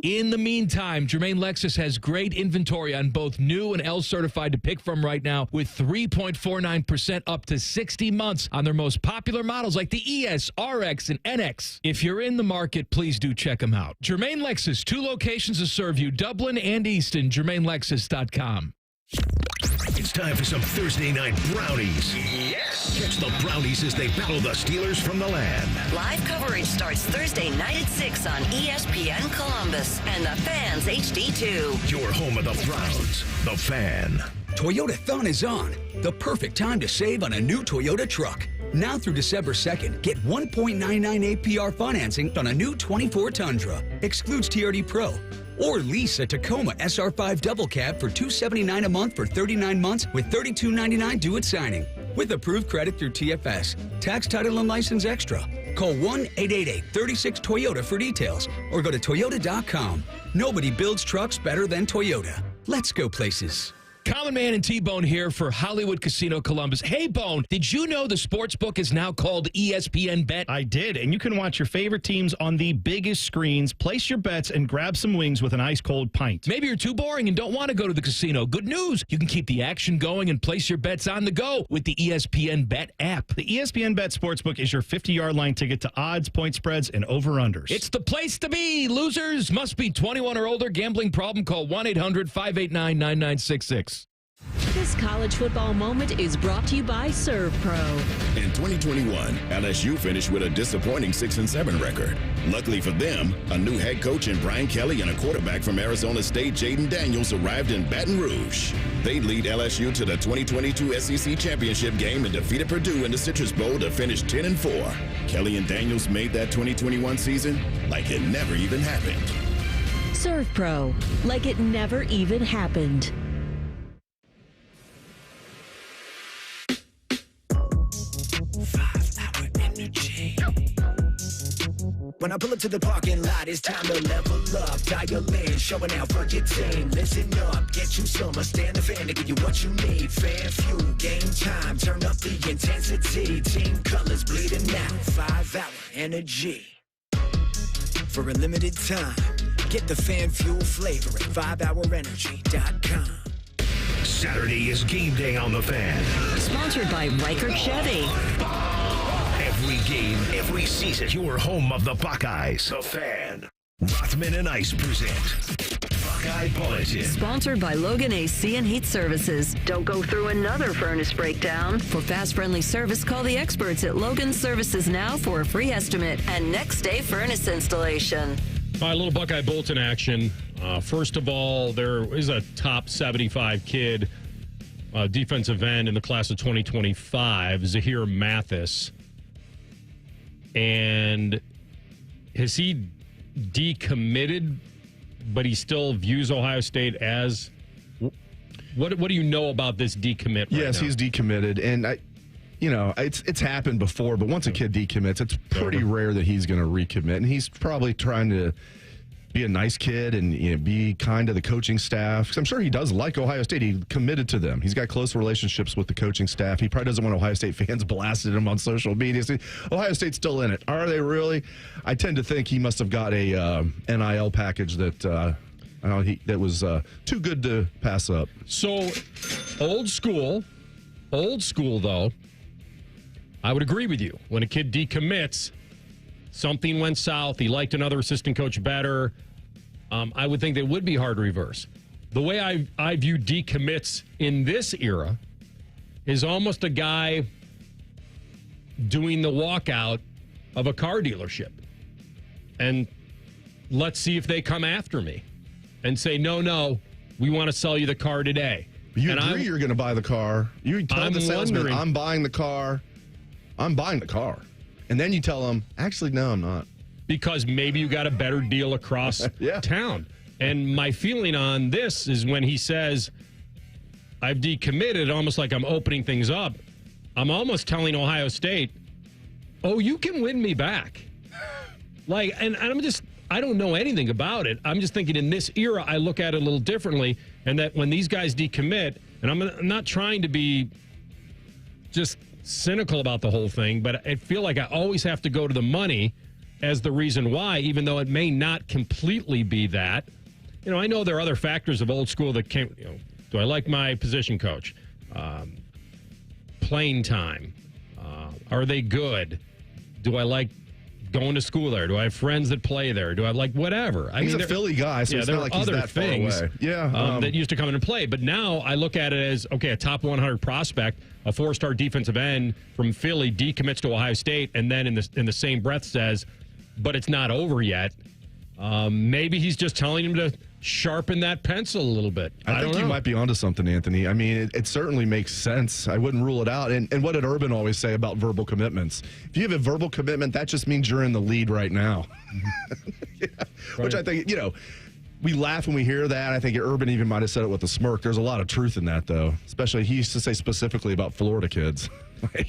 In the meantime, Jermaine Lexus has great inventory on both new and L certified to pick from right now, with 3.49% up to 60 months on their most popular models like the ES, RX, and NX. If you're in the market, please do check them out. Jermaine Lexus, 2 locations to serve you, Dublin and Easton, JermaineLexus.com. It's time for some Thursday night brownies. Yes! Catch the brownies as they battle the Steelers from the land. Live coverage starts Thursday night at 6 on ESPN Columbus and the Fans HD2. Your home of the Browns, the Fan. Toyota-thon is on. The perfect time to save on a new Toyota truck. Now through December 2nd, get 1.99 APR financing on a new 24 Tundra. Excludes TRD Pro. Or lease a Tacoma SR5 double cab for $279 a month for 39 months with $32.99 due at signing. With approved credit through TFS. Tax, title, and license extra. Call 1-888-36-TOYOTA for details or go to Toyota.com. Nobody builds trucks better than Toyota. Let's go places. Common Man and T-Bone here for Hollywood Casino Columbus. Hey, Bone, did you know the sportsbook is now called ESPN Bet? I did, and you can watch your favorite teams on the biggest screens, place your bets, and grab some wings with an ice-cold pint. Maybe you're too boring and don't want to go to the casino. Good news. You can keep the action going and place your bets on the go with the ESPN Bet app. The ESPN Bet Sportsbook is your 50-yard line ticket to odds, point spreads, and over-unders. It's the place to be. Losers must be 21 or older. Gambling problem? Call 1-800-589-9966. This college football moment is brought to you by ServPro. In 2021, LSU finished with a disappointing 6-7 record. Luckily for them, a new head coach in Brian Kelly and a quarterback from Arizona State, Jaden Daniels, arrived in Baton Rouge. They'd lead LSU to the 2022 SEC Championship game and defeated Purdue in the Citrus Bowl to finish 10-4. Kelly and Daniels made that 2021 season like it never even happened. Serve Pro, like it never even happened. When I pull up to the parking lot, it's time to level up. Dial in, showing out for your team. Listen up, get you some. Stand the fan to give you what you need. Fan fuel, game time. Turn up the intensity. Team colors bleeding out. 5-hour energy. For a limited time, get the fan fuel flavor at 5hourenergy.com. Saturday is game day on the Fan. Sponsored by Riker Chevy. Every game, every season, your home of the Buckeyes. The Fan. Rothman and Ice present Buckeye Bulletin. Sponsored by Logan AC and Heat Services. Don't go through another furnace breakdown. For fast, friendly service, call the experts at Logan Services now for a free estimate and next day furnace installation. All right, a little Buckeye Bulletin action. First of all, there is a top 75 kid, defensive end in the class of 2025, Zahir Mathis. And has he decommitted, but he still views Ohio State as what do you know about this decommit right Yes, now? he's decommitted. And it's happened before, but once a kid decommits, it's pretty rare that he's going to recommit. And he's probably trying to be a nice kid and be kind to the coaching staff. 'Cause I'm sure he does like Ohio State. He committed to them. He's got close relationships with the coaching staff. He probably doesn't want Ohio State fans blasting him on social media. So Ohio State's still in it. Are they really? I tend to think he must have got a NIL package that that was too good to pass up. So old school though. I would agree with you. When a kid decommits, something went south, he liked another assistant coach better, I would think that would be hard to reverse. The way I view decommits in this era is almost a guy doing the walkout of a car dealership. And let's see if they come after me and say, no, we want to sell you the car today. You agree you're going to buy the car. You tell the salesman, I'm buying the car. I'm buying the car. And then you tell them, actually, no, I'm not. Because maybe you got a better deal across town. And my feeling on this is when he says, I've decommitted, almost like I'm opening things up, I'm almost telling Ohio State, oh, you can win me back. And I don't know anything about it. I'm just thinking in this era, I look at it a little differently. And that when these guys decommit, and I'm not trying to be just cynical about the whole thing, but I feel like I always have to go to the money as the reason why, even though it may not completely be that. I know there are other factors of old school that can't, do I like my position coach? Playing time. Are they good? Do I like going to school there? Do I have friends that play there? Do I like whatever? He's a Philly guy, so it's not like he's that far away. Yeah. That used to come in and play. But now I look at it as, okay, a top 100 prospect, a 4-star defensive end from Philly decommits to Ohio State, and then in the same breath says, but it's not over yet. Maybe he's just telling him to sharpen that pencil a little bit. I think you might be onto something, Anthony. I mean, it certainly makes sense. I wouldn't rule it out. And what did Urban always say about verbal commitments? If you have a verbal commitment, that just means you're in the lead right now. Which I think, we laugh when we hear that. I think Urban even might have said it with a smirk. There's a lot of truth in that, though. Especially, he used to say specifically about Florida kids.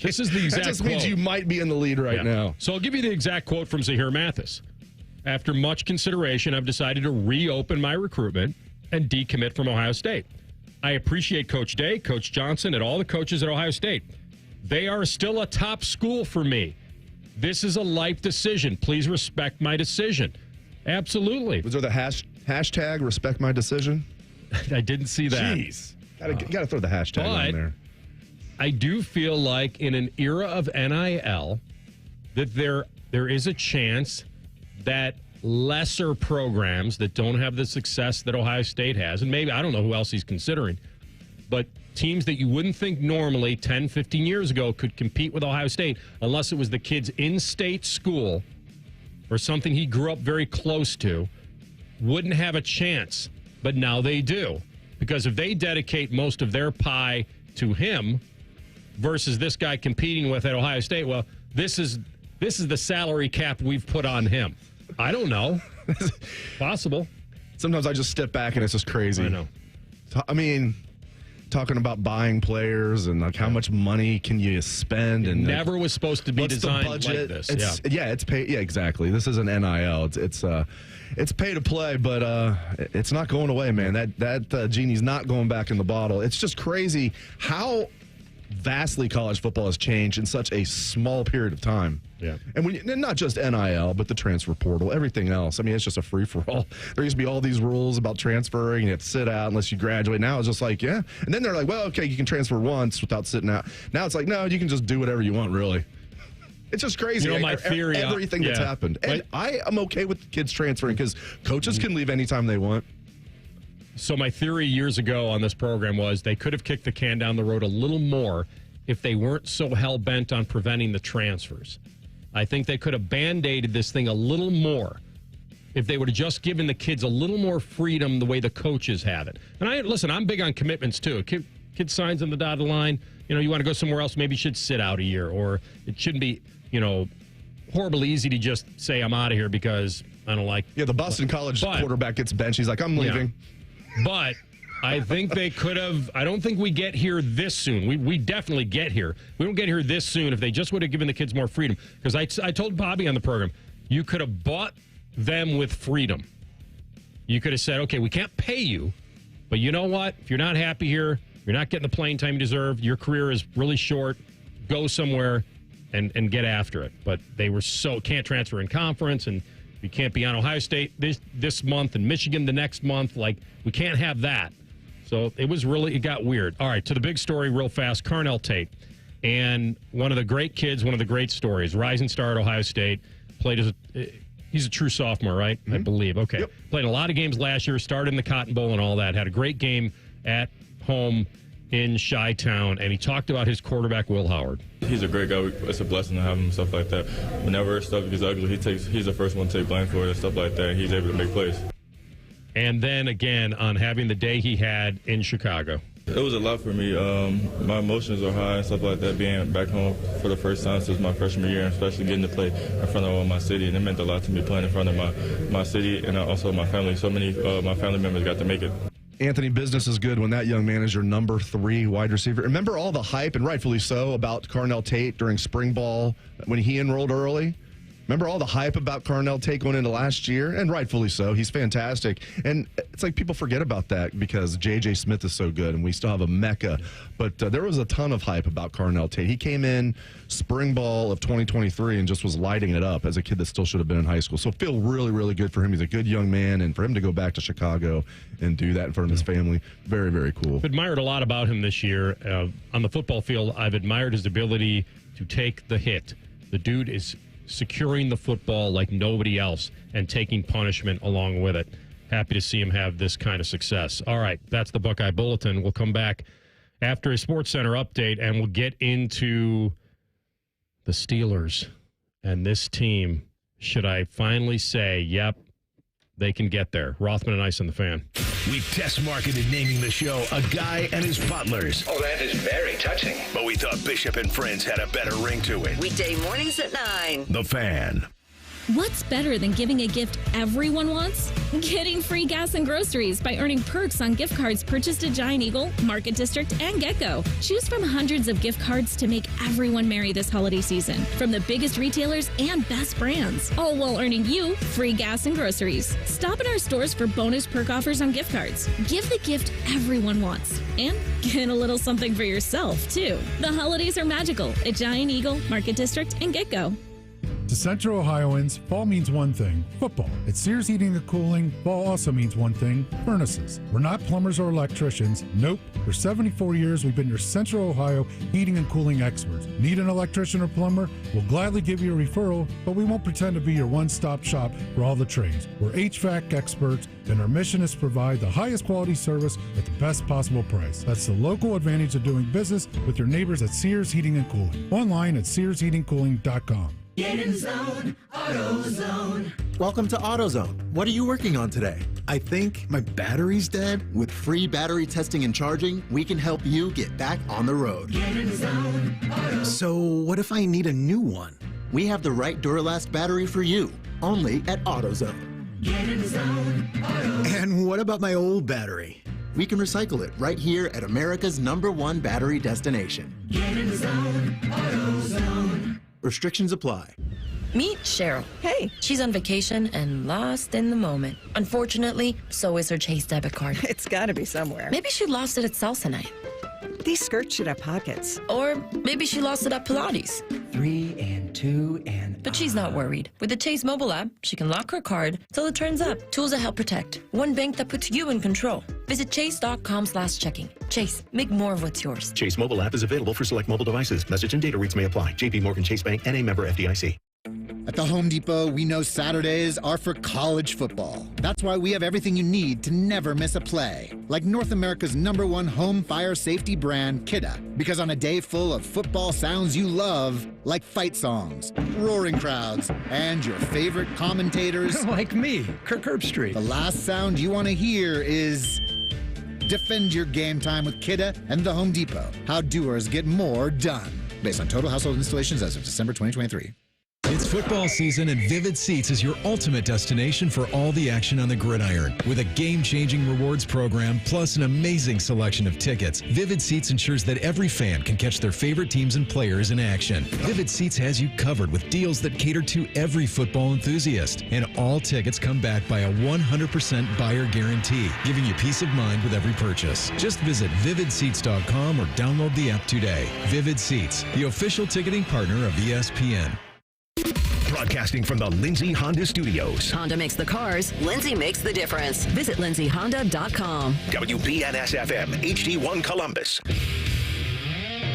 This is the exact That just quote. means you might be in the lead right now. So I'll give you the exact quote from Zahir Mathis. After much consideration, I've decided to reopen my recruitment and decommit from Ohio State. I appreciate Coach Day, Coach Johnson, and all the coaches at Ohio State. They are still a top school for me. This is a life decision. Please respect my decision. Absolutely. Was there the hashtag respect my decision? I didn't see that. Jeez. Got to throw the hashtag on there. I do feel like in an era of NIL that there is a chance that lesser programs that don't have the success that Ohio State has, and maybe, I don't know who else he's considering, but teams that you wouldn't think normally 10, 15 years ago could compete with Ohio State unless it was the kid's in-state school or something he grew up very close to, wouldn't have a chance. But now they do. Because if they dedicate most of their pie to him versus this guy competing with at Ohio State, well, this is the salary cap we've put on him. I don't know. Possible. sometimes I just step back and it's just crazy. I know. I mean, talking about buying players and like how much money can you spend, and never was supposed to be designed like this. It's pay. Yeah, exactly. This is an NIL. It's pay to play, but it's not going away, man. That genie's not going back in the bottle. It's just crazy how vastly college football has changed in such a small period of time. Yeah. And not just NIL, but the transfer portal, everything else. I mean, it's just a free-for-all. There used to be all these rules about transferring. You have to sit out unless you graduate. Now it's just like, yeah. And then they're like, well, okay, you can transfer once without sitting out. Now it's like, no, you can just do whatever you want, really. It's just crazy. You know, my theory, everything that's happened. And I am okay with the kids transferring because coaches can leave anytime they want. So my theory years ago on this program was they could have kicked the can down the road a little more if they weren't so hell-bent on preventing the transfers. I think they could have Band-Aided this thing a little more if they would have just given the kids a little more freedom the way the coaches have it. And I'm big on commitments too. A kid signs on the dotted line. You know, you want to go somewhere else, maybe you should sit out a year, or it shouldn't be, horribly easy to just say I'm out of here because I don't like. Yeah, the Boston College quarterback gets benched. He's like, I'm leaving. Yeah. But I think they could have. I don't think we get here this soon. We definitely get here. We don't get here this soon if they just would have given the kids more freedom. Because I told Bobby on the program, you could have bought them with freedom. You could have said, okay, we can't pay you, but you know what? If you're not happy here, you're not getting the playing time you deserve, your career is really short, go somewhere and get after it. But they were can't transfer in conference, and you can't be on Ohio State this month and Michigan the next month. Like, we can't have that. So it got weird. All right, to the big story real fast, Carnell Tate. And one of the great kids, one of the great stories, rising star at Ohio State, he's a true sophomore, right? Mm-hmm. I believe. Okay. Yep. Played a lot of games last year, started in the Cotton Bowl and all that, had a great game at home in Chi-Town, and he talked about his quarterback, Will Howard. He's a great guy. It's a blessing to have him and stuff like that. Whenever stuff gets ugly, he's the first one to take blame for it and stuff like that. He's able to make plays. And then again, on having the day he had in Chicago. It was a lot for me. My emotions are high and stuff like that, being back home for the first time since my freshman year, and especially getting to play in front of my city. And it meant a lot to me playing in front of my city and also my family. So many of my family members got to make it. Anthony, business is good when that young man is your number 3 wide receiver. Remember all the hype, and rightfully so, about Carnell Tate during spring ball when he enrolled early? Remember all the hype about Carnell Tate going into last year? And rightfully so. He's fantastic. And it's like people forget about that because J.J. Smith is so good and we still have a Mecca. But there was a ton of hype about Carnell Tate. He came in spring ball of 2023 and just was lighting it up as a kid that still should have been in high school. So feel really, really good for him. He's a good young man. And for him to go back to Chicago and do that in front of his family, very, very cool. I've admired a lot about him this year. On the football field, I've admired his ability to take the hit. The dude is securing the football like nobody else and taking punishment along with it. Happy to see him have this kind of success. All right, that's the Buckeye Bulletin. We'll come back after a Sports Center update, and we'll get into the Steelers and this team. Should I finally say, yep, they can get there? Rothman and Ice on the Fan. We've test marketed naming the show A Guy and His Butlers. Oh, that is very touching. But we thought Bishop and Friends had a better ring to it. Weekday mornings at 9. The Fan. What's better than giving a gift everyone wants? Getting free gas and groceries by earning perks on gift cards purchased at Giant Eagle, Market District, and Get-Go. Choose from hundreds of gift cards to make everyone merry this holiday season, from the biggest retailers and best brands, all while earning you free gas and groceries. Stop in our stores for bonus perk offers on gift cards. Give the gift everyone wants, and get a little something for yourself, too. The holidays are magical at Giant Eagle, Market District, and Get-Go. To Central Ohioans, fall means one thing, football. At Sears Heating and Cooling, fall also means one thing, furnaces. We're not plumbers or electricians. Nope. For 74 years, we've been your Central Ohio heating and cooling experts. Need an electrician or plumber? We'll gladly give you a referral, but we won't pretend to be your one-stop shop for all the trades. We're HVAC experts, and our mission is to provide the highest quality service at the best possible price. That's the local advantage of doing business with your neighbors at Sears Heating and Cooling. Online at SearsHeatingCooling.com. Get in zone, AutoZone. Welcome to AutoZone. What are you working on today? I think my battery's dead. With free battery testing and charging, we can help you get back on the road. Get in zone, AutoZone. So what if I need a new one? We have the right Duralast battery for you, only at AutoZone. Get in the zone. And what about my old battery? We can recycle it right here at America's #1 battery destination. Get in the zone. AutoZone. Restrictions apply. Meet Cheryl. Hey, she's on vacation and lost in the moment. Unfortunately, so is her Chase debit card. It's got to be somewhere. Maybe she lost it at salsa night. These skirts should have pockets. Or maybe she lost it at Pilates. 3 and 2 and... But she's not worried. With the Chase mobile app, she can lock her card till it turns up. Tools that help protect. One bank that puts you in control. Visit chase.com/checking. Chase, make more of what's yours. Chase mobile app is available for select mobile devices. Message and data rates may apply. JP Morgan Chase Bank, N.A. member FDIC. At the Home Depot, we know Saturdays are for college football. That's why we have everything you need to never miss a play. Like North America's #1 home fire safety brand, Kidda. Because on a day full of football sounds you love, like fight songs, roaring crowds, and your favorite commentators... like me, Kirk Herbstreit. The last sound you want to hear is... Defend your game time with Kidda and the Home Depot. How doers get more done. Based on total household installations as of December 2023. It's football season, and Vivid Seats is your ultimate destination for all the action on the gridiron. With a game-changing rewards program, plus an amazing selection of tickets, Vivid Seats ensures that every fan can catch their favorite teams and players in action. Vivid Seats has you covered with deals that cater to every football enthusiast. And all tickets come back by a 100% buyer guarantee, giving you peace of mind with every purchase. Just visit vividseats.com or download the app today. Vivid Seats, the official ticketing partner of ESPN. Broadcasting from the Lindsay Honda Studios. Honda makes the cars. Lindsay makes the difference. Visit lindsayhonda.com. WBNS-FM, HD1 Columbus.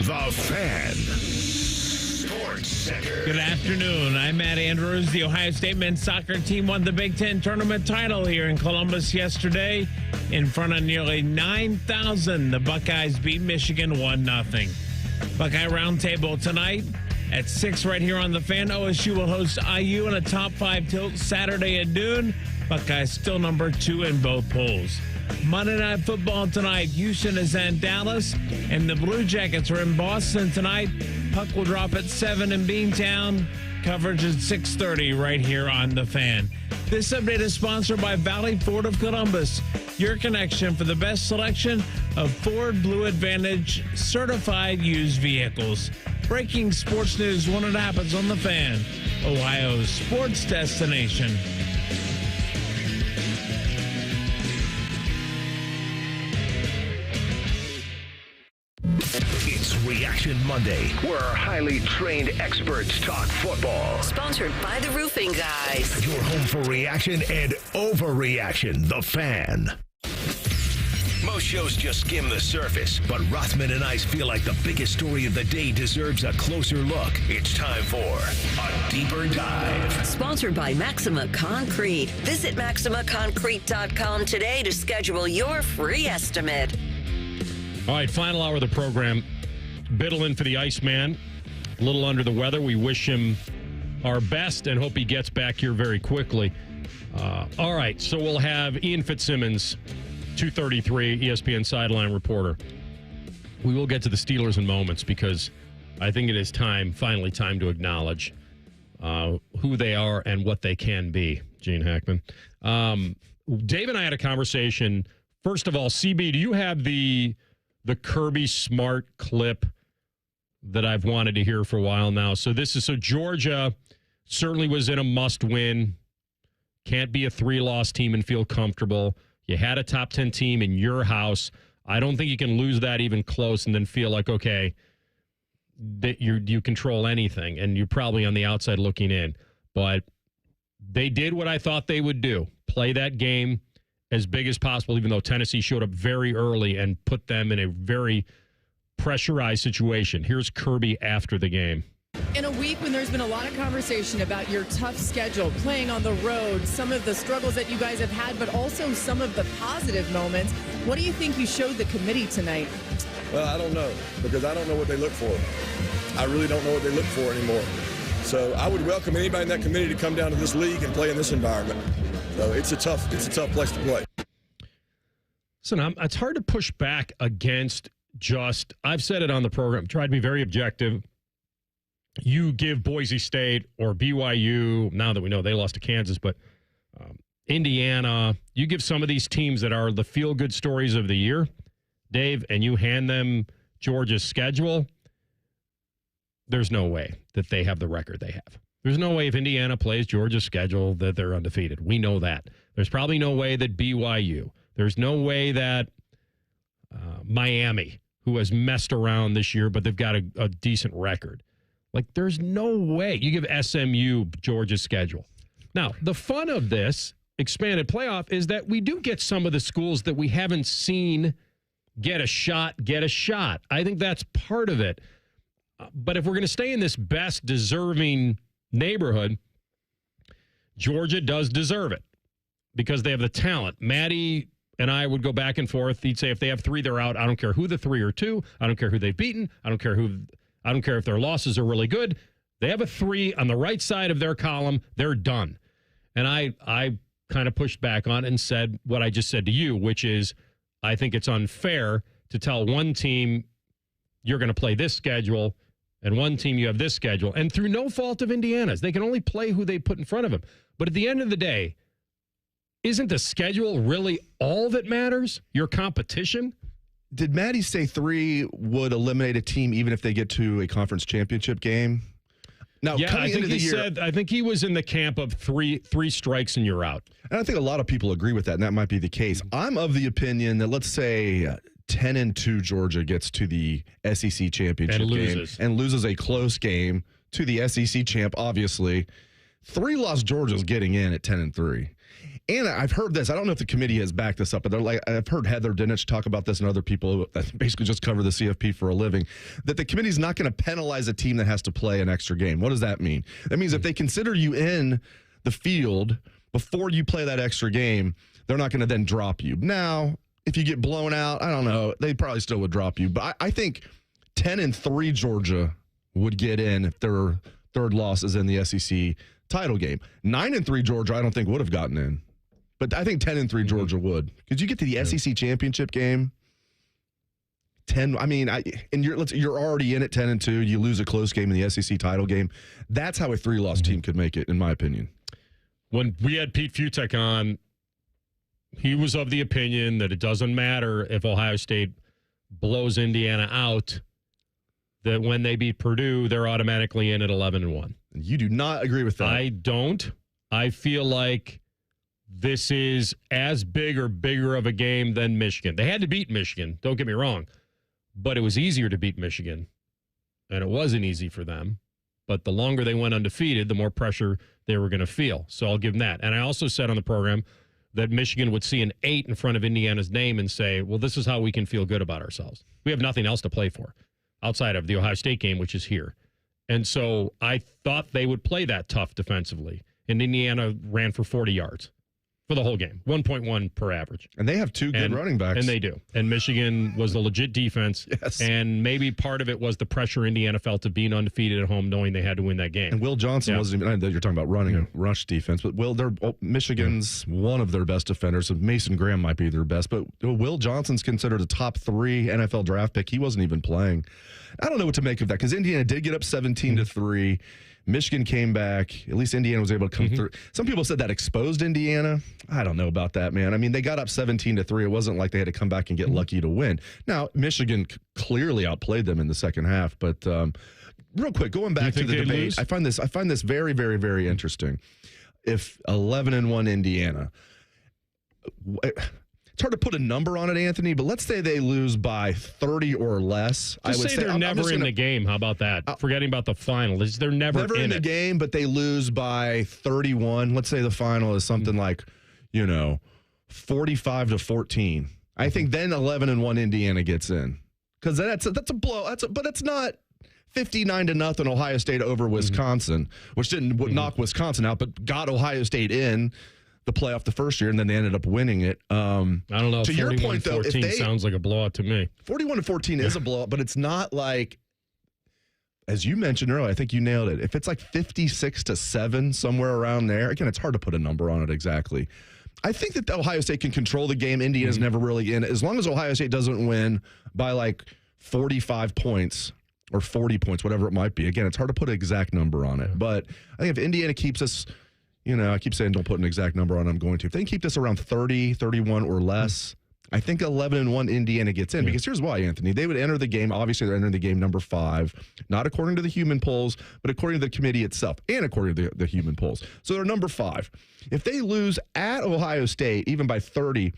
The Fan. Sports Center. Good afternoon. I'm Matt Andrews. The Ohio State men's soccer team won the Big Ten tournament title here in Columbus yesterday in front of nearly 9,000. The Buckeyes beat Michigan 1-0. Buckeye Roundtable tonight. At 6 right here on The Fan, OSU will host IU in a top 5 tilt Saturday at noon. Buckeyes still number 2 in both polls. Monday Night Football tonight. Houston is in Dallas, and the Blue Jackets are in Boston tonight. Puck will drop at 7 in Beantown. Coverage at 6:30 right here on The Fan. This update is sponsored by Valley Ford of Columbus. Your connection for the best selection of Ford Blue Advantage certified used vehicles. Breaking sports news when it happens on The Fan, Ohio's sports destination. It's Reaction Monday, where our highly trained experts talk football. Sponsored by the Roofing Guys. Your home for reaction and overreaction, The Fan. Most shows just skim the surface, but Rothman and Ice feel like the biggest story of the day deserves a closer look. It's time for a deeper dive. Sponsored by Maxima Concrete. Visit MaximaConcrete.com today to schedule your free estimate. All right, final hour of the program. Biddle in for the Iceman. A little under the weather. We wish him our best and hope he gets back here very quickly. All right, so we'll have Ian Fitzsimmons, 2:33, ESPN sideline reporter. We will get to the Steelers in moments because I think it is finally time to acknowledge who they are and what they can be, Gene Hackman. Dave and I had a conversation. First of all, CB, do you have the Kirby Smart clip that I've wanted to hear for a while now? So Georgia certainly was in a must-win. Can't be a 3-loss team and feel comfortable. You had a top 10 team in your house. I don't think you can lose that even close and then feel like, okay, that you control anything, and you're probably on the outside looking in. But they did what I thought they would do, play that game as big as possible, even though Tennessee showed up very early and put them in a very pressurized situation. Here's Kirby after the game. In a week when there's been a lot of conversation about your tough schedule, playing on the road, some of the struggles that you guys have had, but also some of the positive moments, what do you think you showed the committee tonight? Well, I don't know, because I don't know what they look for. I really don't know what they look for anymore. So I would welcome anybody in that committee to come down to this league and play in this environment. So it's a tough place to play. Listen, it's hard to push back against I've said it on the program, try to be very objective. You give Boise State or BYU, now that we know they lost to Kansas, but Indiana, you give some of these teams that are the feel-good stories of the year, Dave, and you hand them Georgia's schedule, there's no way that they have the record they have. There's no way if Indiana plays Georgia's schedule that they're undefeated. We know that. There's probably no way that BYU. There's no way that Miami, who has messed around this year, but they've got a decent record. Like, there's no way. You give SMU Georgia's schedule. Now, the fun of this expanded playoff is that we do get some of the schools that we haven't seen get a shot. I think that's part of it. But if we're going to stay in this best deserving neighborhood, Georgia does deserve it because they have the talent. Matty and I would go back and forth. He'd say if they have 3, they're out. I don't care who the 3 or 2. I don't care who they've beaten. I don't care if their losses are really good. They have a 3 on the right side of their column. They're done. And I kind of pushed back on it and said what I just said to you, which is I think it's unfair to tell one team you're going to play this schedule and one team you have this schedule. And through no fault of Indiana's, they can only play who they put in front of them. But at the end of the day, isn't the schedule really all that matters? Your competition? Did Matty say 3 would eliminate a team even if they get to a conference championship game? Now, yeah, I think he was in the camp of three strikes and you're out. And I think a lot of people agree with that, and that might be the case. I'm of the opinion that, let's say 10-2 Georgia gets to the SEC championship game and loses a close game to the SEC champ, obviously. 3-loss Georgia's getting in at 10-3. And I've heard this. I don't know if the committee has backed this up, but I've heard Heather Dinich talk about this and other people that basically just cover the CFP for a living, that the committee's not going to penalize a team that has to play an extra game. What does that mean? That means if they consider you in the field before you play that extra game, they're not going to then drop you. Now, if you get blown out, I don't know. They probably still would drop you. But I think 10-3 Georgia would get in if their third loss is in the SEC title game. 9-3 Georgia, I don't think would have gotten in. But I think 10-3 Georgia would. Because you get to the SEC championship game, and you're already in at 10-2. You lose a close game in the SEC title game. That's how a 3-loss team could make it, in my opinion. When we had Pete Futek on, he was of the opinion that it doesn't matter if Ohio State blows Indiana out, that when they beat Purdue, they're automatically in at 11-1. You do not agree with that. I don't. I feel like this is as big or bigger of a game than Michigan. They had to beat Michigan, don't get me wrong, but it was easier to beat Michigan, and it wasn't easy for them. But the longer they went undefeated, the more pressure they were going to feel. So I'll give them that. And I also said on the program that Michigan would see an 8 in front of Indiana's name and say, well, this is how we can feel good about ourselves. We have nothing else to play for outside of the Ohio State game, which is here. And so I thought they would play that tough defensively. And Indiana ran for 40 yards for the whole game, 1.1 per average. And they have 2 good running backs. And they do. And Michigan was the legit defense. Yes. And maybe part of it was the pressure Indiana felt of being undefeated at home, knowing they had to win that game. And Will Johnson wasn't even, I know you're talking about running a rush defense, but Michigan's one of their best defenders. So Mason Graham might be their best, but Will Johnson's considered a top 3 NFL draft pick. He wasn't even playing. I don't know what to make of that because Indiana did get up 17-3. Michigan came back. At least Indiana was able to come through. Some people said that exposed Indiana. I don't know about that, man. I mean, they got up 17-3. It wasn't like they had to come back and get lucky to win. Now, Michigan clearly outplayed them in the second half. But real quick, going back to the debate, I find this very, very, very interesting. If 11-1 Indiana, it's hard to put a number on it, Anthony, but let's say they lose by 30 or less. I would say they're never in the game. How about that? Forgetting about the final. They're never in the game, but they lose by 31. Let's say the final is something like, 45-14. I think then 11-1 Indiana gets in. Because that's a blow. But it's not 59-0 Ohio State over Wisconsin, which didn't knock Wisconsin out, but got Ohio State in the playoff the first year, and then they ended up winning it. I don't know. To your point, though, if they sounds like a blowout to me. 41-14 is a blowout, but it's not like, as you mentioned earlier, I think you nailed it. If it's like 56-7, somewhere around there, again, it's hard to put a number on it exactly. I think that Ohio State can control the game. Indiana's never really in. As long as Ohio State doesn't win by like 45 points or 40 points, whatever it might be. Again, it's hard to put an exact number on it. But I think if Indiana keeps us I keep saying don't put an exact number on. I'm going to. If they keep this around 30, 31 or less, I think 11-1 Indiana gets in. Because here's why, Anthony. They would enter the game. Obviously, they're entering the game number 5, not according to the human polls, but according to the committee itself and according to the human polls. So they're number 5. If they lose at Ohio State, even by 30,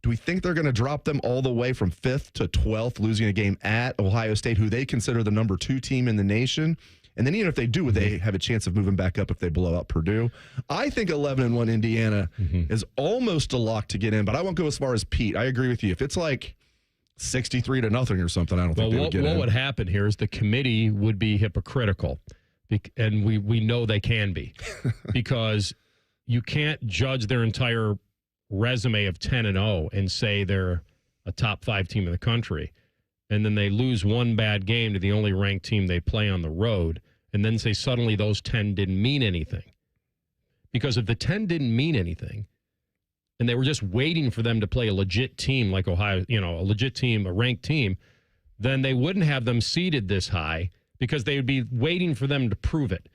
do we think they're going to drop them all the way from 5th to 12th, losing a game at Ohio State, who they consider the number 2 team in the nation? And then even if they do, would they have a chance of moving back up if they blow out Purdue? I think 11-1 Indiana is almost a lock to get in, but I won't go as far as Pete. I agree with you. If it's like 63-0 or something, I don't think they would get in. What would happen here is the committee would be hypocritical, and we know they can be, because you can't judge their entire resume of 10-0 and say they're a top 5 team in the country, and then they lose one bad game to the only ranked team they play on the road, and then say suddenly those 10 didn't mean anything. Because if the 10 didn't mean anything, and they were just waiting for them to play a legit team like Ohio, a legit team, a ranked team, then they wouldn't have them seeded this high, because they would be waiting for them to prove it.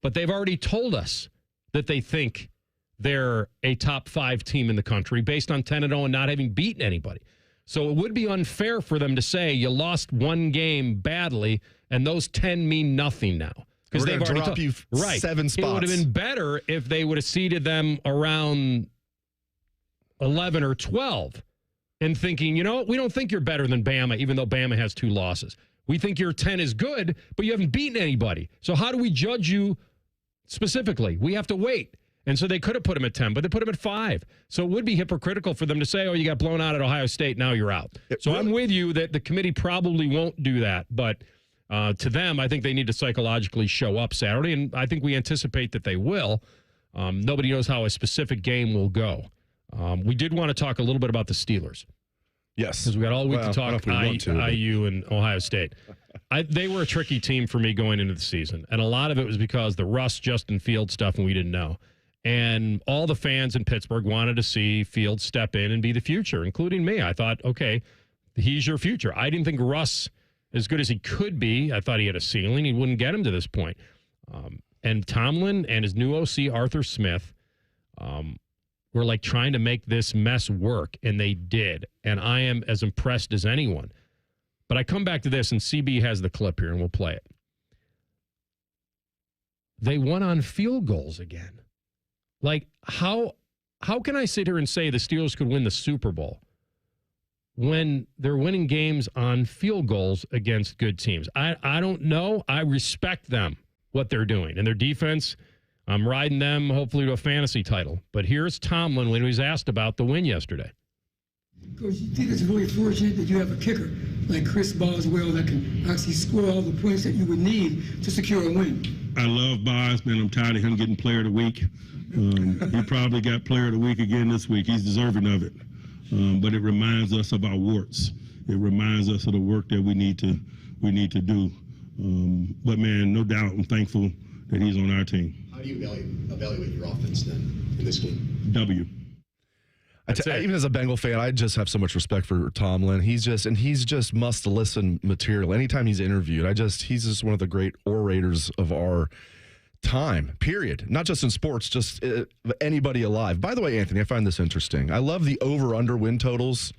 But they've already told us that they think they're a top 5 team in the country based on 10-0 and not having beaten anybody. So it would be unfair for them to say you lost one game badly and those 10 mean nothing now. Because they've already dropped you 7 spots. It would have been better if they would have seeded them around 11 or 12 and thinking, we don't think you're better than Bama, even though Bama has 2 losses. We think your 10 is good, but you haven't beaten anybody. So how do we judge you specifically? We have to wait. And so they could have put him at 10, but they put him at 5. So it would be hypocritical for them to say, you got blown out at Ohio State, now you're out. I'm with you that the committee probably won't do that. But to them, I think they need to psychologically show up Saturday, and I think we anticipate that they will. Nobody knows how a specific game will go. We did want to talk a little bit about the Steelers. Yes. Because we got all week to talk IU and Ohio State. They were a tricky team for me going into the season, and a lot of it was because the Russ, Justin Fields stuff, and we didn't know. And all the fans in Pittsburgh wanted to see Fields step in and be the future, including me. I thought, okay, he's your future. I didn't think Russ, as good as he could be, I thought he had a ceiling. He wouldn't get him to this point. And Tomlin and his new OC, Arthur Smith, were like trying to make this mess work, and they did. And I am as impressed as anyone. But I come back to this, and CB has the clip here, and we'll play it. They won on field goals again. Like, how can I sit here and say the Steelers could win the Super Bowl when they're winning games on field goals against good teams? I don't know. I respect them, what they're doing. And their defense, I'm riding them hopefully to a fantasy title. But here's Tomlin when he was asked about the win yesterday. Coach, you think it's really fortunate that you have a kicker like Chris Boswell that can actually score all the points that you would need to secure a win? I love Bos, man. I'm tired of him getting player of the week. He probably got player of the week again this week. He's deserving of it. But it reminds us of our warts. It reminds us of the work that we need to do. But man, no doubt, I'm thankful that he's on our team. How do you evaluate your offense then in this game? W. Even as a Bengal fan, I just have so much respect for Tomlin. He's just must-listen material. Anytime he's interviewed, he's just one of the great orators of our time, period. Not just in sports, just anybody alive. By the way, Anthony, I find this interesting. I love the over-under win totals.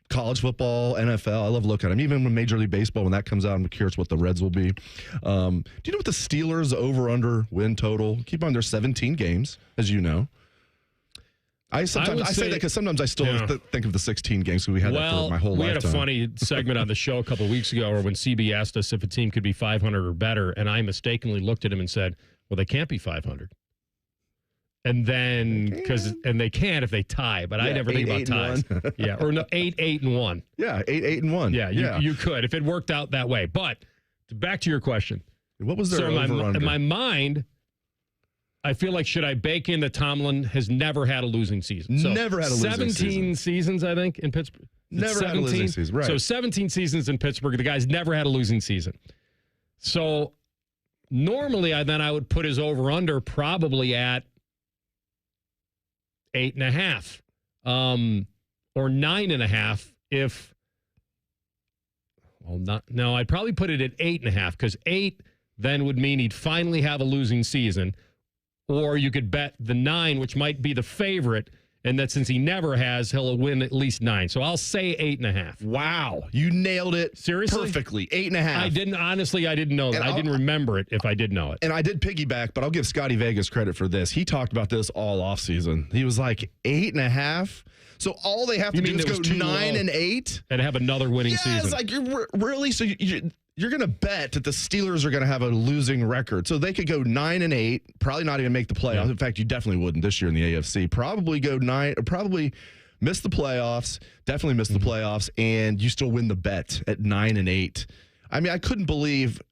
College football, NFL, I love looking at them. Even when Major League Baseball, when that comes out, I'm curious what the Reds will be. Do you know what the Steelers over-under win total? Keep on their 17 games, as you know. I say that because sometimes I still think of the 16 games, because we had that for my whole lifetime. We had a funny segment on the show a couple of weeks ago, or when CB asked us if a team could be 500 or better, and I mistakenly looked at him and said, well, they can't be 500. And then, and they can't if they tie, but I never think about ties. Or no, 8-8-1. Yeah, 8-8-1. Yeah, you could, if it worked out that way. But back to your question. What was their over-under? In my mind, I feel like, should I bake in that Tomlin has never had a losing season? So never had a losing season. 17 seasons, I think, in Pittsburgh. Never had a losing season, right. So 17 seasons in Pittsburgh. The guy's never had a losing season. So normally, I would put his over-under probably at 8.5 or 9.5 if I'd probably put it at 8.5, because 8 then would mean he'd finally have a losing season, or you could bet the 9, which might be the favorite, and that since he never has, he'll win at least 9. So I'll say 8.5. Wow. You nailed it. Seriously? Perfectly. 8.5. I didn't know that. I didn't remember it if I did know it. And I did piggyback, but I'll give Scotty Vegas credit for this. He talked about this all offseason. He was like, 8.5? So all they have to do is go 9 and 8? And have another winning season. Like, really? So you're going to bet that the Steelers are going to have a losing record. So they could go 9 and 8, probably not even make the playoffs. Yeah. In fact, you definitely wouldn't this year in the AFC. Probably go 9, or probably miss the playoffs, definitely miss the playoffs, and you still win the bet at 9 and 8. I mean, I couldn't believe,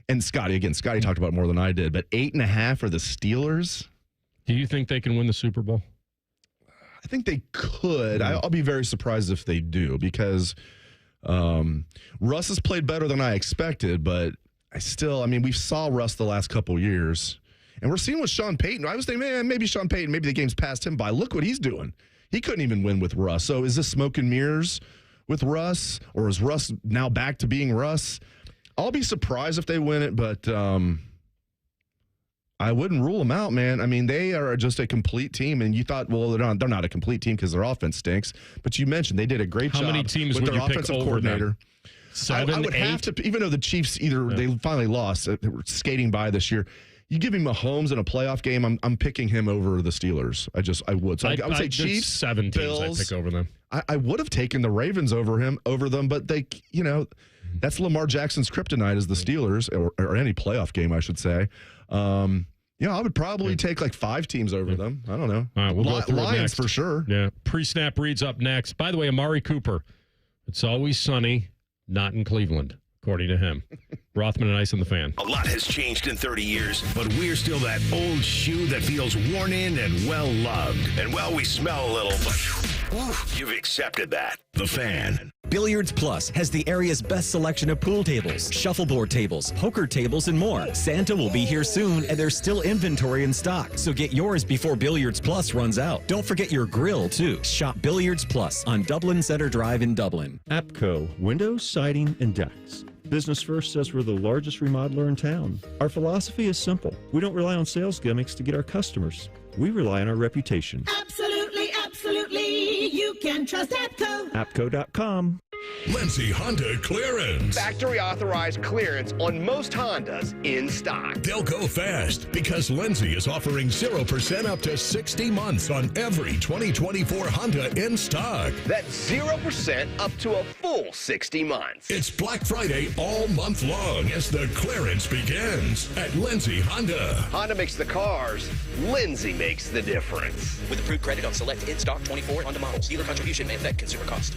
and Scotty talked about it more than I did, but 8.5 for the Steelers. Do you think they can win the Super Bowl? I think they could. I'll be very surprised if they do, because Russ has played better than I expected, but we saw Russ the last couple years, and we're seeing with Sean Payton. I was thinking, man, maybe Sean Payton, maybe the game's passed him by. Look what he's doing. He couldn't even win with Russ. So is this smoke and mirrors with Russ, or is Russ now back to being Russ? I'll be surprised if they win it, but I wouldn't rule them out, man. I mean, they are just a complete team, and you thought, well, they're not a complete team because their offense stinks. But you mentioned they did a great job. How many teams with would their you pick offensive over coordinator. them? 7, I would 8? have to, even though the Chiefs they finally lost, they were skating by this year. You give him Mahomes in a playoff game, I'm picking him over the Steelers. I would. So I would say Chiefs, 7 teams Bills. I pick over them. I would have taken the Ravens over them, but they, that's Lamar Jackson's kryptonite is the Steelers, or any playoff game, I should say. I would probably take like 5 teams over them. I don't know. All right, we'll go through Lions it next. for sure. Yeah. Pre-snap reads up next. By the way, Amari Cooper. It's always sunny, not in Cleveland, according to him. Rothman and Ice on the Fan. A lot has changed in 30 years, but we're still that old shoe that feels worn in and well-loved. And, we smell a little, but you've accepted that. The Fan. Billiards Plus has the area's best selection of pool tables, shuffleboard tables, poker tables, and more. Santa will be here soon, and there's still inventory in stock. So get yours before Billiards Plus runs out. Don't forget your grill, too. Shop Billiards Plus on Dublin Center Drive in Dublin. APCO, windows, siding, and decks. Business First says we're the largest remodeler in town. Our philosophy is simple. We don't rely on sales gimmicks to get our customers. We rely on our reputation. Absolutely, absolutely. You can trust APCO. APCO.com. Lindsay Honda clearance. Factory authorized clearance on most Hondas in stock. They'll go fast because Lindsay is offering 0% up to 60 months on every 2024 Honda in stock. That's 0% up to a full 60 months. It's Black Friday all month long as the clearance begins at Lindsay Honda. Honda makes the cars. Lindsay makes the difference. With approved credit on select in-stock 24 Honda models. Dealer contribution may affect consumer cost.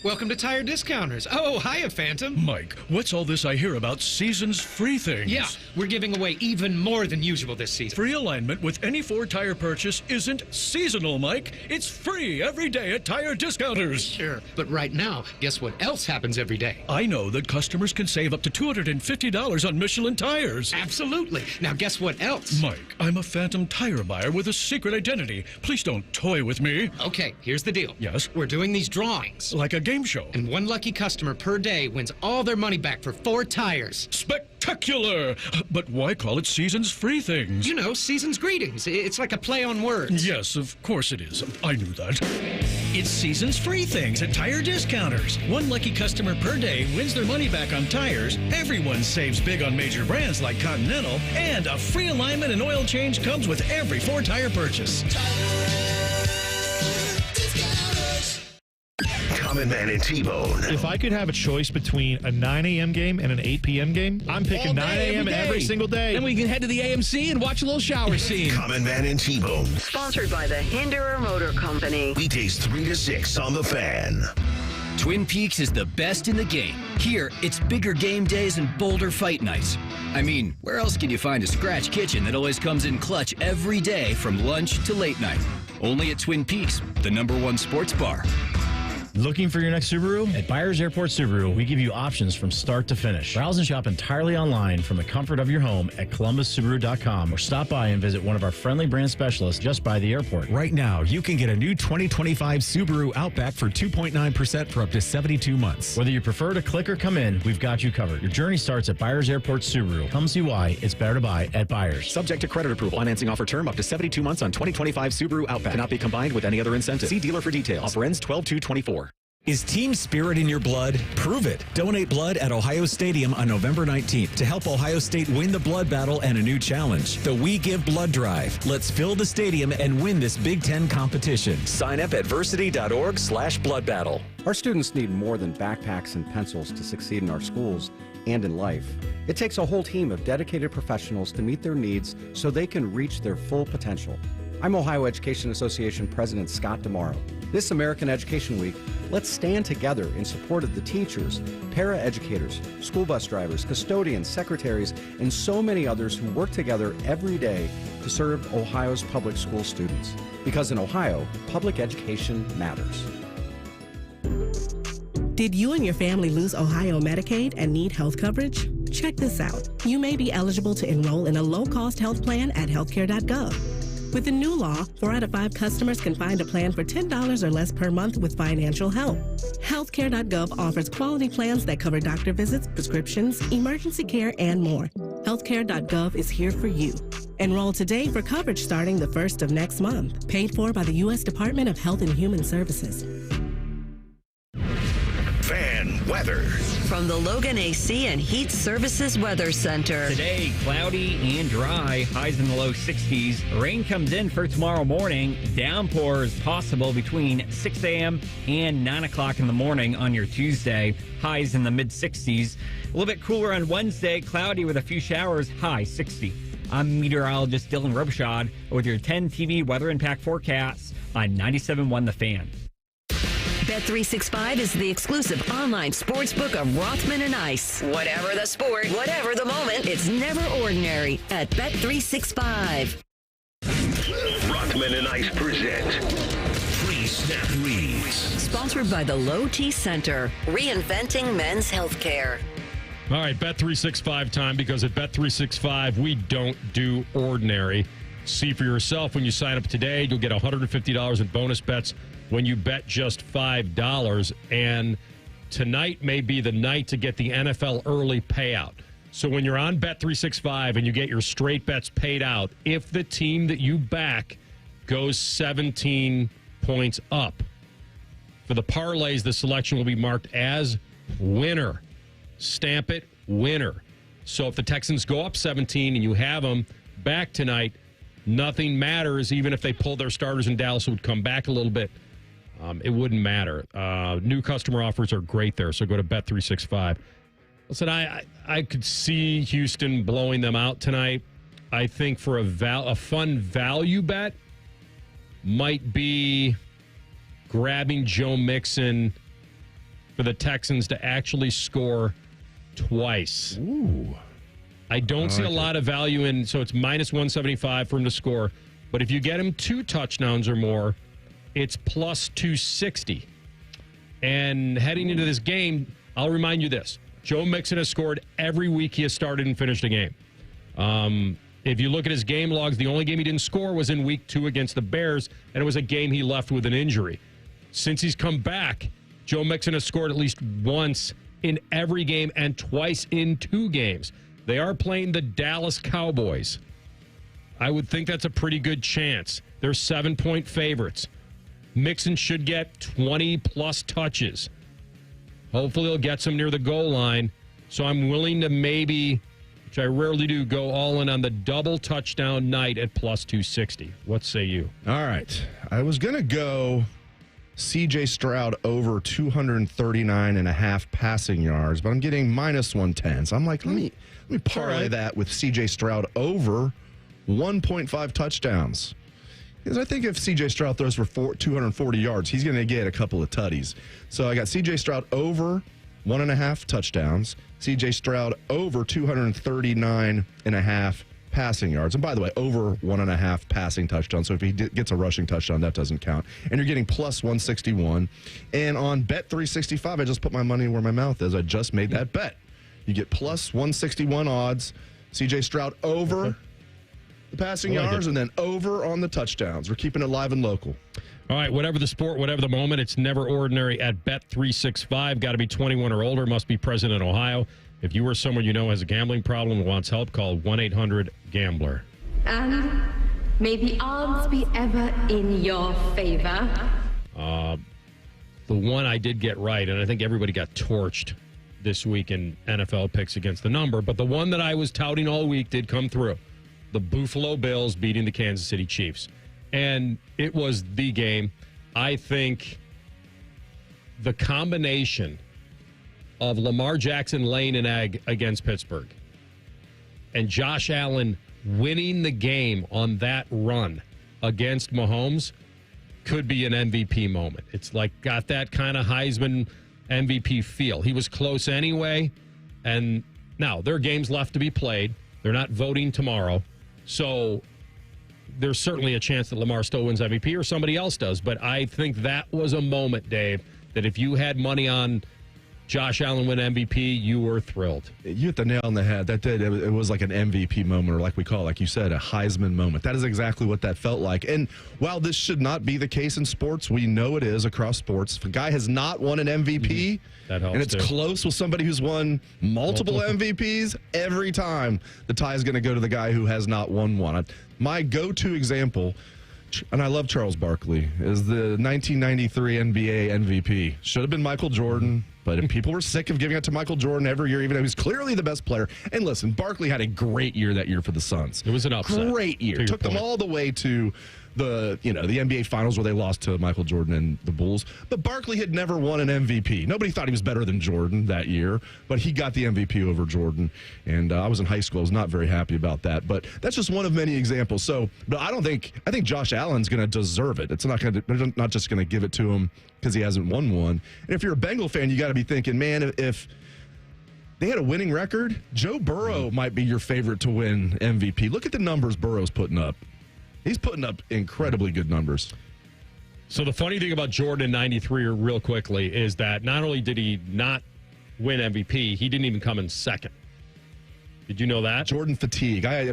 Welcome to Tire Discounters. Oh, hiya, Phantom. Mike, what's all this I hear about seasons free things? Yeah, we're giving away even more than usual this season. Free alignment with any Ford tire purchase isn't seasonal, Mike. It's free every day at Tire Discounters. Sure, but right now, guess what else happens every day? I know that customers can save up to $250 on Michelin tires. Absolutely. Now, guess what else? Mike, I'm a Phantom tire buyer with a secret identity. Please don't toy with me. Okay, here's the deal. Yes? We're doing these drawings. Like a game show. And one lucky customer per day wins all their money back for 4 tires. Spectacular! But why call it seasons free things? You know, seasons greetings. It's like a play on words. Yes, of course it is. I knew that. It's seasons free things at Tire Discounters. One lucky customer per day wins their money back on tires. Everyone saves big on major brands like Continental. And a free alignment and oil change comes with every 4 tire purchase. Common Man and T-Bone. If I could have a choice between a 9 a.m. game and an 8 p.m. game, I'm picking 9 a.m. every single day. Then we can head to the AMC and watch a little shower scene. Common Man and T-Bone. Sponsored by the Hinderer Motor Company. Weekdays 3 to 6 on The Fan. Twin Peaks is the best in the game. Here, it's bigger game days and bolder fight nights. I mean, where else can you find a scratch kitchen that always comes in clutch every day from lunch to late night? Only at Twin Peaks, the #1 sports bar. Looking for your next Subaru? At Byers Airport Subaru, we give you options from start to finish. Browse and shop entirely online from the comfort of your home at columbussubaru.com or stop by and visit one of our friendly brand specialists just by the airport. Right now, you can get a new 2025 Subaru Outback for 2.9% for up to 72 months. Whether you prefer to click or come in, we've got you covered. Your journey starts at Byers Airport Subaru. Come see why it's better to buy at Byers. Subject to credit approval. Financing offer term up to 72 months on 2025 Subaru Outback. Cannot be combined with any other incentive. See dealer for details. Offer ends 12/2/24. Is team spirit in your blood? Prove it. Donate blood at Ohio Stadium on November 19th to help Ohio State win the blood battle and a new challenge, the We Give Blood Drive. Let's fill the stadium and win this Big Ten competition. Sign up at versity.org/blood battle. Our students need more than backpacks and pencils to succeed in our schools and in life. It takes a whole team of dedicated professionals to meet their needs so they can reach their full potential. I'm Ohio Education Association President Scott DeMauro. This American Education Week, let's stand together in support of the teachers, para-educators, school bus drivers, custodians, secretaries, and so many others who work together every day to serve Ohio's public school students. Because in Ohio, public education matters. Did you and your family lose Ohio Medicaid and need health coverage? Check this out. You may be eligible to enroll in a low-cost health plan at healthcare.gov. With the new law, 4 out of 5 customers can find a plan for $10 or less per month with financial help. Healthcare.gov offers quality plans that cover doctor visits, prescriptions, emergency care, and more. Healthcare.gov is here for you. Enroll today for coverage starting the 1st of next month. Paid for by the U.S. Department of Health and Human Services. Fan weather. From the Logan AC and Heat Services Weather Center. Today, cloudy and dry, highs in the low 60s. Rain comes in for tomorrow morning. Downpours possible between 6 a.m. and 9 o'clock in the morning on your Tuesday. Highs in the mid-60s. A little bit cooler on Wednesday, cloudy with a few showers, high 60. I'm meteorologist Dylan Robichaud with your 10 TV weather impact forecasts on 97.1 The Fan. Bet365 is the exclusive online sportsbook of Rothman and Ice. Whatever the sport, whatever the moment, it's never ordinary at Bet365. Rothman and Ice present Pre-Snap Reads. Sponsored by the Low T Center, reinventing men's healthcare. All right, Bet365 time, because at Bet365, we don't do ordinary. See for yourself when you sign up today. You'll get $150 in bonus bets when you bet just $5. And tonight may be the night to get the NFL early payout. So when you're on Bet365 and you get your straight bets paid out, if the team that you back goes 17 points up, for the parlays, the selection will be marked as winner. Stamp it, winner. So if the Texans go up 17 and you have them back tonight, nothing matters. Even if they pull their starters and Dallas would come back a little bit, it wouldn't matter. New customer offers are great there, so go to Bet365. Listen, I could see Houston blowing them out tonight. I think for a fun value bet might be grabbing Joe Mixon for the Texans to actually score twice. Ooh. I don't see a lot of value in, so it's minus 175 for him to score. But if you get him 2 touchdowns or more, it's plus 260. And heading into this game, I'll remind you this. Joe Mixon has scored every week he has started and finished a game. If you look at his game logs, the only game he didn't score was in week 2 against the Bears, and it was a game he left with an injury. Since he's come back, Joe Mixon has scored at least once in every game and twice in 2 games. They are playing the Dallas Cowboys. I would think that's a pretty good chance. They're 7-point favorites. Mixon should get 20-plus touches. Hopefully he'll get some near the goal line. So I'm willing to maybe, which I rarely do, go all in on the double touchdown night at plus 260. What say you? All right. I was going to go C.J. Stroud over 239.5 passing yards, but I'm getting minus 110. So I'm like, let me parlay that with C.J. Stroud over 1.5 touchdowns. Because I think if C.J. Stroud throws for 240 yards, he's going to get a couple of tutties. So I got C.J. Stroud over 1.5 touchdowns, C.J. Stroud over 239.5 passing yards. And by the way, over 1.5 passing touchdowns. So if he gets a rushing touchdown, that doesn't count. And you're getting plus 161. And on Bet365, I just put my money where my mouth is. I just made that bet. You get plus 161 odds. CJ Stroud over the passing yards and then over on the touchdowns. We're keeping it live and local. All right, whatever the sport, whatever the moment, it's never ordinary at Bet365. Got to be 21 or older, must be present in Ohio. If you or someone you know has a gambling problem and wants help, call 1-800-GAMBLER. And may the odds be ever in your favor. The one I did get right, and I think everybody got torched this week in NFL picks against the number, but the one that I was touting all week did come through. The Buffalo Bills beating the Kansas City Chiefs. And it was the game. I think the combination of Lamar Jackson laying an egg against Pittsburgh and Josh Allen winning the game on that run against Mahomes could be an MVP moment. It's like got that kind of Heisman MVP feel. He was close anyway, and now there are games left to be played. They're not voting tomorrow, so there's certainly a chance that Lamar still wins MVP or somebody else does, but I think that was a moment, Dave, that if you had money on Josh Allen win MVP, you were thrilled. You hit the nail on the head. That did. It was like an MVP moment, or like we call it, like you said, a Heisman moment. That is exactly what that felt like. And while this should not be the case in sports, we know it is across sports. If a guy has not won an MVP, that helps and it's close with somebody who's won multiple MVPs, every time the tie is going to go to the guy who has not won one. My go-to example, and I love Charles Barkley, is the 1993 NBA MVP. Should have been Michael Jordan. But if people were sick of giving it to Michael Jordan every year, even though he's clearly the best player. And listen, Barkley had a great year that year for the Suns. It was an upset. Great year. Took them all the way to the NBA Finals where they lost to Michael Jordan and the Bulls. But Barkley had never won an MVP. Nobody thought he was better than Jordan that year, but he got the MVP over Jordan. And I was in high school. I was not very happy about that. But that's just one of many examples. So, but I think Josh Allen's going to deserve it. They're not just going to give it to him because he hasn't won one. And if you're a Bengal fan, you got to be thinking, man, if they had a winning record, Joe Burrow might be your favorite to win MVP. Look at the numbers Burrow's putting up. He's putting up incredibly good numbers. So the funny thing about Jordan in 93 real quickly is that not only did he not win MVP, he didn't even come in second. Did you know that? Jordan fatigue. I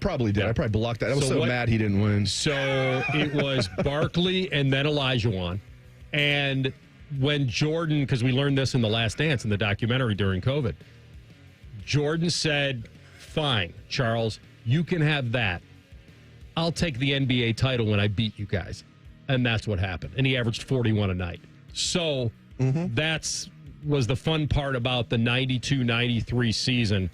probably did. I probably blocked that. I was so mad he didn't win. So it was Barkley and then Olajuwon. And when Jordan, because we learned this in The Last Dance in the documentary during COVID, Jordan said, fine, Charles, you can have that. I'll take the NBA title when I beat you guys. And that's what happened. And he averaged 41 a night. So that's was the fun part about the 92-93 season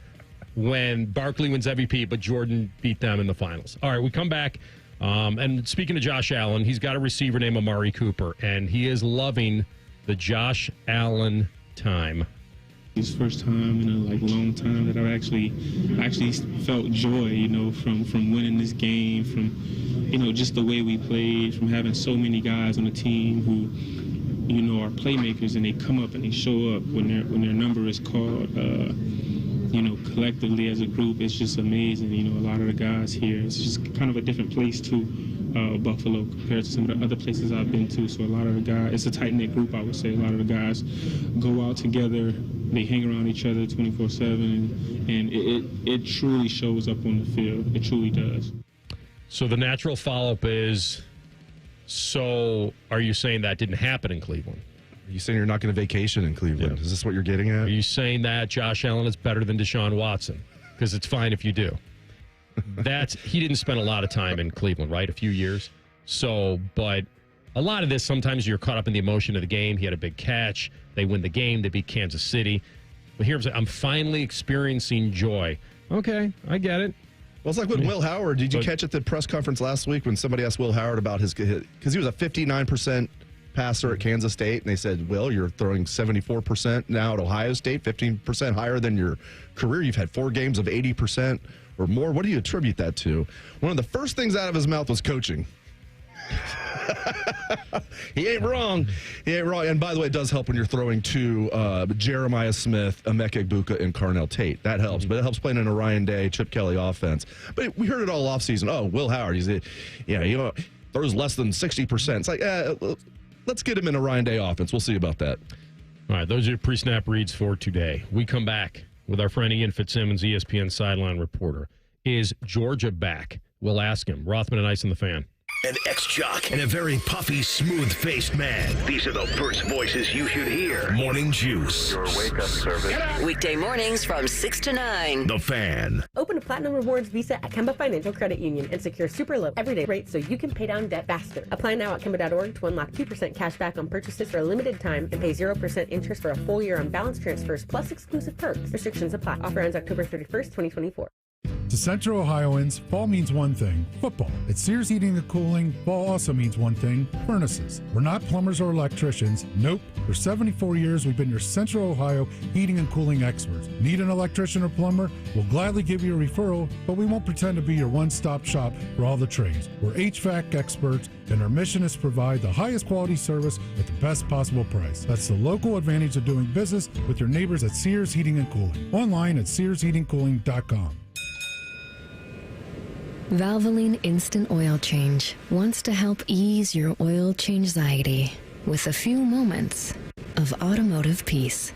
when Barkley wins MVP, but Jordan beat them in the finals. All right, we come back. And speaking of Josh Allen, he's got a receiver named Amari Cooper, and he is loving the Josh Allen time. It's the first time in a long time that I've actually felt joy, from winning this game, from, just the way we played, from having so many guys on the team who, are playmakers, and they come up and they show up when their number is called. Collectively as a group, it's just amazing. A lot of the guys here, it's just kind of a different place to Buffalo compared to some of the other places I've been to. So a lot of the guys, it's a tight-knit group, I would say. A lot of the guys go out together, they hang around each other 24/7, and it truly shows up on the field. It truly does. So the natural follow-up is, so are you saying that didn't happen in Cleveland? Are you saying you're not going to vacation in Cleveland? Yeah. Is this what you're getting at? Are you saying that Josh Allen is better than Deshaun Watson? Because it's fine if you do. He didn't spend a lot of time in Cleveland, right? A few years. So, but a lot of this, sometimes you're caught up in the emotion of the game. He had a big catch. They win the game. They beat Kansas City. But here's, I'm finally experiencing joy. Okay, I get it. Well, it's like with Will Howard. Did you catch at the press conference last week when somebody asked Will Howard about his, because he was a 59% passer at Kansas State, and they said, Will, you're throwing 74% now at Ohio State, 15% higher than your career. You've had 4 games of 80% or more. What do you attribute that to? One of the first things out of his mouth was coaching. He ain't wrong. He ain't wrong. And by the way, it does help when you're throwing to Jeremiah Smith, Emeka Egbuka, and Carnell Tate. That helps. But it helps playing in a Ryan Day, Chip Kelly offense. But we heard it all offseason. Oh, Will Howard, throws less than 60%. It's like, let's get him in a Ryan Day offense. We'll see about that. All right, those are your pre-snap reads for today. We come back with our friend Ian Fitzsimmons, ESPN sideline reporter. Is Georgia back? We'll ask him. Rothman and Ice in the Fan. An ex-jock and a very puffy, smooth-faced man. These are the first voices you should hear. Morning Juice. Your wake-up service. Weekday mornings from 6 to 9. The Fan. Open a Platinum Rewards Visa at Kemba Financial Credit Union and secure super low everyday rates so you can pay down debt faster. Apply now at Kemba.org to unlock 2% cash back on purchases for a limited time and pay 0% interest for a full year on balance transfers plus exclusive perks. Restrictions apply. Offer ends October 31st, 2024. To Central Ohioans, fall means one thing, football. At Sears Heating and Cooling, fall also means one thing, furnaces. We're not plumbers or electricians. Nope. For 74 years, we've been your Central Ohio heating and cooling experts. Need an electrician or plumber? We'll gladly give you a referral, but we won't pretend to be your one-stop shop for all the trades. We're HVAC experts, and our mission is to provide the highest quality service at the best possible price. That's the local advantage of doing business with your neighbors at Sears Heating and Cooling. Online at SearsHeatingCooling.com. Valvoline Instant Oil Change wants to help ease your oil change anxiety with a few moments of automotive peace.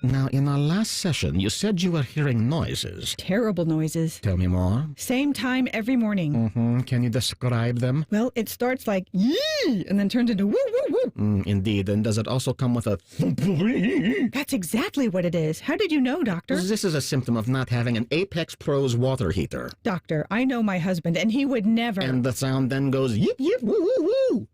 Now, in our last session, you said you were hearing noises. Terrible noises. Tell me more. Same time every morning. Can you describe them? Well, it starts like yee and then turns into woo woo woo. Indeed. And does it also come with a That's exactly what it is. How did you know, Doctor? This is a symptom of not having an Apex Pros water heater. Doctor, I know my husband, and he would never. And the sound then goes yip yip woo woo woo.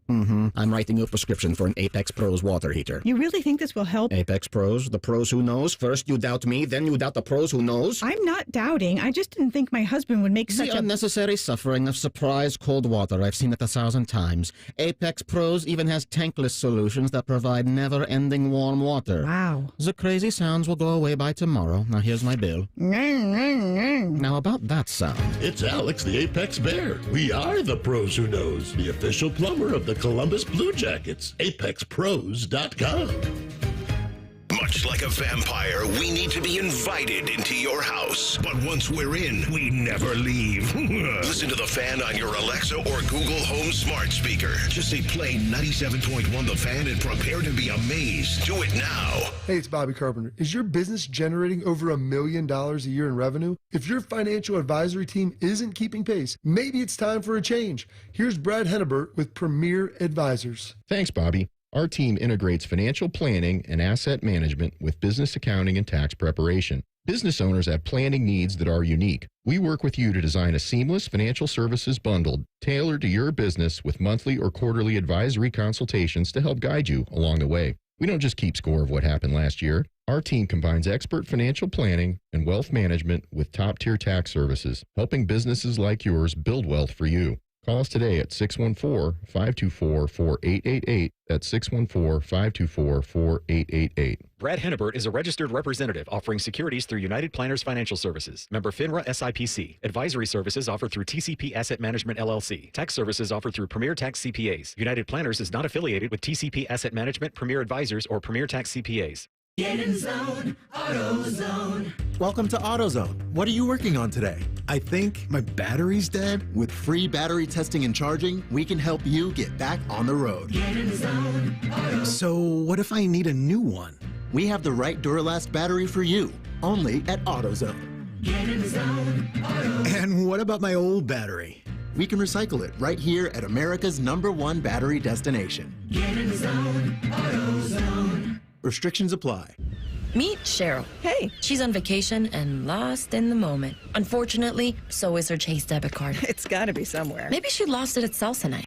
I'm writing you a prescription for an Apex Pros water heater. You really think this will help? Apex Pros, the pros who knows. First you doubt me, then you doubt the pros who knows. I'm not doubting. I just didn't think my husband would make such the unnecessary suffering of surprise cold water. I've seen it 1,000 times. Apex Pros even has tankless solutions that provide never-ending warm water. Wow. The crazy sounds will go away by tomorrow. Now here's my bill. Now about that sound. It's Alex the Apex Bear. We are the pros who knows. The official plumber of the Columbus Blue Jackets. ApexPros.com. Much like a vampire, we need to be invited into your house. But once we're in, we never leave. Listen to The Fan on your Alexa or Google Home smart speaker. Just say play 97.1 The Fan and prepare to be amazed. Do it now. Hey, it's Bobby Carpenter. Is your business generating over $1 million a year in revenue? If your financial advisory team isn't keeping pace, maybe it's time for a change. Here's Brad Hennebert with Premier Advisors. Thanks, Bobby. Our team integrates financial planning and asset management with business accounting and tax preparation. Business owners have planning needs that are unique. We work with you to design a seamless financial services bundle tailored to your business with monthly or quarterly advisory consultations to help guide you along the way. We don't just keep score of what happened last year. Our team combines expert financial planning and wealth management with top-tier tax services, helping businesses like yours build wealth for you. Call us today at 614-524-4888. That's 614-524-4888. Brad Hennebert is a registered representative offering securities through United Planners Financial Services. Member FINRA SIPC. Advisory services offered through TCP Asset Management LLC. Tax services offered through Premier Tax CPAs. United Planners is not affiliated with TCP Asset Management, Premier Advisors, or Premier Tax CPAs. Get in zone, AutoZone. Welcome to AutoZone. What are you working on today? I think my battery's dead. With free battery testing and charging, we can help you get back on the road. Get in zone, AutoZone. So what if I need a new one? We have the right Duralast battery for you, only at AutoZone. Get in zone, AutoZone. And what about my old battery? We can recycle it right here at America's #1 battery destination. Get in zone, AutoZone. Restrictions apply. Meet Cheryl. Hey. She's on vacation and lost in the moment. Unfortunately, so is her Chase debit card. It's gotta be somewhere. Maybe she lost it at salsa night.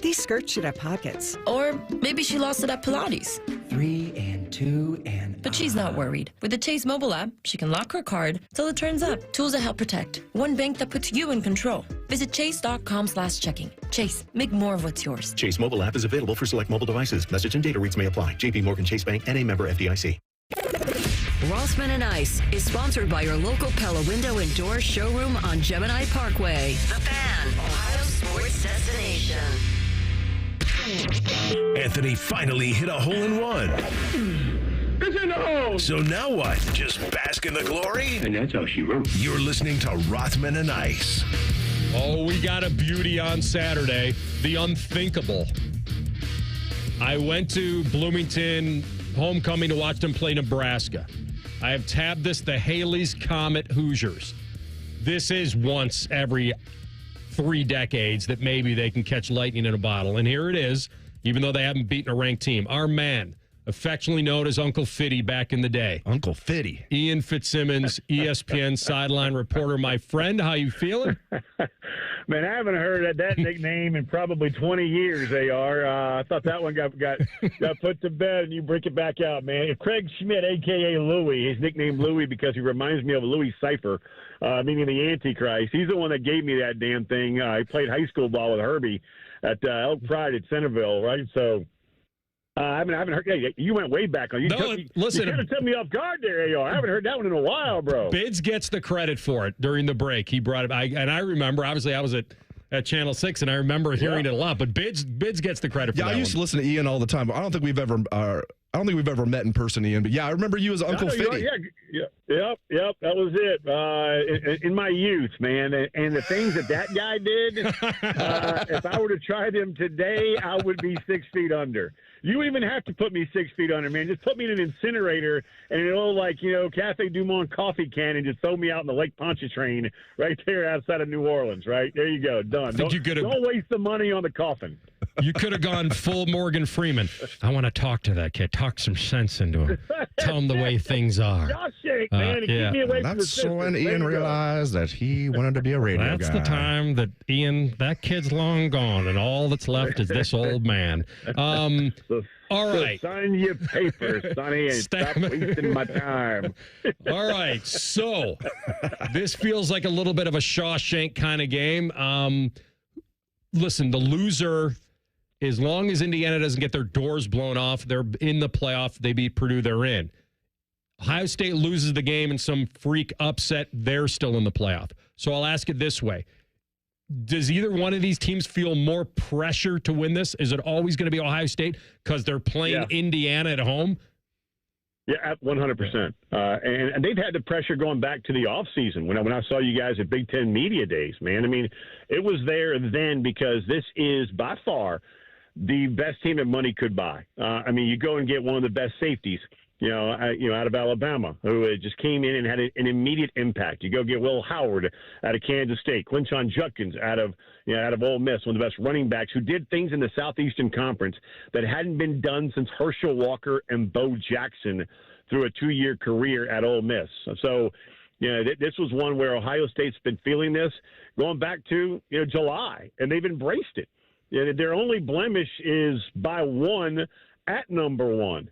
These skirts should have pockets. Or maybe she lost it at Pilates. 3 and 2 and... But she's not worried. With the Chase mobile app, she can lock her card till it turns up. Tools that help protect. One bank that puts you in control. Visit chase.com/checking. Chase, make more of what's yours. Chase mobile app is available for select mobile devices. Message and data rates may apply. JP Morgan Chase Bank, N.A. member FDIC. Rothman and Ice is sponsored by your local Pella Window and Door showroom on Gemini Parkway. The Fan, Ohio sports destination. Anthony finally hit a hole-in-one. It's in the hole. So now what? Just bask in the glory? And that's how she wrote. You're listening to Rothman and Ice. Oh, we got a beauty on Saturday. The unthinkable. I went to Bloomington homecoming to watch them play Nebraska. I have tabbed this the Haley's Comet Hoosiers. This is once every 3 decades that maybe they can catch lightning in a bottle. And here it is, even though they haven't beaten a ranked team. Our man, affectionately known as Uncle Fitty back in the day. Uncle Fitty. Ian Fitzsimmons, ESPN sideline reporter. My friend, how you feeling? Man, I haven't heard that nickname in probably 20 years, AR. I thought that one got put to bed, and you bring it back out, man. Craig Schmidt, a.k.a. Louie. He's nicknamed Louie because he reminds me of Louis Cypher, meaning the Antichrist. He's the one that gave me that damn thing. He played high school ball with Herbie at Elk Pride at Centerville, right? So I haven't heard. Hey, you went way back on. Listen, you kind of took me off guard there, AR. I haven't heard that one in a while, bro. Bids gets the credit for it during the break. He brought it. I remember. Obviously, I was at Channel 6, and I remember hearing it a lot. But Bids gets the credit for that. Yeah, I used to listen to Ian all the time. But I don't think we've ever met in person, Ian. But yeah, I remember you as Uncle Fitty. Yep. That was it. In my youth, man, and the things that guy did. If I were to try them today, I would be 6 feet under. You don't even have to put me 6 feet under, man. Just put me in an incinerator and an old, Cafe Du Monde coffee can and just throw me out in the Lake Pontchartrain right there outside of New Orleans, right? There you go. Done. Don't waste the money on the coffin. You could have gone full Morgan Freeman. I want to talk to that kid. Talk some sense into him. Tell him the way things are. Josh shake, man. Keep me away from the That's when Ian realized that he wanted to be a radio guy. That's the time that Ian, that kid's long gone, and all that's left is this old man. All right. Sign your papers, Sonny, and stop wasting my time. All right. So this feels like a little bit of a Shawshank kind of game. Listen, the loser, as long as Indiana doesn't get their doors blown off, they're in the playoff. They beat Purdue, they're in. Ohio State loses the game in some freak upset, they're still in the playoff. So I'll ask it this way. Does either one of these teams feel more pressure to win this? Is it always going to be Ohio State because they're playing Indiana at home? Yeah, 100%. And they've had the pressure going back to the offseason when I saw you guys at Big Ten Media Days, man. I mean, it was there then because this is by far the best team that money could buy. I mean, you go and get one of the best safeties, out of Alabama, who just came in and had an immediate impact. You go get Will Howard out of Kansas State, Quinshon Judkins out of Ole Miss, one of the best running backs who did things in the Southeastern Conference that hadn't been done since Herschel Walker and Bo Jackson through a 2-year career at Ole Miss. So, this was one where Ohio State's been feeling this going back to July, and they've embraced it. Their only blemish is by 1 at number 1.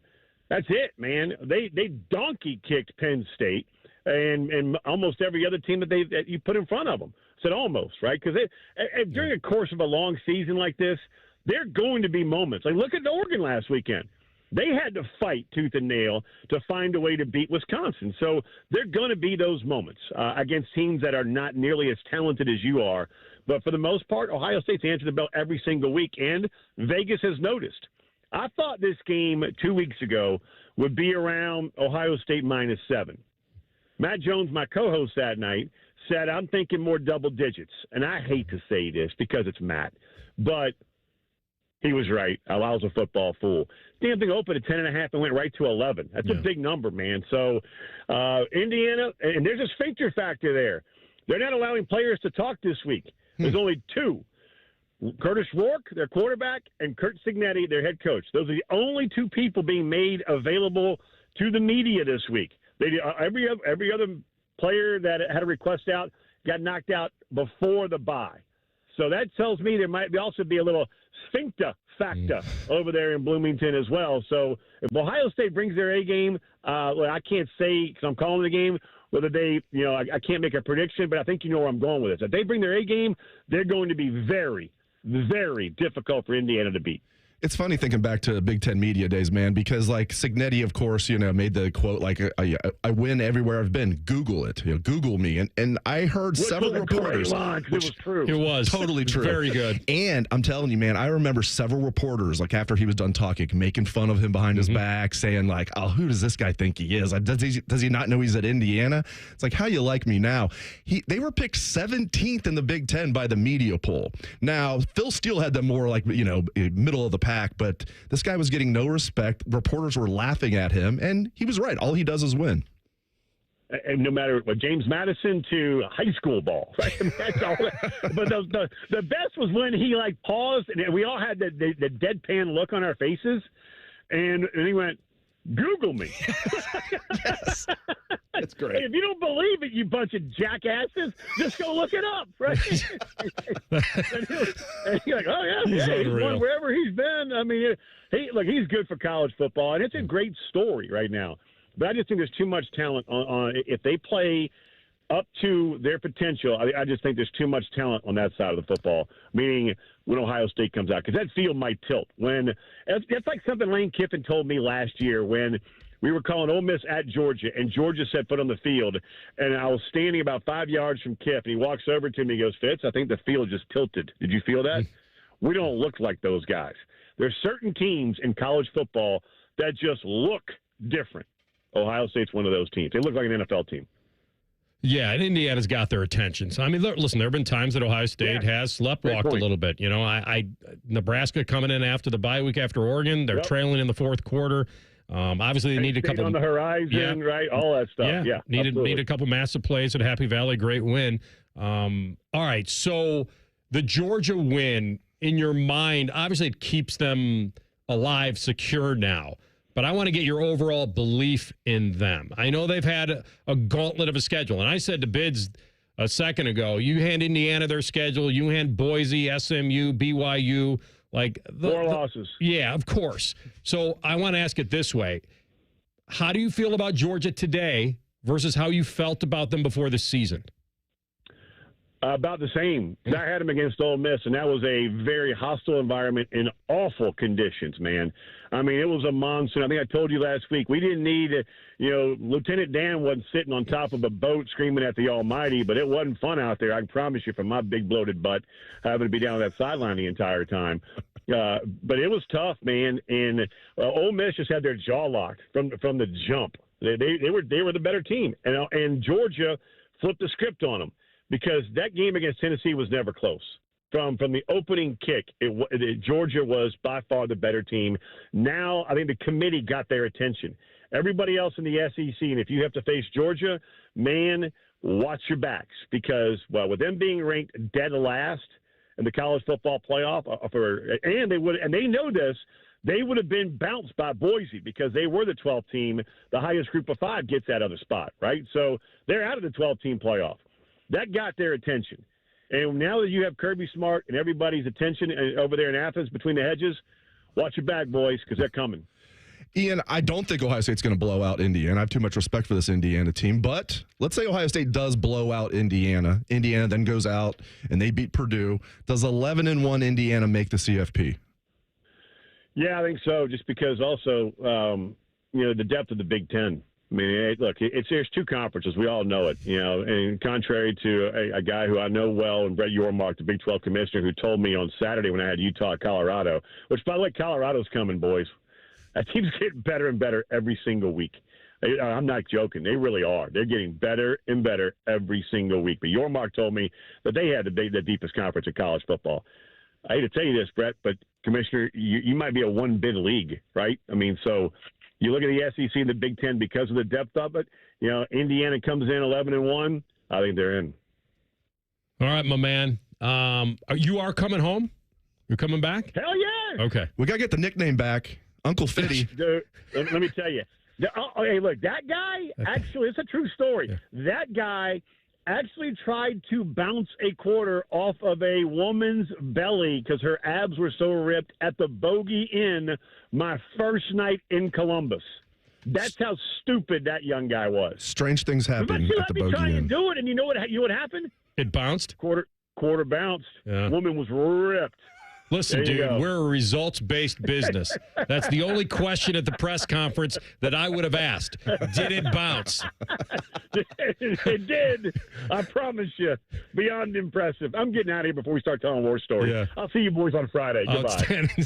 That's it, man. They donkey kicked Penn State and almost every other team that you put in front of them. I said almost, right? Because during the course of a long season like this, there are going to be moments. Like look at Oregon last weekend. They had to fight tooth and nail to find a way to beat Wisconsin. So there are going to be those moments against teams that are not nearly as talented as you are. But for the most part, Ohio State's answered the bell every single week, and Vegas has noticed. I thought this game 2 weeks ago would be around Ohio State -7. Matt Jones, my co-host that night, said, I'm thinking more double digits. And I hate to say this because it's Matt, but he was right. Allows a football fool. Damn thing opened at 10.5 and went right to 11. That's a big number, man. So Indiana, and there's a sphincter factor there. They're not allowing players to talk this week. There's only 2. Curtis Rourke, their quarterback, and Kurt Cignetti, their head coach. Those are the only 2 people being made available to the media this week. Every other player that had a request out got knocked out before the bye. So that tells me there might also be a little sphincter factor over there in Bloomington as well. So if Ohio State brings their A game, I can't say because I'm calling the game whether they, I can't make a prediction, but I think you know where I'm going with this. If they bring their A game, they're going to be very, very difficult for Indiana to beat. It's funny thinking back to Big Ten media days, man, because like Cignetti, of course, made the quote like, I win everywhere I've been. Google it. Google me. And I heard several reporters. It was true. It was. Totally true. Very good. And I'm telling you, man, I remember several reporters, like after he was done talking, making fun of him behind his back, saying like, oh, who does this guy think he is? Like, does he not know he's at Indiana? It's like, how you like me now? They were picked 17th in the Big Ten by the media poll. Now, Phil Steele had them more like, middle of the pack, but this guy was getting no respect. Reporters were laughing at him, and he was right. All he does is win. And no matter what, James Madison to high school ball, right? That's all. But the best was when he like paused, and we all had the deadpan look on our faces, and he went, "Google me." Yes, that's great. Hey, if you don't believe it, you bunch of jackasses, just go look it up, right? and you're like, oh yeah, he's won wherever he's been. I mean, he's good for college football, and it's a great story right now. But I just think there's too much talent on if they play up to their potential. I just think there's too much talent on that side of the football, meaning when Ohio State comes out, because that field might tilt. That's like something Lane Kiffin told me last year when we were calling Ole Miss at Georgia, and Georgia set foot on the field, and I was standing about 5 yards from Kiff, and he walks over to me and goes, Fitz, I think the field just tilted. Did you feel that? We don't look like those guys. There's certain teams in college football that just look different. Ohio State's one of those teams. They look like an NFL team. Yeah, and Indiana's got their attention. So, I mean, listen, there have been times that Ohio State has sleptwalked a little bit. Nebraska coming in after the bye week after Oregon, they're trailing in the fourth quarter. Obviously, they need a couple on the horizon, right? All that stuff. Yeah, need a couple massive plays at Happy Valley. Great win. All right, so the Georgia win, in your mind, obviously it keeps them alive, secure now. But I want to get your overall belief in them. I know they've had a gauntlet of a schedule. And I said to Bids a second ago, you hand Indiana their schedule, you hand Boise, SMU, BYU. Four losses. Yeah, of course. So I want to ask it this way. How do you feel about Georgia today versus how you felt about them before the season? About the same. I had them against Ole Miss, and that was a very hostile environment in awful conditions, man. I mean, it was a monsoon. I think I told you last week, we didn't need, Lieutenant Dan wasn't sitting on top of a boat screaming at the Almighty, but it wasn't fun out there. I can promise you from my big bloated butt having to be down that sideline the entire time. But it was tough, man. And Ole Miss just had their jaw locked from the jump. They were the better team. And Georgia flipped the script on them. Because that game against Tennessee was never close. From the opening kick, Georgia was by far the better team. Now, I think the committee got their attention. Everybody else in the SEC, and if you have to face Georgia, man, watch your backs. Because, with them being ranked dead last in the college football playoff, and they know this, they would have been bounced by Boise because they were the 12th team. The highest group of 5 gets that other spot, right? So they're out of the 12-team playoff. That got their attention. And now that you have Kirby Smart and everybody's attention over there in Athens between the hedges, watch your back, boys, because they're coming. Ian, I don't think Ohio State's going to blow out Indiana. I have too much respect for this Indiana team. But let's say Ohio State does blow out Indiana. Indiana then goes out and they beat Purdue. Does 11-1 Indiana make the CFP? Yeah, I think so, just because also, the depth of the Big Ten. I mean, there's two conferences. We all know it, and contrary to a guy who I know well, and Brett Yormark, the Big 12 commissioner, who told me on Saturday when I had Utah, Colorado, which, by the way, Colorado's coming, boys. That team's getting better and better every single week. I'm not joking. They really are. They're getting better and better every single week. But Yormark told me that they had the deepest conference in college football. I hate to tell you this, Brett, but, Commissioner, you might be a one-bid league, right? I mean, so – you look at the SEC and the Big Ten because of the depth of it. Indiana comes in 11-1. I think they're in. All right, my man. You are coming home? You're coming back? Hell yeah! Okay. We got to get the nickname back. Uncle Fitty. Dude, let me tell you. Hey, look, that guy, actually, it's a true story. Yeah. That guy actually tried to bounce a quarter off of a woman's belly because her abs were so ripped at the Bogey Inn my first night in Columbus. That's how stupid that young guy was. Strange things happen at the Bogey Inn. Try and do it, and you know what happened? It bounced? Quarter bounced. Yeah. Woman was ripped. Listen, dude, we're a results-based business. That's the only question at the press conference that I would have asked. Did it bounce? It did. I promise you. Beyond impressive. I'm getting out of here before we start telling war stories. Yeah. I'll see you boys on Friday. Goodbye.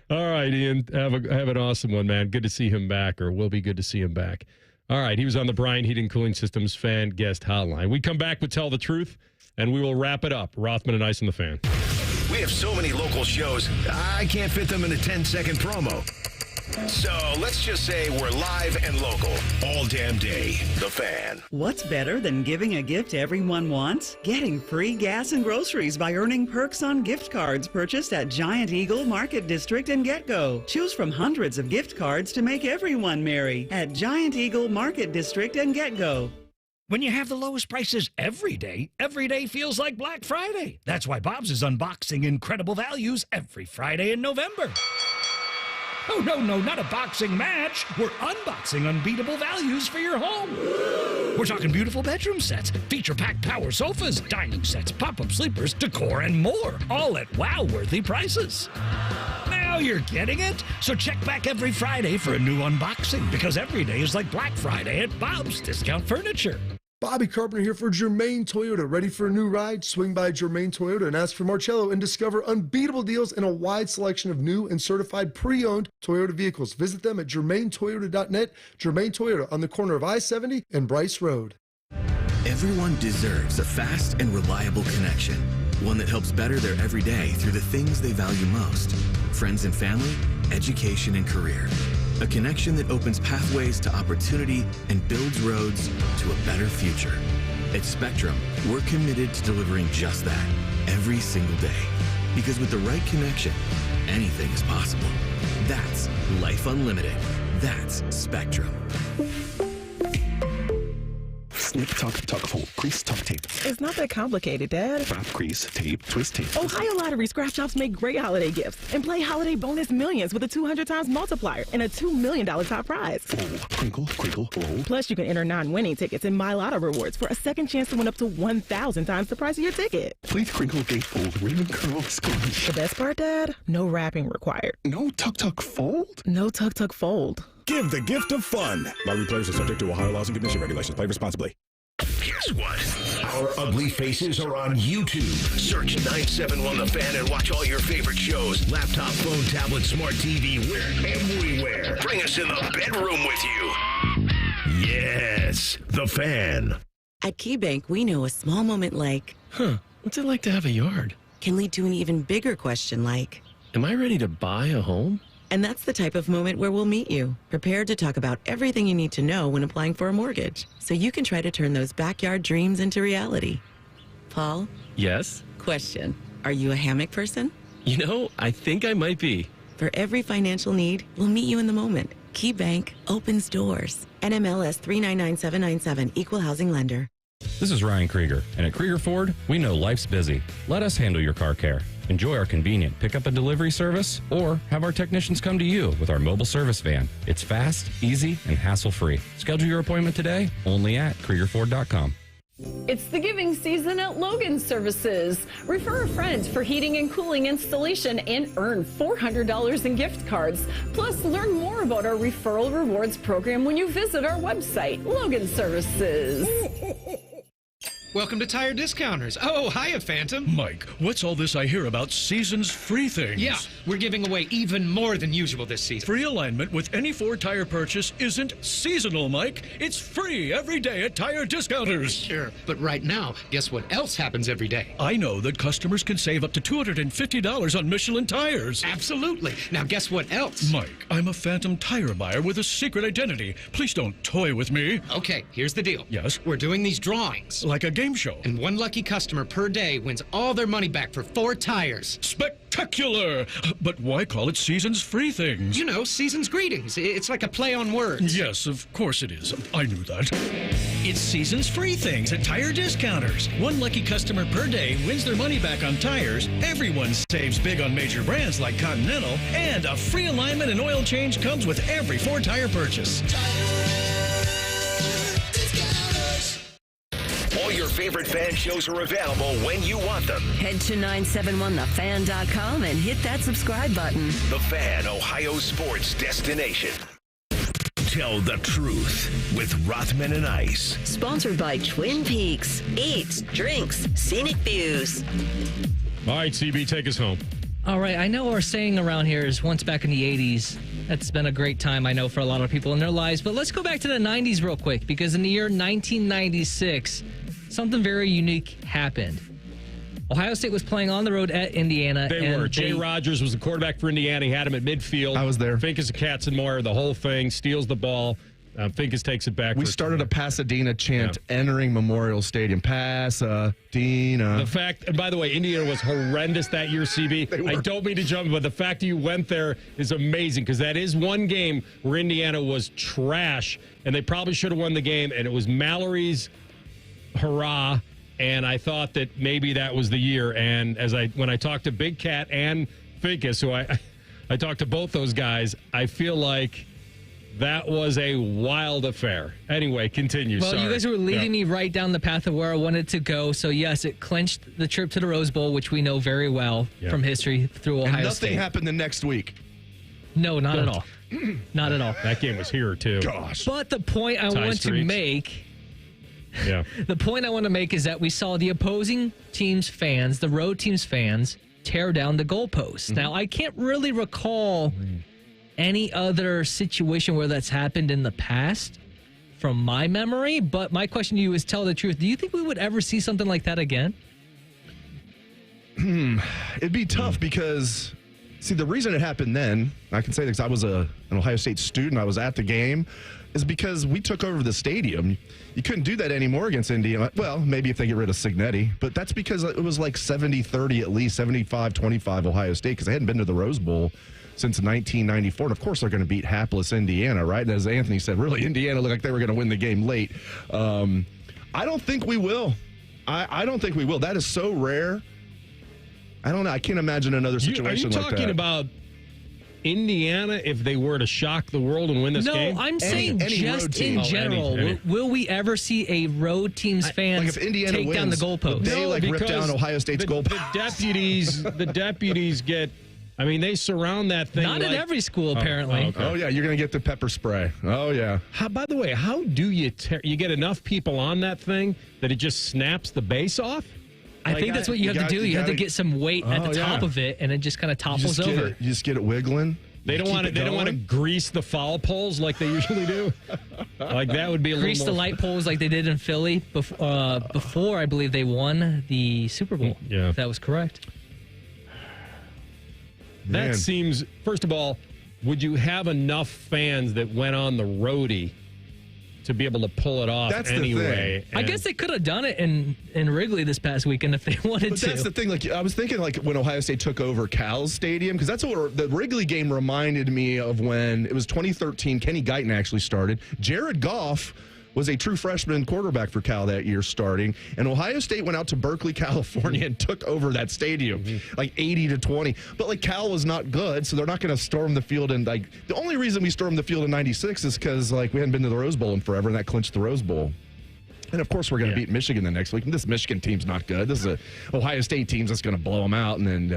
All right, Ian. Have an awesome one, man. Good to see him back, or will be good to see him back. All right, he was on the Bryant Heating Cooling Systems fan guest hotline. We come back with Tell the Truth, and we will wrap it up. Rothman and Ice and the Fan. We have so many local shows, I can't fit them in a 10-second promo. So let's just say we're live and local all damn day. The Fan. What's better than giving a gift everyone wants? Getting free gas and groceries by earning perks on gift cards purchased at Giant Eagle Market District and Get-Go. Choose from hundreds of gift cards to make everyone merry at Giant Eagle Market District and Get-Go. When you have the lowest prices every day feels like Black Friday. That's why Bob's is unboxing incredible values every Friday in November. Oh, no, not a boxing match. We're unboxing unbeatable values for your home. We're talking beautiful bedroom sets, feature-packed power sofas, dining sets, pop-up sleepers, decor, and more, all at wow-worthy prices. Now you're getting it? So check back every Friday for a new unboxing, because every day is like Black Friday at Bob's Discount Furniture. Bobby Carpenter here for Germain Toyota. Ready for a new ride? Swing by Germain Toyota and ask for Marcello and discover unbeatable deals and a wide selection of new and certified pre-owned Toyota vehicles. Visit them at germaintoyota.net. Germain Toyota on the corner of I-70 and Bryce Road. Everyone deserves a fast and reliable connection. One that helps better their everyday through the things they value most. Friends and family, education and career. A connection that opens pathways to opportunity and builds roads to a better future. At Spectrum, we're committed to delivering just that every single day. Because with the right connection, anything is possible. That's Life Unlimited. That's Spectrum. Snip, tuck, fold, crease, tuck, tape. It's not that complicated, Dad. Wrap, crease, tape, twist, tape. Ohio Lottery scratch shops make great holiday gifts and play Holiday Bonus Millions with a 200 times multiplier and a $2 million top prize. Fold, crinkle, crinkle, fold. Plus, you can enter non-winning tickets in My Lotto Rewards for a second chance to win up to 1,000 times the price of your ticket. Please crinkle, gate, fold, ring, curl, squeeze. The best part, Dad? No wrapping required. No tuck, fold? No tuck, fold. Give the gift of fun. Lottery players are subject to Ohio laws and condition regulations. Play responsibly. Guess what? Our ugly faces are on YouTube. Search 971 The Fan and watch all your favorite shows. Laptop, phone, tablet, smart TV, we're everywhere. Bring us in the bedroom with you. Yes, The Fan. At KeyBank, we know a small moment like, what's it like to have a yard? Can lead to an even bigger question like, am I ready to buy a home? And that's the type of moment where we'll meet you, prepared to talk about everything you need to know when applying for a mortgage, so you can try to turn those backyard dreams into reality. Paul? Yes? Question. Are you a hammock person? You know, I think I might be. For every financial need, we'll meet you in the moment. KeyBank opens doors. NMLS 399797, Equal Housing Lender. This is Ryan Krieger, and at Krieger Ford, we know life's busy. Let us handle your car care. Enjoy our convenient pickup and delivery service, or have our technicians come to you with our mobile service van. It's fast, easy, and hassle-free. Schedule your appointment today, only at KriegerFord.com. It's the giving season at Logan Services. Refer a friend for heating and cooling installation and earn $400 in gift cards. Plus, learn more about our referral rewards program when you visit our website, Logan Services. Welcome to Tire Discounters. Oh, hiya, Phantom. Mike, what's all this I hear about season's free things? Yeah, we're giving away even more than usual this season. Free alignment with any Ford tire purchase isn't seasonal, Mike. It's free every day at Tire Discounters. Sure, but right now, guess what else happens every day? I know that customers can save up to $250 on Michelin tires. Absolutely. Now, guess what else? Mike, I'm a Phantom tire buyer with a secret identity. Please don't toy with me. Okay, here's the deal. Yes? We're doing these drawings. Like a game show. And one lucky customer per day wins all their money back for 4 tires. Spectacular! But why call it Season's Free Things? You know, Season's Greetings. It's like a play on words. Yes, of course it is. I knew that. It's Season's Free Things at Tire Discounters. One lucky customer per day wins their money back on tires. Everyone saves big on major brands like Continental. And a free alignment and oil change comes with every Ford tire purchase. All your favorite fan shows are available when you want them. Head to 971thefan.com and hit that subscribe button. The Fan, Ohio sports destination. Tell the truth with Rothman and Ice. Sponsored by Twin Peaks. Eats, drinks, scenic views. All right, CB, take us home. All right, I know our saying around here is once back in the 80s. That's been a great time, I know, for a lot of people in their lives. But let's go back to the 90s real quick, because in the year 1996, something very unique happened. Ohio State was playing on the road at Indiana. They were. Jay Rogers was the quarterback for Indiana. He had him at midfield. I was there. Finkus and Katzenmoyer, the whole thing, steals the ball. Finkus takes it back. We started a Pasadena chant entering Memorial Stadium. Pasadena. The fact, and by the way, Indiana was horrendous that year, CB. I don't mean to jump, but the fact that you went there is amazing, because that is one game where Indiana was trash, and they probably should have won the game, and it was Mallory's hurrah, and I thought that maybe that was the year. And when I talked to Big Cat and Finkus, who I talked to both those guys, I feel like that was a wild affair. Anyway, continue. Well, you guys were leading me right down the path of where I wanted to go. So, yes, it clinched the trip to the Rose Bowl, which we know very well from history through Ohio and State. Nothing happened the next week. No, not at all. Not at all. That game was here, too. Gosh. But the point I want to make... Yeah. The point I want to make is that we saw the opposing team's fans, the road team's fans, tear down the goalposts. Now, I can't really recall any other situation where that's happened in the past from my memory, but my question to you is, tell the truth. Do you think we would ever see something like that again? It'd be tough because, see, the reason it happened then, I can say this, I was an Ohio State student, I was at the game, is because we took over the stadium. You couldn't do that anymore against Indiana. Well, maybe if they get rid of Signetti, but that's because it was like 70-30 at least, 75-25 Ohio State, because they hadn't been to the Rose Bowl since 1994. And of course, they're going to beat hapless Indiana, right? And as Anthony said, really, Indiana looked like they were going to win the game late. I don't think we will. I don't think we will. That is so rare. I don't know. I can't imagine another situation like that. Are you talking about Indiana if they were to shock the world and win this game? No, I'm saying just in general. Will we ever see a road team's fans like if Indiana take wins, down the goalpost? They rip down Ohio State's goalpost. The deputies get... I mean, they surround that thing. Not in every school, apparently. Oh, yeah, you're going to get the pepper spray. Oh, yeah. By the way, how do you get enough people on that thing that it just snaps the base off? I think that's what you have to do. You have to get some weight at the top of it, and it just kind of topples over. You just get it wiggling. They don't want to grease the foul poles like they usually do. Like that would be a grease little the light poles like they did in Philly before I believe they won the Super Bowl. Yeah, if that was correct. That seems, first of all, would you have enough fans that went on the roadie to be able to pull it off anyway? I guess they could have done it in Wrigley this past weekend if they wanted to. But that's the thing. Like I was thinking, like when Ohio State took over Cal's stadium, because that's what the Wrigley game reminded me of when it was 2013. Kenny Guyton actually started. Jared Goff was a true freshman quarterback for Cal that year starting. And Ohio State went out to Berkeley, California and took over that stadium, like 80-20. But like Cal was not good, so they're not going to storm the field. And like the only reason we stormed the field in 96 is because like we hadn't been to the Rose Bowl in forever, and that clinched the Rose Bowl. And of course, we're going to beat Michigan the next week. And this Michigan team's not good. This is a Ohio State team that's going to blow them out. And then,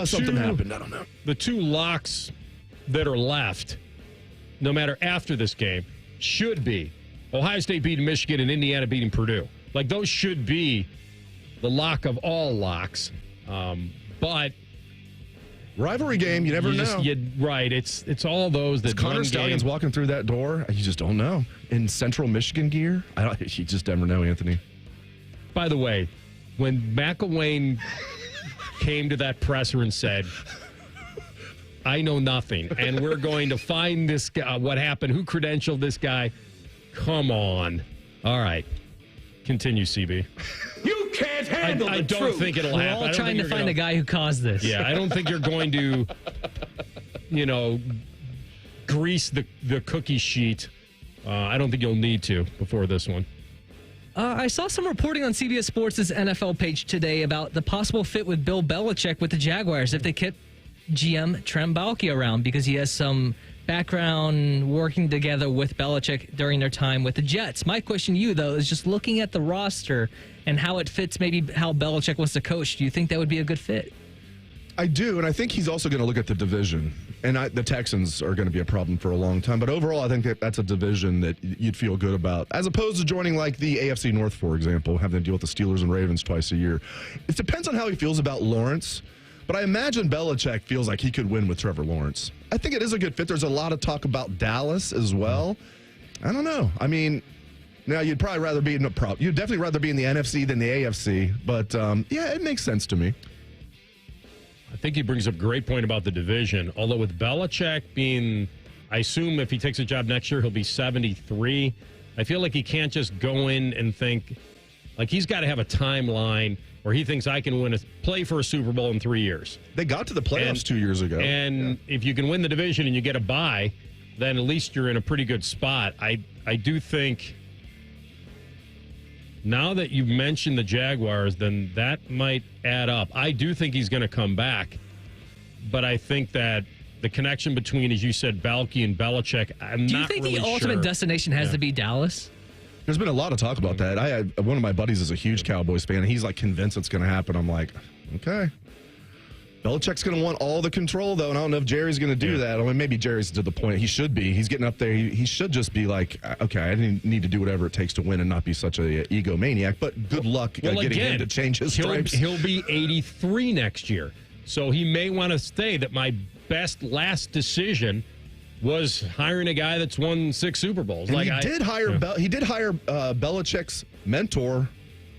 something happened. I don't know. The two locks that are left, no matter after this game, should be Ohio State beating Michigan and Indiana beating Purdue. Like those should be the lock of all locks. But rivalry game, you never know. Right. It's all those that Connor Stallions walking through that door. You just don't know. In Central Michigan gear, you just never know, Anthony. By the way, when McElwain came to that presser and said, I know nothing, and we're going to find this guy. What happened? Who credentialed this guy? Come on. All right. Continue, CB. You can't handle I don't think it'll happen. We're all trying to find the guy who caused this. Yeah, I don't think you're going to, grease the cookie sheet. I don't think you'll need to before this one. I saw some reporting on CBS Sports' NFL page today about the possible fit with Bill Belichick with the Jaguars if they kept GM Trent Baalke around, because he has some background working together with Belichick during their time with the Jets. My question to you, though, is just looking at the roster and how it fits maybe how Belichick wants to coach. Do you think that would be a good fit? I do, and I think he's also going to look at the division. And the Texans are going to be a problem for a long time. But overall, I think that's a division that you'd feel good about, as opposed to joining like the AFC North, for example, having to deal with the Steelers and Ravens twice a year. It depends on how he feels about Lawrence. But I imagine Belichick feels like he could win with Trevor Lawrence. I think it is a good fit. There's a lot of talk about Dallas as well. I don't know. I mean, now you'd probably rather be you'd definitely rather be in the NFC than the AFC. But yeah, it makes sense to me. I think he brings up a great point about the division. Although with Belichick being, I assume if he takes a job next year, he'll be 73. I feel like he can't just go in and think, like he's got to have a timeline where he thinks I can play for a Super Bowl in 3 years. They got to the playoffs 2 years ago. And if you can win the division and you get a bye, then at least you're in a pretty good spot. I do think now that you've mentioned the Jaguars, then that might add up. I do think he's going to come back, but I think that the connection between, as you said, Balky and Belichick, I'm not really sure. Do you think the ultimate destination has to be Dallas? There's been a lot of talk about that. I had one of my buddies is a huge Cowboys fan, and he's like convinced it's going to happen. I'm like, okay. Belichick's going to want all the control, though, and I don't know if Jerry's going to do that. I mean, maybe Jerry's to the point. He should be. He's getting up there. He should just be like, okay, I need to do whatever it takes to win and not be such a egomaniac. But good luck getting him to change his stripes. He'll be 83 next year, so he may want to stay. That my best last decision was hiring a guy that's won 6 Super Bowls. And he did hire Belichick's mentor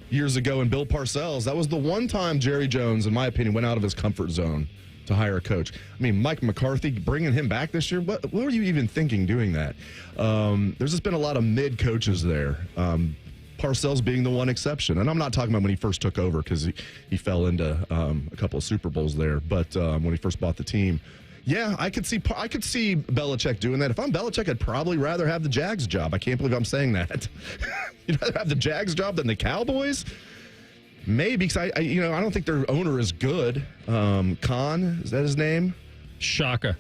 years ago in Bill Parcells. That was the one time Jerry Jones, in my opinion, went out of his comfort zone to hire a coach. I mean, Mike McCarthy, bringing him back this year, what were you even thinking doing that? There's just been a lot of mid coaches there. Parcells being the one exception. And I'm not talking about when he first took over because he fell into a couple of Super Bowls there. But when he first bought the team, yeah, I could see Belichick doing that. If I'm Belichick, I'd probably rather have the Jags job. I can't believe I'm saying that. You'd rather have the Jags job than the Cowboys? Maybe, because I don't think their owner is good. Khan, is that his name? Shad Khan,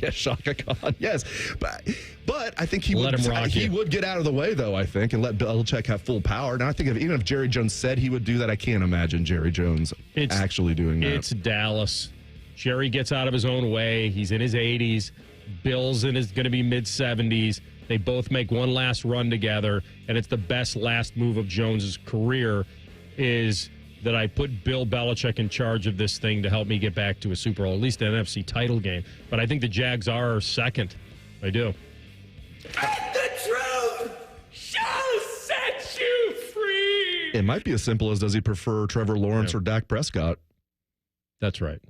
yes, Shaka Khan, yes. But I think he would get out of the way, though, I think, and let Belichick have full power. And I think even if Jerry Jones said he would do that, I can't imagine Jerry Jones actually doing that. It's Dallas. Jerry gets out of his own way. He's in his 80s. Bill's going to be mid-70s. They both make one last run together, and it's the best last move of Jones's career is that I put Bill Belichick in charge of this thing to help me get back to a Super Bowl, at least an NFC title game. But I think the Jags are second. I do. And the truth shall set you free. It might be as simple as, does he prefer Trevor Lawrence or Dak Prescott? That's right.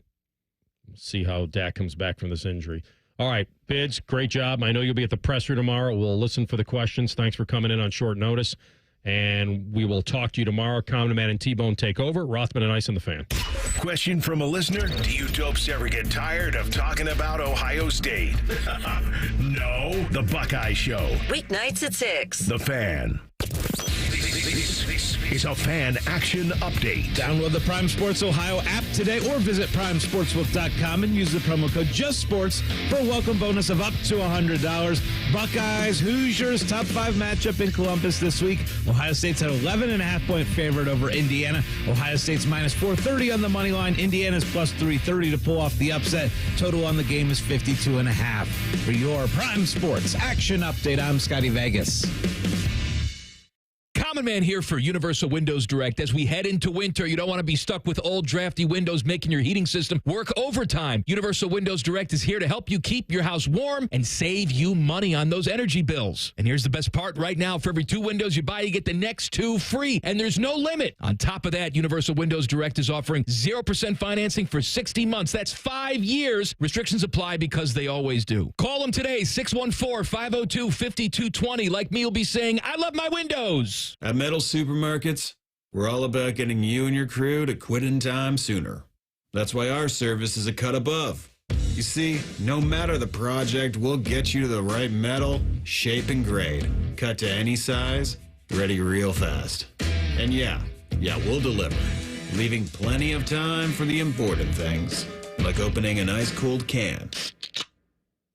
See how Dak comes back from this injury. All right, Bids, great job. I know you'll be at the presser tomorrow. We'll listen for the questions. Thanks for coming in on short notice. And we will talk to you tomorrow. Common Man and T-Bone take over. Rothman and Ice and the Fan. Question from a listener. Do you dopes ever get tired of talking about Ohio State? No. The Buckeye Show. Weeknights at 6. The Fan. This is a fan action update. Download the Prime Sports Ohio app today or visit primesportsbook.com and use the promo code JUSTSPORTS for a welcome bonus of up to $100. Buckeyes, Hoosiers, top 5 matchup in Columbus this week. Ohio State's an 11.5-point favorite over Indiana. Ohio State's minus 430 on the money line. Indiana's plus 330 to pull off the upset. Total on the game is 52.5. For your Prime Sports action update, I'm Scotty Vegas. Common Man here for Universal Windows Direct. As we head into winter, you don't want to be stuck with old, drafty windows making your heating system work overtime. Universal Windows Direct is here to help you keep your house warm and save you money on those energy bills. And here's the best part. Right now, for every 2 windows you buy, you get the next 2 free, and there's no limit. On top of that, Universal Windows Direct is offering 0% financing for 60 months. That's 5 years. Restrictions apply because they always do. Call them today, 614-502-5220. Like me, you'll be saying, I love my windows. At Metal Supermarkets, we're all about getting you and your crew to quit in time sooner. That's why our service is a cut above. You see, no matter the project, we'll get you to the right metal, shape, and grade. Cut to any size, ready real fast. And yeah, we'll deliver, leaving plenty of time for the important things. like opening an ice-cold can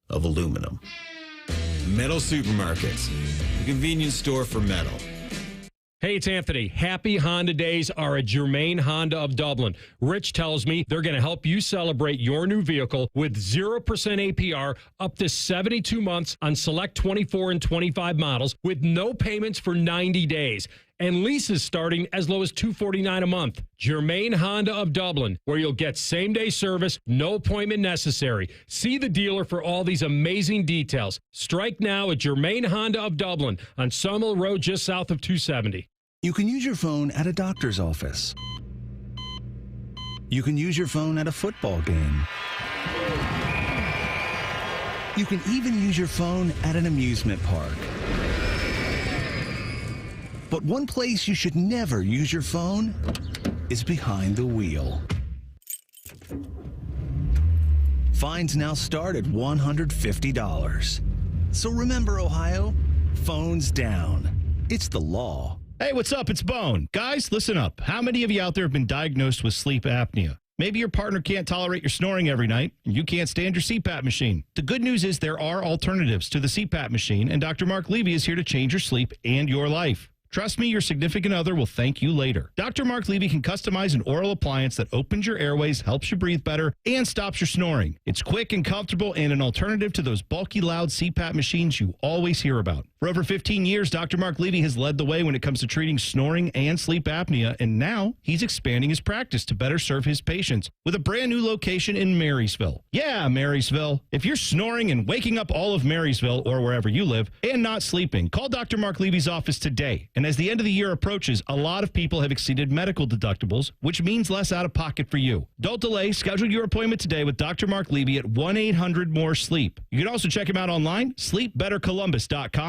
of aluminum. Metal Supermarkets, the convenience store for metal. Hey, it's Anthony. Happy Honda Days are at Germain Honda of Dublin. Rich tells me they're going to help you celebrate your new vehicle with 0% APR up to 72 months on select 24 and 25 models with no payments for 90 days. And leases starting as low as $249 a month. Germain Honda of Dublin, where you'll get same-day service, no appointment necessary. See the dealer for all these amazing details. Strike now at Germain Honda of Dublin on Sawmill Road just south of 270. You can use your phone at a doctor's office. You can use your phone at a football game. You can even use your phone at an amusement park. But one place you should never use your phone is behind the wheel. Fines now start at $150. So remember, Ohio, phones down. It's the law. Hey, what's up? It's Bone. Guys, listen up. How many of you out there have been diagnosed with sleep apnea? Maybe your partner can't tolerate your snoring every night, and you can't stand your CPAP machine. The good news is there are alternatives to the CPAP machine, and Dr. Mark Levy is here to change your sleep and your life. Trust me, your significant other will thank you later. Dr. Mark Levy can customize an oral appliance that opens your airways, helps you breathe better, and stops your snoring. It's quick and comfortable and an alternative to those bulky, loud CPAP machines you always hear about. For over 15 years, Dr. Mark Levy has led the way when it comes to treating snoring and sleep apnea, and now he's expanding his practice to better serve his patients with a brand new location in Marysville. Yeah, Marysville. If you're snoring and waking up all of Marysville or wherever you live and not sleeping, call Dr. Mark Levy's office today. And as the end of the year approaches, a lot of people have exceeded medical deductibles, which means less out of pocket for you. Don't delay. Schedule your appointment today with Dr. Mark Levy at 1-800-MORE-SLEEP. You can also check him out online, sleepbettercolumbus.com.